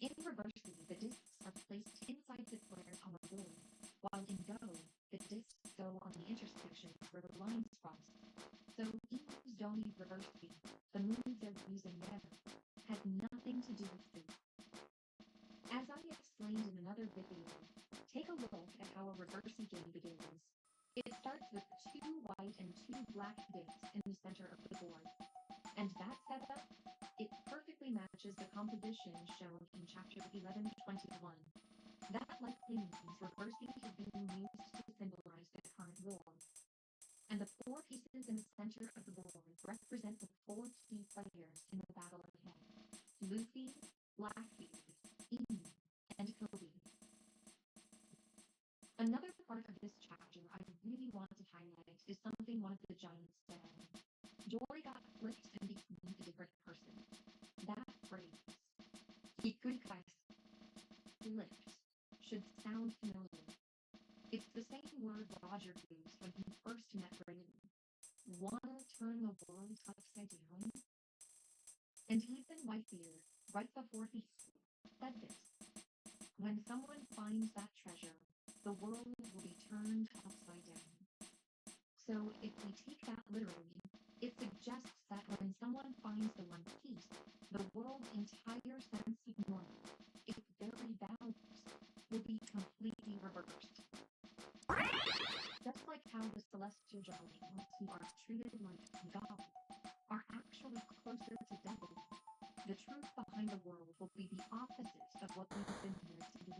In Reverse E, the discs are placed inside the players on the board, while in Go, the discs go on the intersections where the lines cross. So Emus don't need Reverse E. The move they're using there has nothing to do with food. As I explained in another video, take a look at how a Reverse E game begins. It starts with 2 white and 2 black discs in the center of the board. And that setup, it perfectly matches the composition shown in chapter 1121. That likely means Reverse E is being used to symbolize the current war. And the 4 pieces in the center of the board represent the 4 key players in the battle ahead: Luffy, Blackbeard, Emu, and Kobe. Another part of this chapter I really want to highlight is something one of the giants said. Dory got flipped and became a different person. That phrase, hikurikai, flipped, should sound familiar. It's the same word Roger used when he first met Brayden. Wanna turn the world upside down? And even Whitebeard, right before he said this, when someone finds that treasure, the world will be turned upside down. So if we take that literally, it suggests that when someone finds the One Piece, the world's entire sense of normal, its very values, will be completely reversed. Just like how the celestial giants, who are treated like gods, are actually closer to devil, the truth behind the world will be the opposite of what we've been here to do.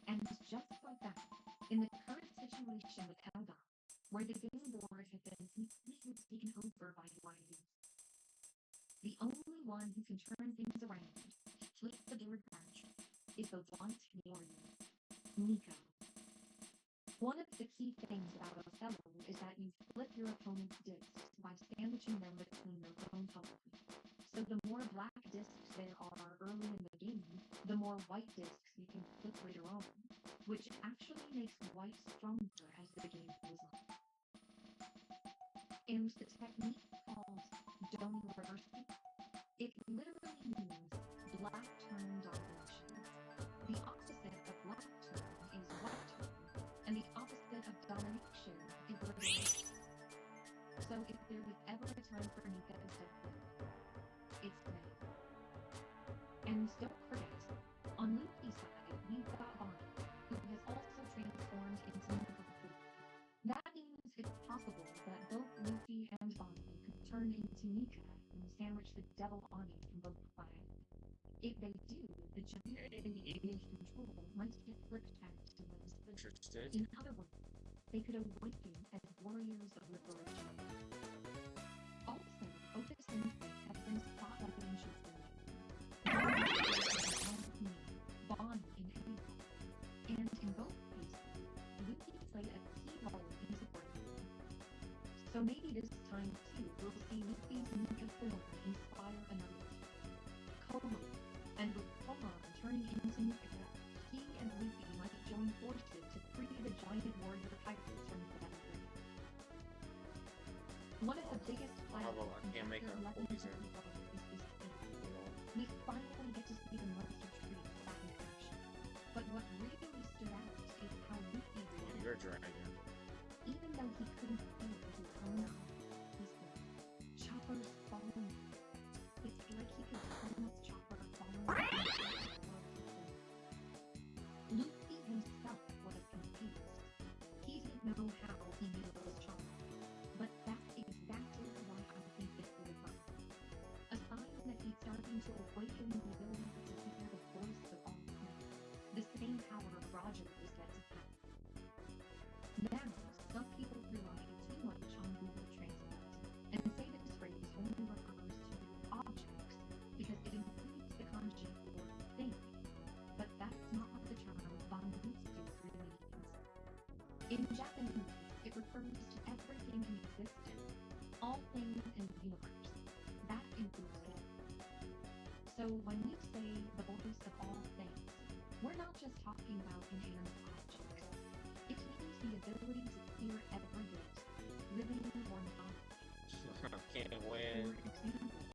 And just like that, in the current situation with Eldon, where the game board has been completely taken over by YZ, the only one who can turn things around, flip the board back, is the want warrior, Nico. One of the key things about Othello is that you flip your opponent's discs by sandwiching them between their own colors. So the more black discs there are early in the game, the more white discs you can flip later on. which actually makes white stronger as the game goes on. And the technique called Doni reversing, it literally means black turn domination. The opposite of black turn is white turn, and the opposite of domination is liberation. So if there was ever a time for Nika to step forward, it's now. And don't forget, on Luffy's side, we've got Bonnie, who has also transformed into Nika before. That means it's possible that both Luffy and Bonnie could turn into Nika and sandwich the devil army from both sides. If they do, the giant in control might get flipped back to those. Interested? In other words, they could awaken as warriors of liberation. Also, Otis and Luffy have been spotlighting Shifter. Bonnie in April. And in both cases, Luffy played a key role in supporting them. So maybe this time too, we'll see Luffy's Nika form inspire another Como. And with Como turning into Nika, he and Luffy might join forces to free the giant warrior pirates from the battlefield. One of the biggest How about I can't make a poison? We finally get to see the monster tree back in action. But what really stood out is how Luffy reacted. You're a dragon. Even though he couldn't feel with his own eyes, he said, "Chopper's falling." It's like he could almost Chopper falling. Luffy himself was confused. He didn't know how he knew it was Chopper. But that's exactly why I think this will work. A sign that he's starting to awaken the ability to hear the voice of all things. The same power Roger was set to have. Now, some people rely too much on Google Translate and say that this phrase only refers to objects because it includes the kanji for thing. But that's not what the term banbutsu really means. In Japanese, it refers to everything in existence, all things in the universe. That includes life. So when we say